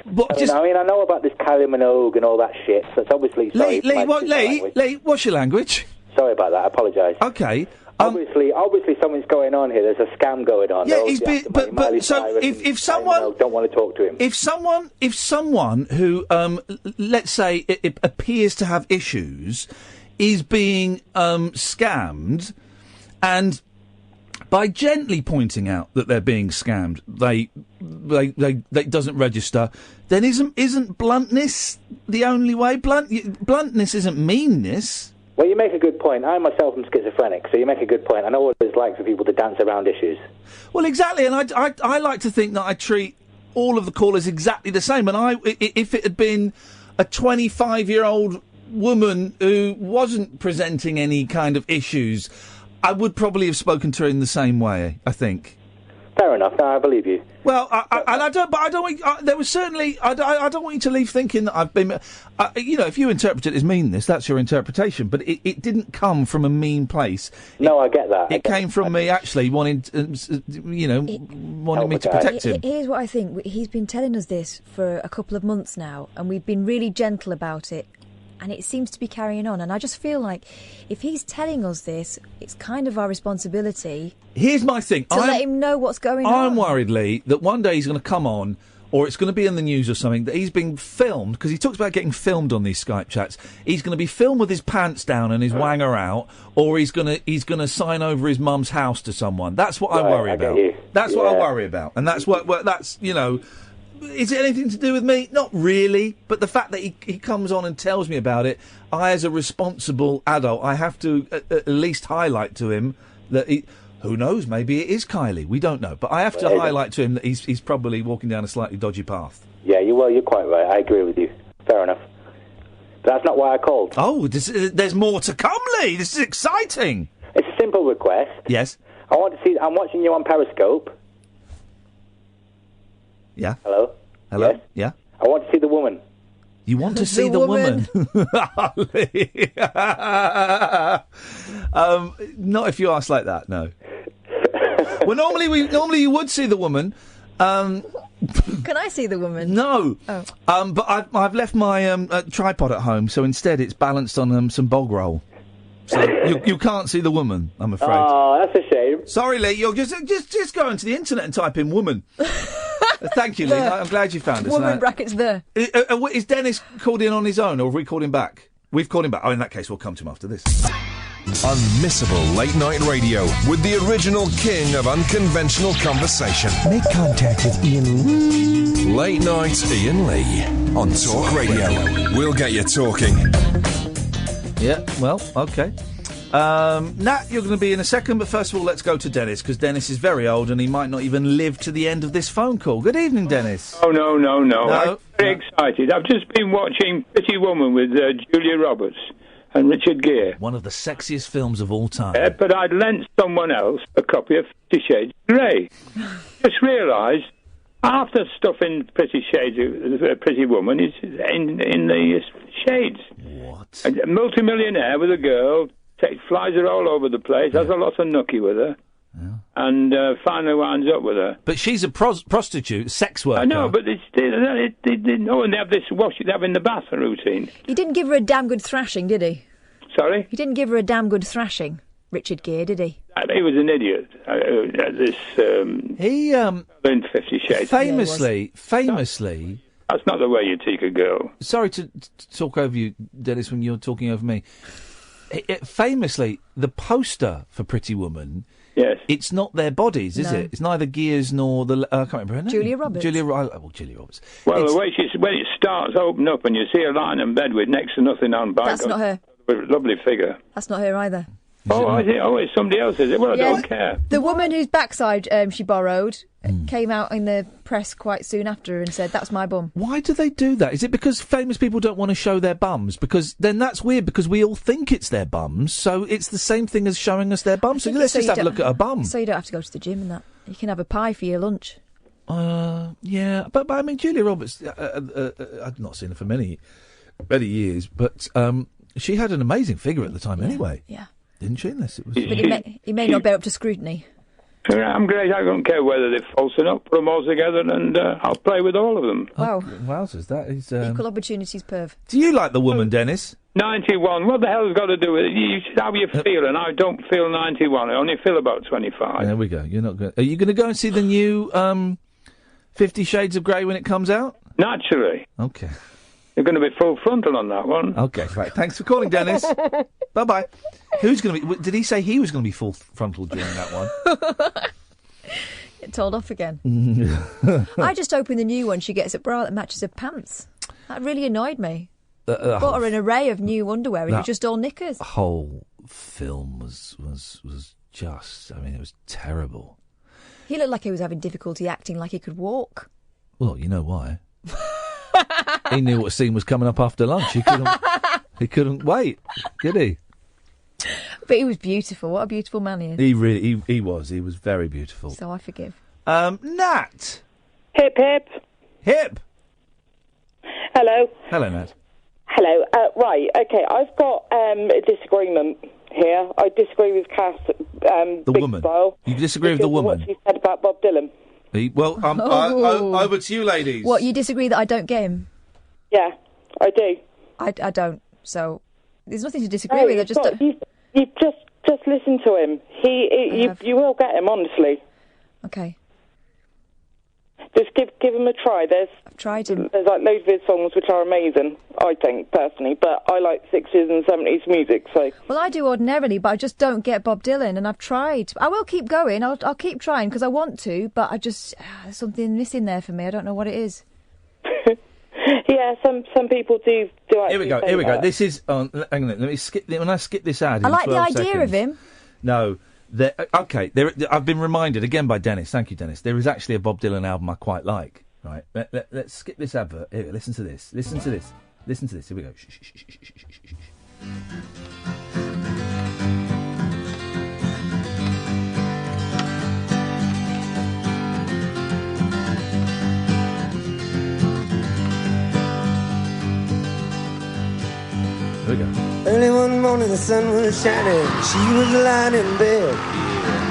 I know about this Kylie Minogue and all that shit. So it's obviously Lee, what's your language? Sorry about that. I apologise. Okay. Obviously, something's going on here. There's a scam going on. Yeah, if someone don't want to talk to him, if someone who let's say it appears to have issues is being scammed, and by gently pointing out that they're being scammed, they doesn't register, then isn't bluntness the only way? Bluntness isn't meanness. Well, you make a good point. I myself am schizophrenic, so you make a good point. I know what it's like for people to dance around issues. Well, exactly, and I like to think that I treat all of the callers exactly the same. And if it had been a 25-year-old woman who wasn't presenting any kind of issues, I would probably have spoken to her in the same way, I think. Fair enough. No, I believe you. Well, I don't want. There was certainly. I don't want you to leave thinking that I've been. If you interpret it as meanness, that's your interpretation. But it didn't come from a mean place. No, I get that. It came from me actually wanting, wanting me to protect him. Here's what I think. He's been telling us this for a couple of months now, and we've been really gentle about it. And it seems to be carrying on. And I just feel like if he's telling us this, it's kind of our responsibility. Here's my thing. To let him know what's going on. I'm worried, Lee, that one day he's going to come on, or it's going to be in the news or something, that he's being filmed, because he talks about getting filmed on these Skype chats. He's going to be filmed with his pants down and his wanger out, or he's going to sign over his mum's house to someone. That's what I worry about. That's what I worry about. And that's that's, is it anything to do with me? Not really. But the fact that he comes on and tells me about it, I, as a responsible adult, I have to at least highlight to him that who knows, maybe it is Kylie. We don't know. But I have to highlight to him that he's probably walking down a slightly dodgy path. Yeah, you're quite right. I agree with you. Fair enough. But that's not why I called. Oh, there's more to come, Lee. This is exciting. It's a simple request. Yes. I'm watching you on Periscope. Yeah. Hello? Yes? Yeah. I want to see the woman. You want to see the woman? Not if you ask like that, no. Well, normally you would see the woman. Can I see the woman? No. Oh. But I've left my tripod at home, so instead it's balanced on some bog roll. So you can't see the woman, I'm afraid. Oh, that's a shame. Sorry, Lee. You'll just go onto the internet and type in woman. Thank you, Lee. I'm glad you found us. Woman brackets there. Is Dennis called in on his own, or have we called him back? We've called him back. Oh, in that case, we'll come to him after this. Unmissable late night radio with the original king of unconventional conversation. Make contact with Iain. Late night Iain Lee on Talk Radio. We'll get you talking. Yeah, well, okay. Nat, you're going to be in a second, but first of all, let's go to Dennis, because Dennis is very old and he might not even live to the end of this phone call. Good evening, Dennis. Oh, no. I'm very excited. I've just been watching Pretty Woman with Julia Roberts and Richard Gere. One of the sexiest films of all time. But I'd lent someone else a copy of 50 Shades of Grey. Just realised half the stuff in Pretty Woman is in the Shades. What? A multimillionaire with a girl, flies her all over the place, has a lot of nookie with her, and finally winds up with her. But she's a prostitute, sex worker. I know, but they have this wash they have in the bath routine. He didn't give her a damn good thrashing, did he? Sorry? He didn't give her a damn good thrashing, Richard Gere, did he? He was an idiot. He in 50 Shades. Famously. That's not the way you take a girl. Sorry to talk over you, Dennis, when you're talking over me. Famously, the poster for Pretty Woman, yes, it's not their bodies, is it? It's neither Gere's nor the... I can't remember her name. Julia Roberts. Julia Roberts. Well, the way when it starts open up and you see her lying in bed with next to nothing on back. That's not her. Lovely figure. That's not her either. Is it? Oh, it's somebody else, is it? Well, I don't care. The woman whose backside she borrowed came out in the press quite soon after and said, that's my bum. Why do they do that? Is it because famous people don't want to show their bums? Because then that's weird, because we all think it's their bums, so it's the same thing as showing us their bums. So let's just have a look at a bum. So you don't have to go to the gym and that. You can have a pie for your lunch. Yeah, but I mean, Julia Roberts, I've not seen her for many years, but she had an amazing figure at the time anyway. Yeah. Didn't she? Unless it was... But he may not bear up to scrutiny. I'm great. I don't care whether they're false or not. Put them all together and I'll play with all of them. Wow. Wowzers, that is... Equal opportunities, perv. Do you like the woman, Dennis? 91. What the hell's got to do with it? You should how you feel, and I don't feel 91. I only feel about 25. There we go. You're not going. Are you going to go and see the new 50 Shades of Grey when it comes out? Naturally. Okay. You're going to be full frontal on that one. Okay, right. Thanks for calling, Dennis. Bye-bye. Who's going to be... Did he say he was going to be full frontal during that one? Get told off again. I just opened the new one. She gets a bra that matches her pants. That really annoyed me. Bought her an array of new underwear and it was just all knickers. The whole film was just... I mean, it was terrible. He looked like he was having difficulty acting like he could walk. Well, you know why. He knew what scene was coming up after lunch. He couldn't wait, could he? But he was beautiful. What a beautiful man he is. He was. He was very beautiful. So I forgive. Nat. Hip, hip. Hip. Hello. Hello, Nat. Hello. Right, okay, I've got a disagreement here. I disagree with Cass, The big woman. style. You disagree with the woman? What she said about Bob Dylan. Over to you, ladies. What, you disagree that I don't get him? Yeah, I do. I don't. So there's nothing to disagree with. I just don't... You just listen to him. You will get him, honestly. Okay. Just give him a try. I've tried him. There's like loads of his songs which are amazing, I think, personally, but I like 60s and 70s music, so... Well, I do ordinarily, but I just don't get Bob Dylan, and I've tried. I will keep going. I'll keep trying, because I want to, but I just... there's something missing there for me. I don't know what it is. Yeah, some people do actually Here we go. say Here we go. that. This is... hang on, let me skip... When I skip this ad I in like the 12 idea seconds, of him. No. Okay, I've been reminded, again by Dennis, thank you, Dennis, there is actually a Bob Dylan album I quite like. Right, let's skip this advert. Here, listen to this. Listen to this. Listen to this. Here we go. Shh, shh, shh, shh, shh, shh, shh, shh. Here we go. Early one morning the sun was shining, she was lying in bed,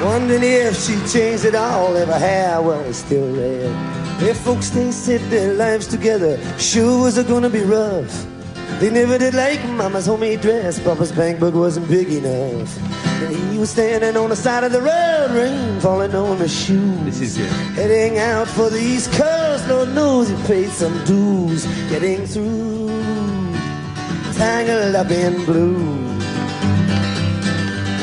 wondering if she'd changed it all, if her hair was still red. If folks they said their lives together sure was gonna be rough. They never did like Mama's homemade dress, Papa's bank book wasn't big enough. And he was standing on the side of the road, rain falling on his shoes. This is it. Heading out for the East Coast, Lord knows he paid some dues. Getting through, tangled up in blue.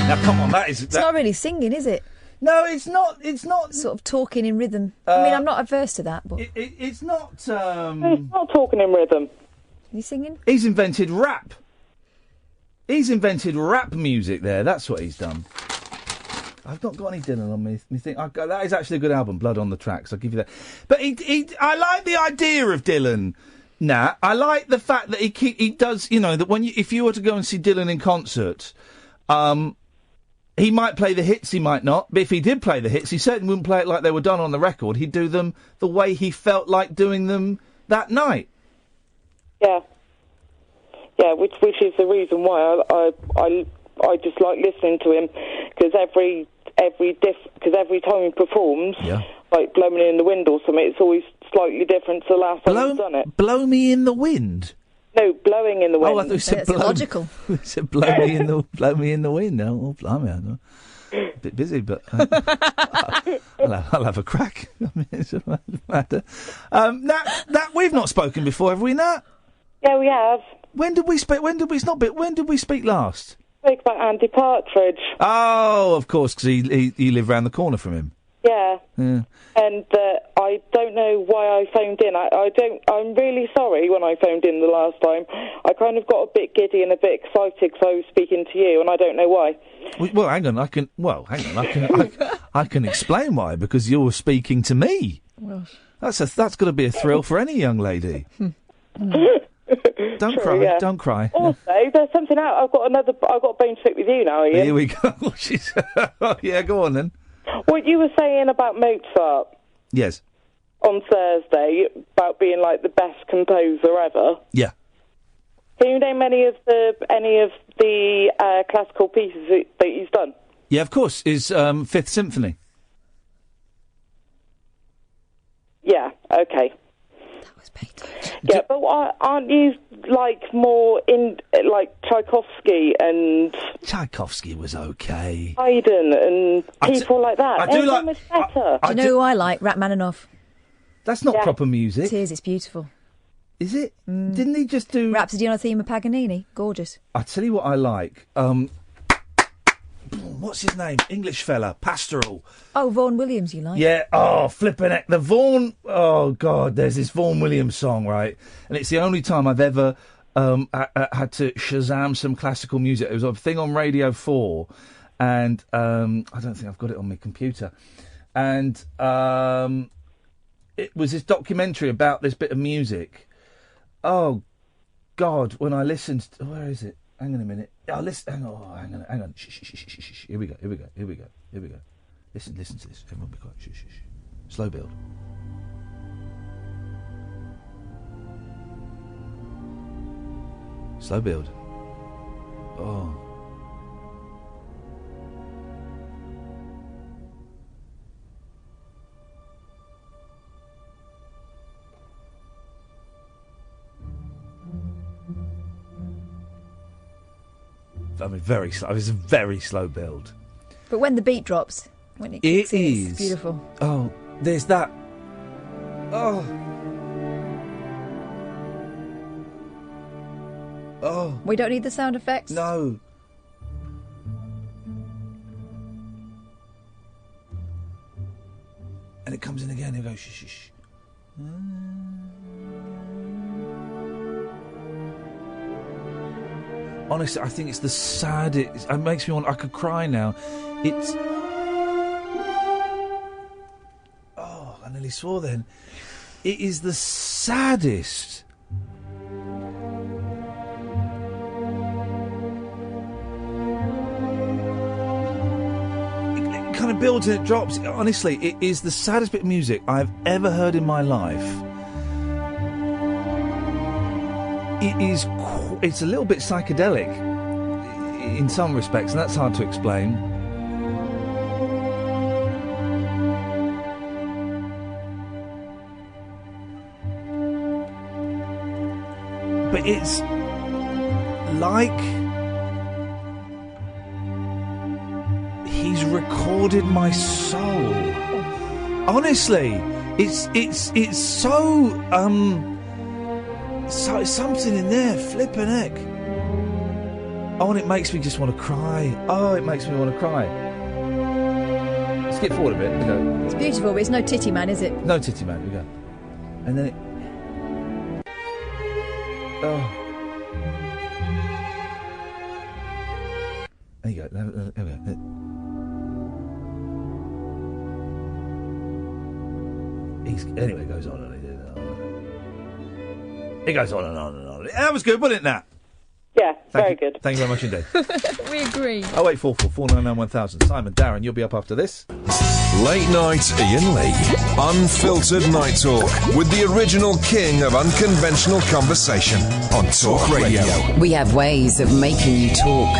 Now, come on, that is... It's not really singing, is it? No, it's not. It's not sort of talking in rhythm. I mean, I'm not averse to that, but it's not. He's not talking in rhythm. Are you singing? He's invented rap. He's invented rap music. There, that's what he's done. I've not got any Dylan on me. That is actually a good album, Blood on the Tracks. I'll give you that. But I like the idea of Dylan. Nat, I like the fact that he does. You know that if you were to go and see Dylan in concert, he might play the hits, he might not. But if he did play the hits, he certainly wouldn't play it like they were done on the record. He'd do them the way he felt like doing them that night. Yeah. Yeah, which is the reason why I just like listening to him, because every time he performs, like Blow Me in the Wind or something, it's always slightly different to the last time he's done it. Blow Me in the Wind? No, Blowing in the Wind. Oh, I thought you said illogical. You said blow me in the wind. Oh, blimey, I know. A bit busy, but I'll have a crack. I mean, it doesn't matter. Nat, we've not spoken before, have we, Nat? Yeah, we have. When did we speak? When did we speak last? Spoke about Andy Partridge. Oh, of course, because he lived round the corner from him. Yeah. Yeah. And I don't know why I phoned in. I'm really sorry when I phoned in the last time. I kind of got a bit giddy and a bit excited because I was speaking to you, and I don't know why. Well, hang on. I can explain why, because you're speaking to me. Well, that's got to be a thrill for any young lady. Don't cry. Yeah. Don't cry. Also, there's something out. I've got a bone to pick with you now, Ian. Here we go. Yeah, go on then. What you were saying about Mozart. Yes. On Thursday, about being like the best composer ever. Yeah. Can you name any of the classical pieces that he's done? Yeah, of course. Is Fifth Symphony. Yeah, okay. Yeah, but aren't you more in Tchaikovsky and Tchaikovsky was okay. Haydn and people like that? I do Everyone was better. Do you know who I like? Rachmaninoff. That's not proper music. It is. It's beautiful. Is it? Didn't he just do Rhapsody on a Theme of Paganini? Gorgeous. I tell you what I like. What's his name? English fella. Pastoral. Oh, Vaughan Williams, you like? Yeah. Oh, flipping it. The Vaughan. Oh God, there's this Vaughan Williams song, right? And it's the only time I've ever had to Shazam some classical music. It was a thing on Radio 4, and I don't think I've got it on my computer. And it was this documentary about this bit of music. Oh God, when I listened to, where is it? Hang on a minute. Oh, listen. Hang on. Shh. Here we go. Listen to this. Everyone be quiet. Shh. Slow build. Slow build. Oh. I mean, very slow. It was a very slow build. But when the beat drops, when it kicks in, it's beautiful. Oh, there's that. Oh. We don't need the sound effects? No. And it comes in again. It goes shh. Honestly, I think it's the saddest. It makes me want. I could cry now. It's. Oh, I nearly swore then. It is the saddest. It kind of builds and it drops. Honestly, it is the saddest bit of music I've ever heard in my life. It is. It's a little bit psychedelic in some respects, and that's hard to explain. But it's like he's recorded my soul. Honestly, it's so So it's something in there, flipping heck. Oh, and it makes me just want to cry. Oh, it makes me want to cry. Skip forward a bit. We go. It's beautiful, but it's no titty man, is it? No titty man. We go. And then it. Oh. There you go. There we go. Anyway, it goes on and on. It goes on and on and on. That was good, wasn't it, Nat? Yeah, very good. Thank you very much indeed. We agree. 0844 499 1000. Simon, Darren, you'll be up after this. Late night Iain Lee. Unfiltered night talk with the original king of unconventional conversation on Talk Radio. We have ways of making you talk.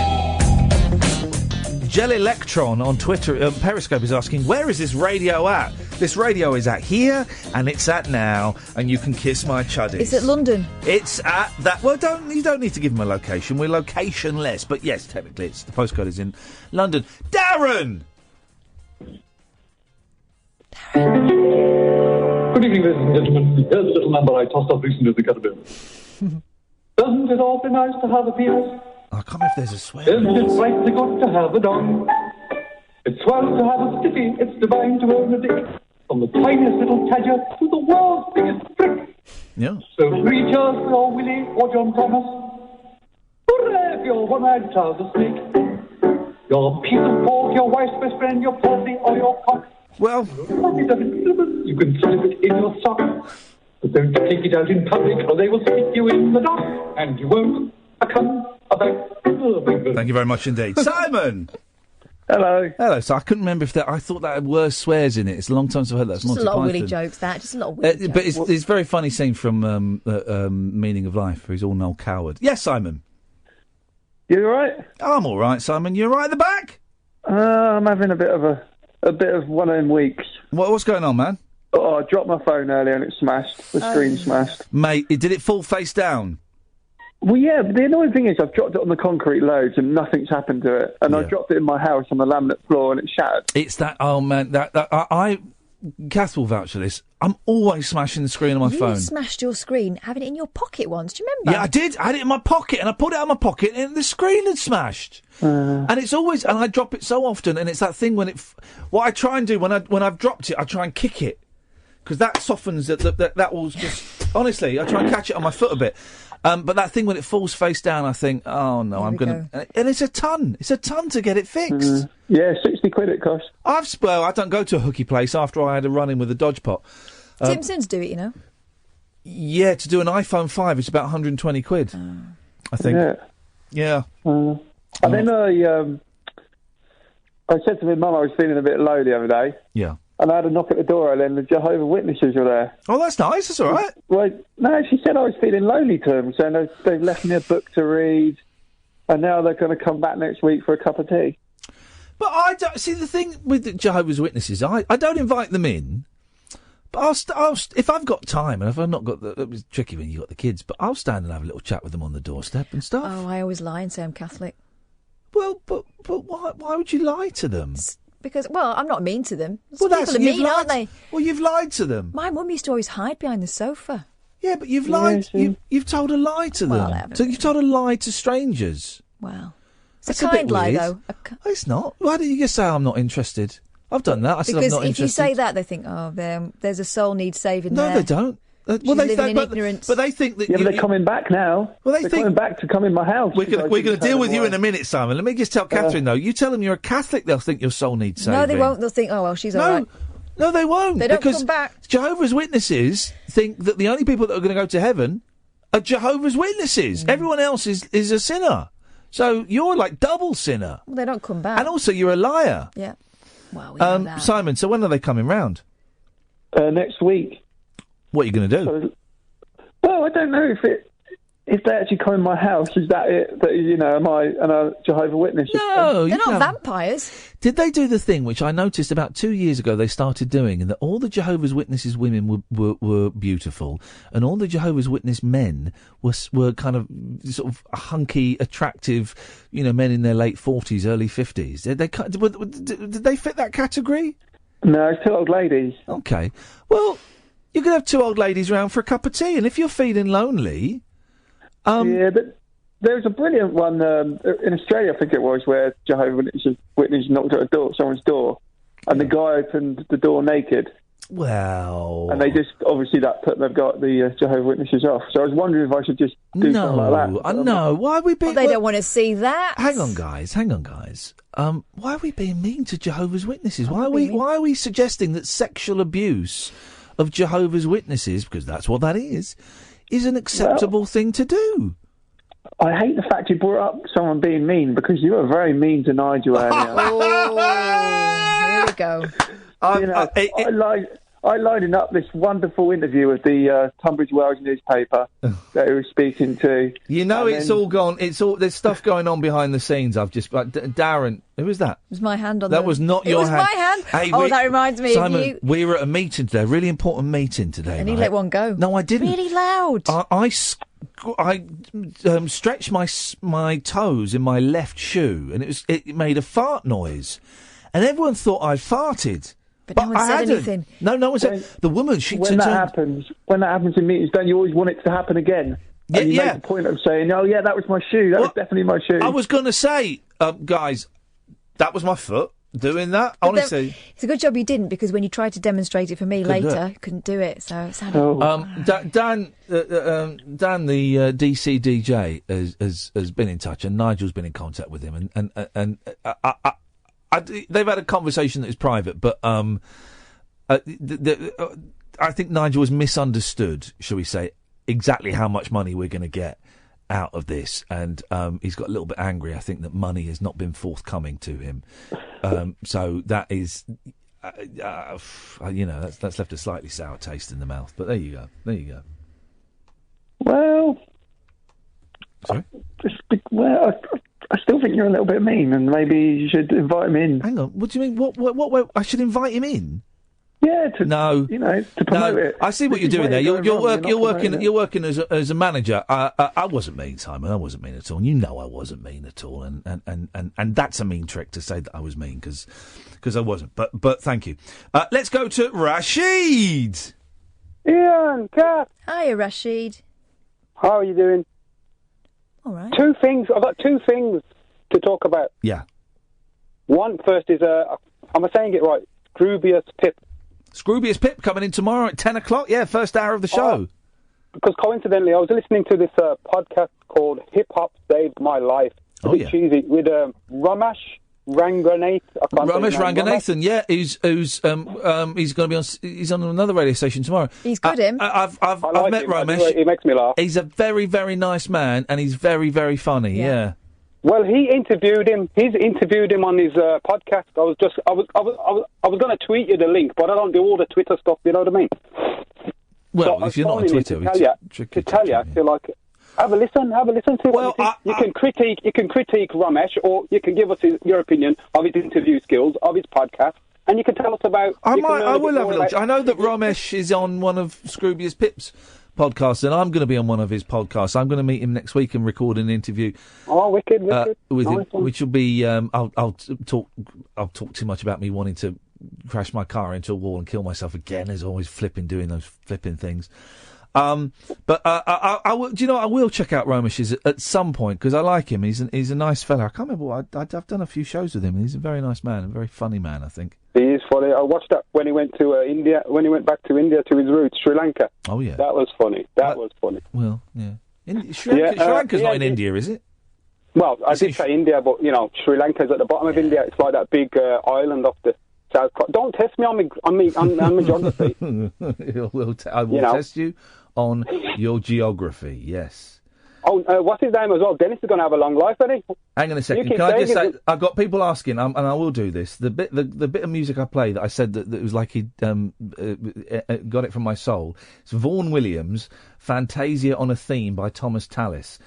Gel Electron on Twitter, Periscope is asking, where is this radio at? This radio is at here, and it's at now, and you can kiss my chuddies. It's at London. It's at that. Well, you don't need to give them a location. We're locationless, but yes, technically, the postcode is in London. Darren. Good evening, ladies and gentlemen. Here's a little number I tossed up recently at the Caterpillar. Doesn't it all be nice to have a penis? I can't remember if there's a swear. Isn't it frightfully good to have a dong? It's swell to have a stiffy, it's divine to own a dick. From the tiniest little tadger to the world's biggest prick. Yeah. So 3 cheers for your Willie or John Thomas. Hooray for your one-eyed trouser snake. Your piece of pork, your wife's best friend, your pussy or your cock. Well, you can slip it in your sock. But don't take it out in public or they will stick you in the dock. And you won't come back. Thank you very much indeed. Simon! Hello. Hello. So I couldn't remember if that. I thought that had worse swears in it. It's a long time since I've heard that. Just a lot of Willy jokes. Just a lot of Willy jokes. But it's a very funny scene from Meaning of Life, where he's all Noel Coward. Yes, Simon. You all right? I'm all right, Simon. You all right at the back? I'm having a bit of one of them weeks. What's going on, man? Oh, I dropped my phone earlier and it smashed. The screen smashed. Mate, did it fall face down? Well, yeah, but the annoying thing is I've dropped it on the concrete loads and nothing's happened to it. And I dropped it in my house on the laminate floor and it shattered. It's that, oh man, Kath will vouch for this. I'm always smashing the screen on my phone. You smashed your screen having it in your pocket once, do you remember? Yeah, I did. I had it in my pocket and I pulled it out of my pocket and the screen had smashed. And it's always, and I drop it so often, and it's that thing when what I try and do when I've dropped it, I try and kick it. Because that softens it, that will just, honestly, I try and catch it on my foot a bit. But that thing when it falls face down, I think, oh no, I'm going to... And it's a ton. It's a ton to get it fixed. Yeah, 60 quid it costs. I don't go to a hooky place after I had a run-in with a dodge pot. Simpsons do it, you know. Yeah, to do an iPhone 5, it's about 120 quid, I think. Yeah. And then I said to my mum I was feeling a bit low the other day. Yeah. And I had a knock at the door, and then the Jehovah's Witnesses were there. Oh, that's nice. That's all right. Well, no, she said I was feeling lonely to them, saying they've left me a book to read, and now they're going to come back next week for a cup of tea. But I don't see the thing with the Jehovah's Witnesses. I don't invite them in, but I'll if I've got time, and if I've not got it was tricky when you got the kids, but I'll stand and have a little chat with them on the doorstep and stuff. Oh, I always lie and say I'm Catholic. Well, but why would you lie to them? Because, well, I'm not mean to them. Well, People are mean, aren't they? Well, you've lied to them. My mum used to always hide behind the sofa. Yeah, but you've lied. You've told a lie to them. Well, I haven't. So you've told a lie to strangers. Well, it's That's a kind bit lie, weird. though. It's not. Why don't you just say I'm not interested? I've done that. I said I'm Because not if interested. you say that, they think, oh, there's a soul needs saving there. No, they don't. She's living in ignorance. But they think that... Yeah, but they're coming back now. Well, they're coming back to come in my house. We're going to deal with you in a minute, Simon. Let me just tell Catherine, though. You tell them you're a Catholic, they'll think your soul needs saving. No, they won't. They'll think, oh, well, she's all right. No, they won't. They don't because come back. Jehovah's Witnesses think that the only people that are going to go to heaven are Jehovah's Witnesses. Everyone else is a sinner. So you're like double sinner. Well, they don't come back. And also you're a liar. Yeah. Well, we know that. Simon, so when are they coming round? Next week. What are you going to do? Well, I don't know if they actually come in my house. Is that it? That, you know, am I a Jehovah's Witness? No, they're not vampires. Did they do the thing which I noticed about 2 years ago they started doing, and that all the Jehovah's Witnesses women were beautiful, and all the Jehovah's Witness men were kind of sort of hunky, attractive, you know, men in their late 40s, early 50s. Did they fit that category? No, it's two old ladies. Okay. Well, you could have two old ladies round for a cup of tea, and if you're feeling lonely... yeah, but there was a brilliant one in Australia, I think it was, where Jehovah's Witness knocked at someone's door, and the guy opened the door naked. Well... And they just, obviously, they've got the Jehovah's Witnesses off. So I was wondering if I should just do something like that. No, why are we being... Well, they don't want to see that. Hang on, guys. Why are we being mean to Jehovah's Witnesses? Why are we suggesting that sexual abuse of Jehovah's Witnesses, because that's what that is an acceptable thing to do? I hate the fact you brought up someone being mean, because you were very mean to Nigel earlier. Here we go. I lined up this wonderful interview with the Tunbridge Wells newspaper that he was speaking to. You know, there's stuff going on behind the scenes. I've just, Darren, who was that? It was my hand on that was not your hand. It was my hand. Hey, that reminds me Simon, of you. We were at a meeting today, a really important meeting today. And you let one go. No, I didn't. Really loud. I stretched my toes in my left shoe, and it made a fart noise, and everyone thought I farted. But no one said anything. No one said. The woman, when that happens in meetings, don't you always want it to happen again? Yeah, and you make a point of saying, "Oh yeah, that was my shoe. That was definitely my shoe." I was going to say, guys, that was my foot doing that. But honestly, it's a good job you didn't, because when you tried to demonstrate it for me later, you couldn't do it. So it sounded. Dan, the DC DJ has been in touch, and Nigel's been in contact with him, and they've had a conversation that is private, but I think Nigel has misunderstood, shall we say, exactly how much money we're going to get out of this, and he's got a little bit angry, I think, that money has not been forthcoming to him. So that is, that's left a slightly sour taste in the mouth, but there you go. Well... Sorry? I still think you're a little bit mean, and maybe you should invite him in. Hang on, what do you mean? What I should invite him in? Yeah, no, to promote it. I see what you're doing there. You're working as a manager. I wasn't mean, Simon. I wasn't mean at all. You know I wasn't mean at all, and that's a mean trick to say that I was mean because I wasn't. But thank you. Let's go to Rashid. Iain, Kath. Hiya, Rashid. How are you doing? All right. I've got two things to talk about. Yeah. One first is am I saying it right? Scroobius Pip. Scroobius Pip coming in tomorrow at 10 o'clock. Yeah, first hour of the show. Because coincidentally, I was listening to this podcast called Hip Hop Saved My Life. Oh, yeah. Cheesy, with Ramesh Ranganathan. Ramesh Ranganathan, yeah, he's going to be on. He's on another radio station tomorrow. He's good, him. I've met Ramesh. He makes me laugh. He's a very, very nice man, and he's very, very funny. Yeah. Well, he interviewed him. He's interviewed him on his podcast. I was going to tweet you the link, but I don't do all the Twitter stuff. You know what I mean? Well, so if you're not on Twitter, to tell you, I feel like have a listen. See what you think. You can critique Ramesh, or you can give us your opinion of his interview skills, of his podcast, and you can tell us about. I will have a look. I know that Ramesh is on one of Scroobius Pip's podcasts, and I'm going to be on one of his podcasts. I'm going to meet him next week and record an interview. Oh, wicked! With nice him, which will be. I'll talk too much about me wanting to crash my car into a wall and kill myself again. As always, doing those flipping things. But I will. Do you know? I will check out Ramesh's at some point because I like him. He's a nice fella. I can't remember. I've done a few shows with him. He's a very nice man, a very funny man. I think he is funny. I watched that when he went to India. When he went back to India to his roots, Sri Lanka. Oh yeah, that was funny. That was funny. Well, yeah. Sri Lanka's not in India, is it? Well, I did say India, but Sri Lanka's at the bottom of India. It's like that big island off the south coast. Don't test me on my geography. I will test you on your geography, yes. Oh, what's his name as well? Dennis is going to have a long life, isn't he? Hang on a second. Can I just say, I've got people asking, and I will do this. The bit of music I play that I said that it was like he'd got it from my soul. It's Vaughan Williams, Fantasia on a Theme by Thomas Tallis.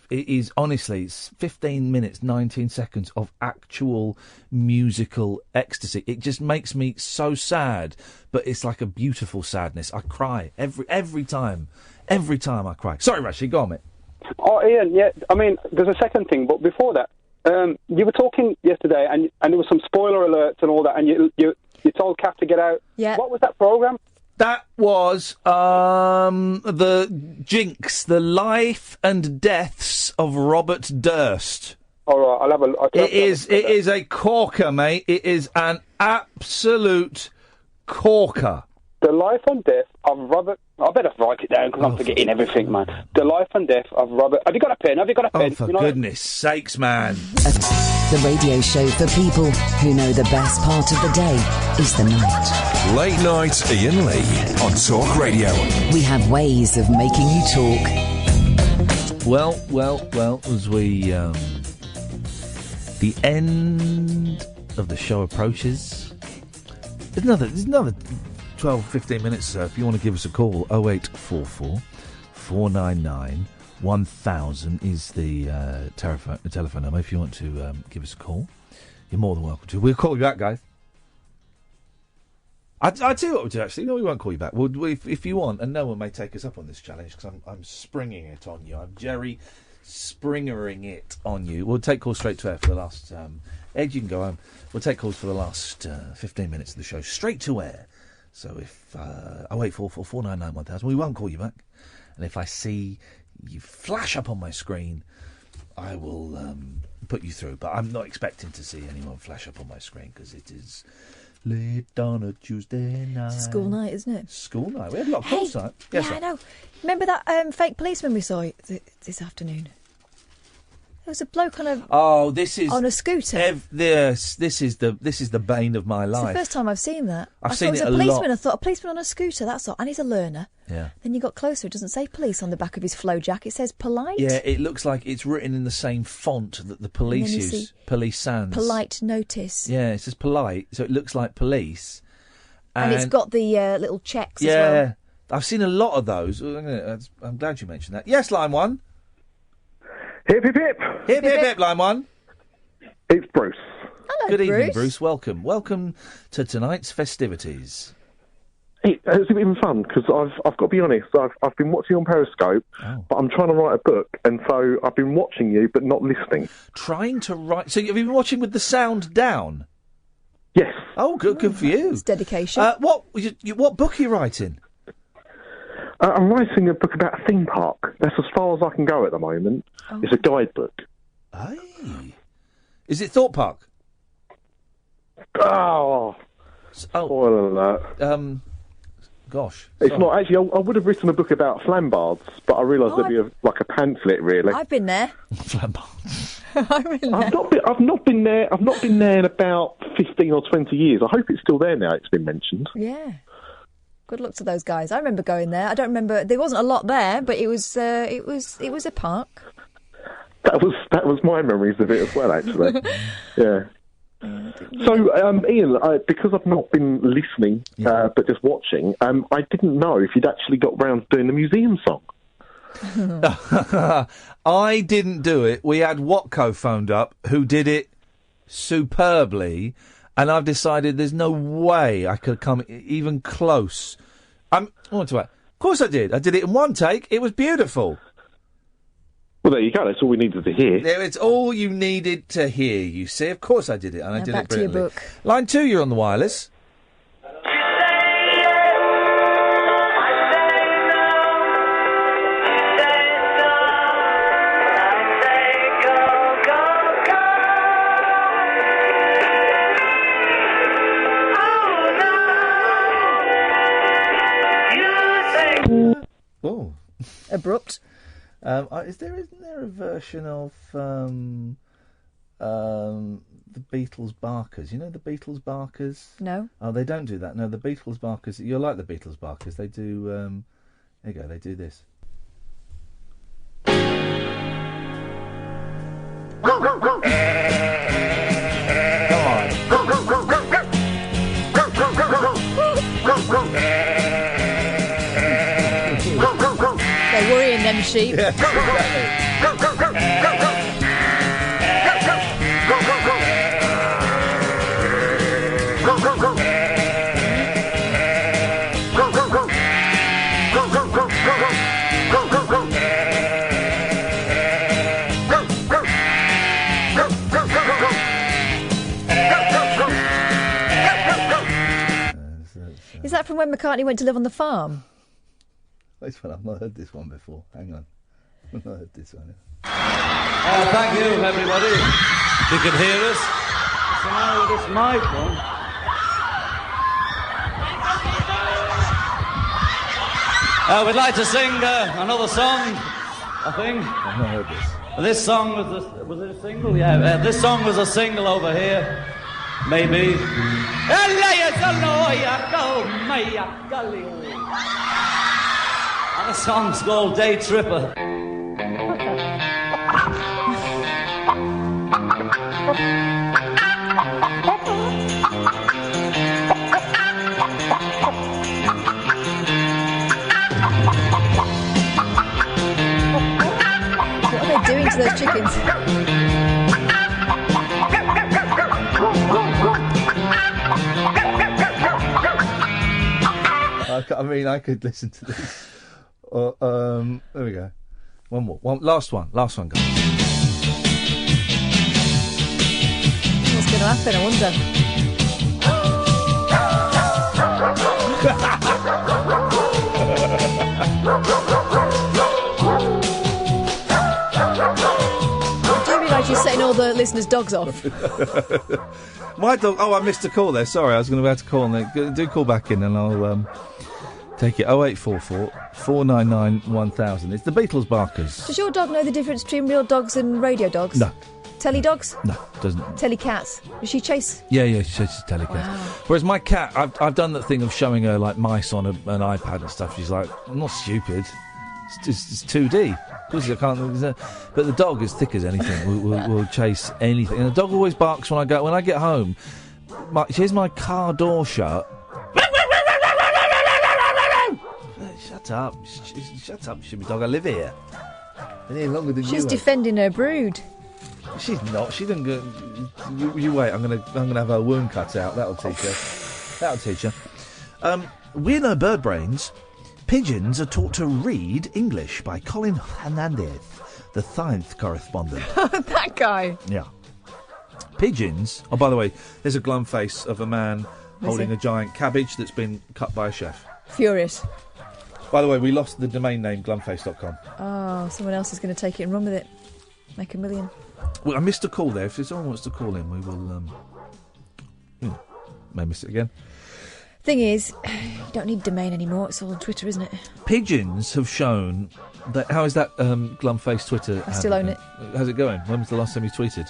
It is honestly, it's 15 minutes, 19 seconds of actual musical ecstasy. It just makes me so sad, but it's like a beautiful sadness. I cry every time I cry. Sorry, Rashid, go on, mate. Oh, Iain, yeah. I mean, there's a second thing, but before that, you were talking yesterday, and there was some spoiler alerts and all that, and you told Kath to get out. Yeah. What was that program? That was the Jinx, the life and deaths of Robert Durst. All right, I'll have a. It is a corker, mate. It is an absolute corker. The life and death of Robert. I better write it down because I'm forgetting everything, man. The life and death of Robert. Have you got a pen? Oh, for goodness sakes, man. The radio show for people who know the best part of the day is the night. Late Night Iain Lee on Talk Radio. We have ways of making you talk. Well, as we... the end of the show approaches. There's another 12, 15 minutes, sir. If you want to give us a call, 0844 499 1000 is the telephone number. If you want to give us a call, you're more than welcome to. We'll call you back, guys. I tell you what we'll do, actually. No, we won't call you back. If you want, and no one may take us up on this challenge because I'm springing it on you. I'm Jerry Springering it on you. We'll take calls straight to air for the last... Ed, you can go home. We'll take calls for the last 15 minutes of the show straight to air. So if 0844 499 1000, we won't call you back. And if I see you flash up on my screen, I will put you through. But I'm not expecting to see anyone flash up on my screen because it is late on a Tuesday night. It's school night, isn't it? School night. We had a lot of calls tonight. Yes, yeah, I know. Remember that fake policeman we saw this afternoon? There was a bloke on a scooter. This is the bane of my life. It's the first time I've seen that. I've seen it a policeman. lot. I thought a policeman on a scooter. That's all, and he's a learner. Yeah. Then you got closer. It doesn't say police on the back of his flow jacket. It says polite. Yeah, it looks like it's written in the same font that the police use. Police Sans. Polite notice. Yeah, it says polite, so it looks like police. And it's got the little checks as well. Yeah, I've seen a lot of those. I'm glad you mentioned that. Yes, line one. Hip, hip, hip. Hip, hip, hip, line one. It's Bruce. Hello, Good evening, Bruce. Welcome to tonight's festivities. Has it been fun? Because I've got to be honest, I've been watching on Periscope, but I'm trying to write a book, and so I've been watching you but not listening. Trying to write... So have you been watching with the sound down? Yes. Oh, good for you. It's dedication. What book are you writing? I'm writing a book about a theme park. That's as far as I can go at the moment. Oh. It's a guidebook. Hey. Is it Thorpe Park? Oh. Spoiler alert. Gosh. It's not actually. I would have written a book about flambards, but I realised it'd be like a pamphlet, really. I've been there. Flambards. I've not been there. I've not been there in about 15 or 20 years. I hope it's still there now. It's been mentioned. Yeah. Good luck to those guys. I remember going there. I don't remember. There wasn't a lot there, but it was a park. That was my memories of it as well, actually. Yeah. So, Iain, because I've not been listening, but just watching, I didn't know if you'd actually got round to doing the museum song. I didn't do it. We had Watko phoned up, who did it superbly, and I've decided there's no way I could come even close. Of course I did. I did it in one take. It was beautiful. Well, there you go. That's all we needed to hear. It's all you needed to hear, you see. Of course I did it, and I did back it brilliantly. to your book. Line 2, you're on the wireless. Oh. Abrupt. Isn't there a version of the Beatles Barkers? You know the Beatles Barkers? No. Oh, they don't do that. No, the Beatles Barkers. You'll like the Beatles Barkers. They do. There you go. They do this. They're worrying them sheep. Yeah, Is that from when McCartney went to live on the farm? This one, I've not heard this one before. Hang on. I've not heard this one. Thank you, everybody. You can hear us. So now with this mic one. We'd like to sing another song, I think. I've not heard this. This song was it a single? Yeah, this song was a single over here. Maybe. And the song's called Day Tripper. What are they doing to those chickens? I mean, I could listen to this. There we go. One more. Last one, guys. What's going to happen, I wonder? I do realise you're setting all the listeners' dogs off. My dog... Oh, I missed a call there. Sorry, I was going to be able to call. Do call back in and I'll... Take it 0844 499 1000. It's the Beatles Barkers. Does your dog know the difference between real dogs and radio dogs? No. Telly dogs? No, doesn't. Telly cats? Does she chase? Yeah, she chases telly cats. Wow. Whereas my cat, I've done that thing of showing her like mice on an iPad and stuff. She's like, I'm not stupid. It's 2D. Of course I can't. But the dog is thick as anything. Will chase anything. And the dog always barks when I get home. Here's my car door shut. Shut up, shimmy dog. I live here. Any longer than She's defending her brood. She's not. She didn't go. You wait. I'm gonna have her wound cut out. That'll teach her. We're no bird brains. Pigeons are taught to read English by Colin Hernandez, the science correspondent. That guy. Yeah. Pigeons... Oh, by the way, there's a glum face of a man holding a giant cabbage that's been cut by a chef. Furious. By the way, we lost the domain name glumface.com. Oh, someone else is going to take it and run with it. Make $1 million. Well, I missed a call there. If someone wants to call in, we will... may miss it again. Thing is, you don't need domain anymore. It's all on Twitter, isn't it? Pigeons have shown that... How is that glumface Twitter? I still own it. How's it going? When was the last time you tweeted?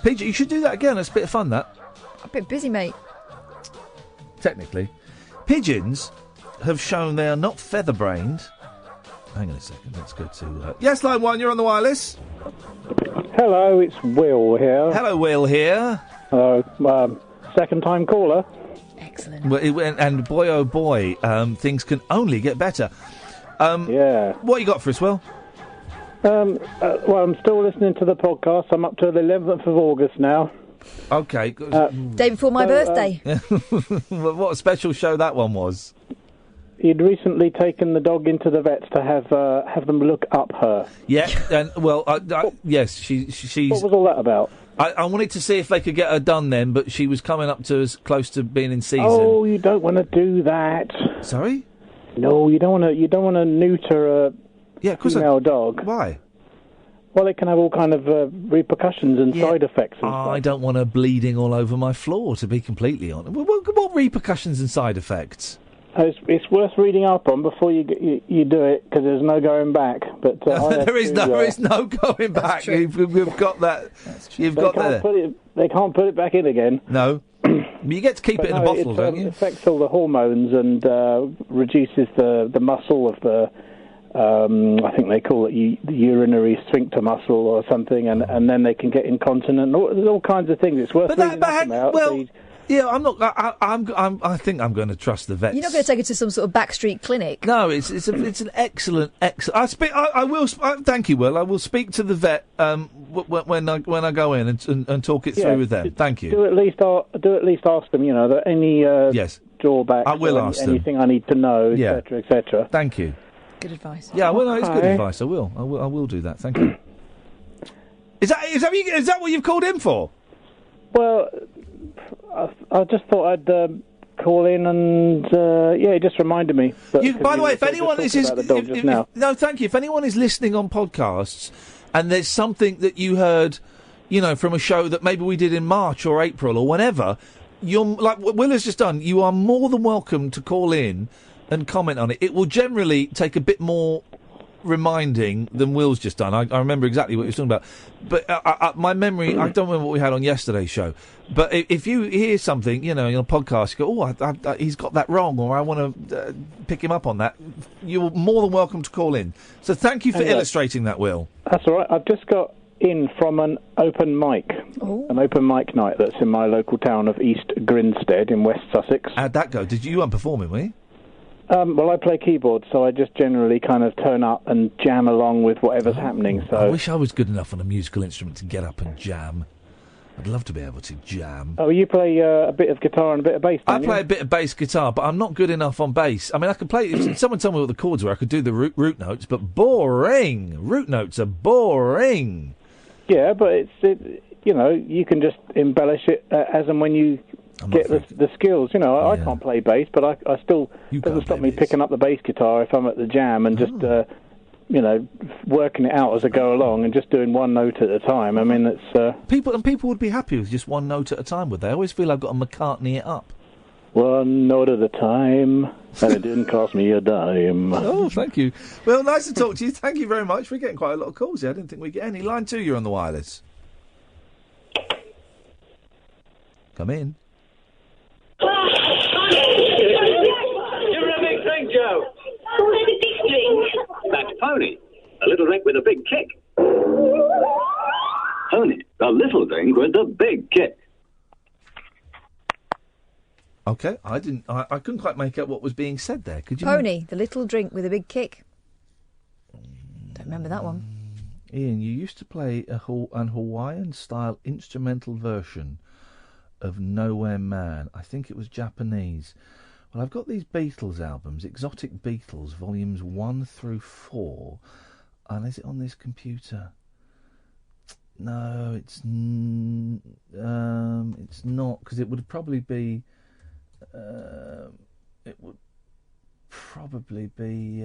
Pigeon, you should do that again. It's a bit of fun, that. I'm a bit busy, mate. Technically. Pigeons have shown they are not feather-brained. Hang on a second. Let's go to... Yes, line 1, you're on the wireless. Hello, it's Will here. Hello, Will here. Hello, second-time caller. Excellent. Well, and boy, oh boy, things can only get better. Yeah. What you got for us, Will? Well, I'm still listening to the podcast. I'm up to the 11th of August now. Okay. Day before my birthday. What a special show that one was. He'd recently taken the dog into the vets to have them look up her. Yeah, and well, yes, she's... What was all that about? I wanted to see if they could get her done then, but she was coming up to as close to being in season. Oh, you don't want to do that. Sorry? No, you don't want to. You don't want to neuter a female dog. Why? Well, it can have all kind of repercussions and side effects. And I don't want her bleeding all over my floor, to be completely honest. What repercussions and side effects? It's worth reading up on before you do it, because there's no going back. But there is no going back. We've got that. You've got that. They can't put it back in again. No. You get to keep it in a bottle, don't you? It affects all the hormones and reduces the muscle of the. I think they call it the urinary sphincter muscle or something, and then they can get incontinent. There's all kinds of things. It's worth reading up about. Yeah, I'm not. I think I'm going to trust the vets. You're not going to take her to some sort of backstreet clinic. No, it's an excellent. I will. Thank you, Will. I will speak to the vet when I go in and talk it through with them. Thank you. Do at least ask them. That any drawbacks. I will ask them. Anything I need to know, etc., etc. Thank you. Good advice. Yeah, well, no, it's good advice. I will do that. Thank you. Is that what you've called in for? Well, I just thought I'd call in and it just reminded me. By the way, if anyone thank you. If anyone is listening on podcasts and there's something that you heard, from a show that maybe we did in March or April or whenever, you're like what Will has just done. You are more than welcome to call in and comment on it. It will generally take a bit more reminding than Will's just done. I remember exactly what he was talking about. But my memory, I don't remember what we had on yesterday's show. But if you hear something, on a podcast, you go, he's got that wrong, or I want to pick him up on that, you're more than welcome to call in. So thank you for illustrating that, Will. That's all right. I've just got in from an open mic. An open mic night that's in my local town of East Grinstead in West Sussex. How'd that go? You weren't performing, were you? Well, I play keyboard, so I just generally kind of turn up and jam along with whatever's happening. So I wish I was good enough on a musical instrument to get up and jam. I'd love to be able to jam. Oh, you play a bit of guitar and a bit of bass, don't you? I play a bit of bass guitar, but I'm not good enough on bass. I mean, I could play... If someone told me what the chords were, I could do the root notes, but boring! Root notes are boring! Yeah, but you can just embellish it as and when you... get the skills, I can't play bass, but I still doesn't stop me picking up the bass guitar if I'm at the jam and just working it out as I go along and just doing one note at a time. I mean, it's people would be happy with just one note at a time, would they? I always feel I've got to McCartney it up. One note at a time, and it didn't cost me a dime. Oh, thank you. Well, nice to talk to you. Thank you very much. We're getting quite a lot of calls here. I didn't think we'd get any. Line 2, you're on the wireless. Come in. You're a big drink, Joe. Who's the big drink? That's Pony, a little drink with a big kick. Pony, a little drink with a big kick. Okay, I couldn't quite make out what was being said there. Could you? Pony, the little drink with a big kick. Don't remember that one. Ian, you used to play an Hawaiian-style instrumental version of Nowhere Man. I think it was Japanese. Well, I've got these Beatles albums, Exotic Beatles, volumes 1 through 4, and is it on this computer? No, it's not, because it would probably be. It would probably be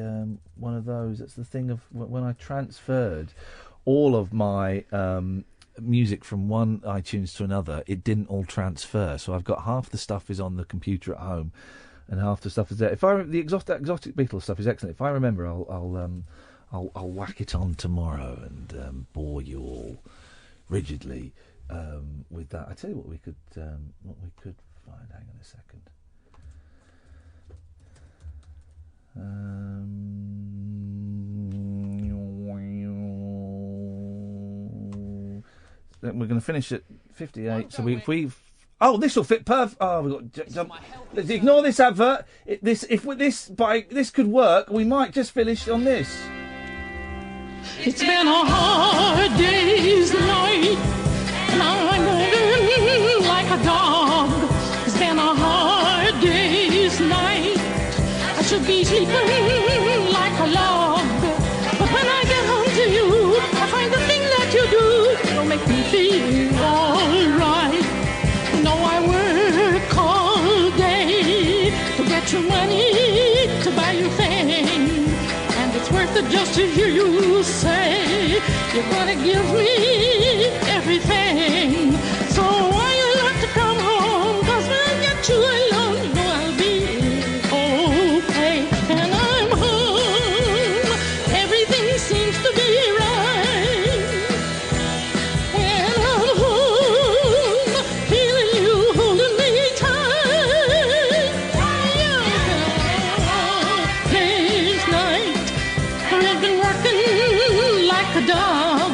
one of those. That's the thing of when I transferred all of my music from one iTunes to another, it didn't all transfer. So I've got half the stuff is on the computer at home, and half the stuff is there. The exotic Beatles stuff is excellent. If I remember, I'll whack it on tomorrow and bore you all rigidly with that. I tell you what we could find. Hang on a second. We're going to finish at 58. So this will fit perfect. Oh, we've got. Let's ignore this advert. This could work. We might just finish on this. It's been a hard day's night, and I'm moving like a dog. It's been a hard day's night. I should be sleeping like a log, but when I get home to you, I find the thing that you do will make me feel alright. You know I work all day to get your money to buy your thing, and it's worth it just to hear you say you're gonna give me everything. So why you love to come home? 'Cause when I get you alone, you know I'll be okay. And I'm home, everything seems to be right. When I'm home, feeling you holding me tight. Day's night, I've been working like a dog.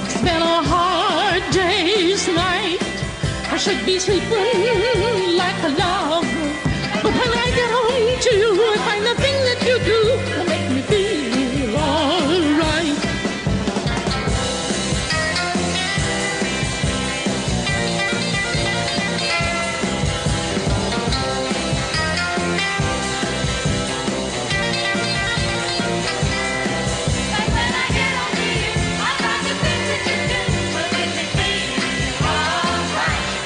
It's been a hard day's night. I should be sleeping like a log, but when I get home to you, I find the thing that you do will make me feel alright.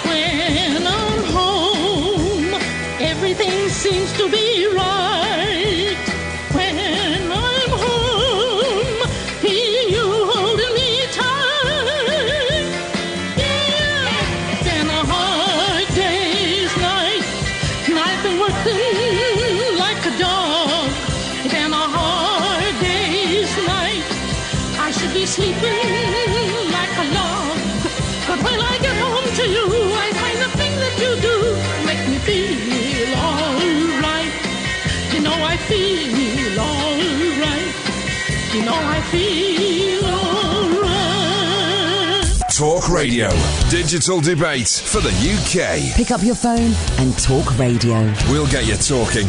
When I'm home, everything seems to be right. When I'm home, feel you holding me tight. Yeah, it's been a hard day's night, and I've been working like a dog. It's been a hard day's night. I should be sleeping like a log, but when I get home to you, I find the thing that you do make me feel alright. You know I feel alright. You know I feel alright. Talk Radio. Digital debate for the UK. Pick up your phone and talk radio. We'll get you talking.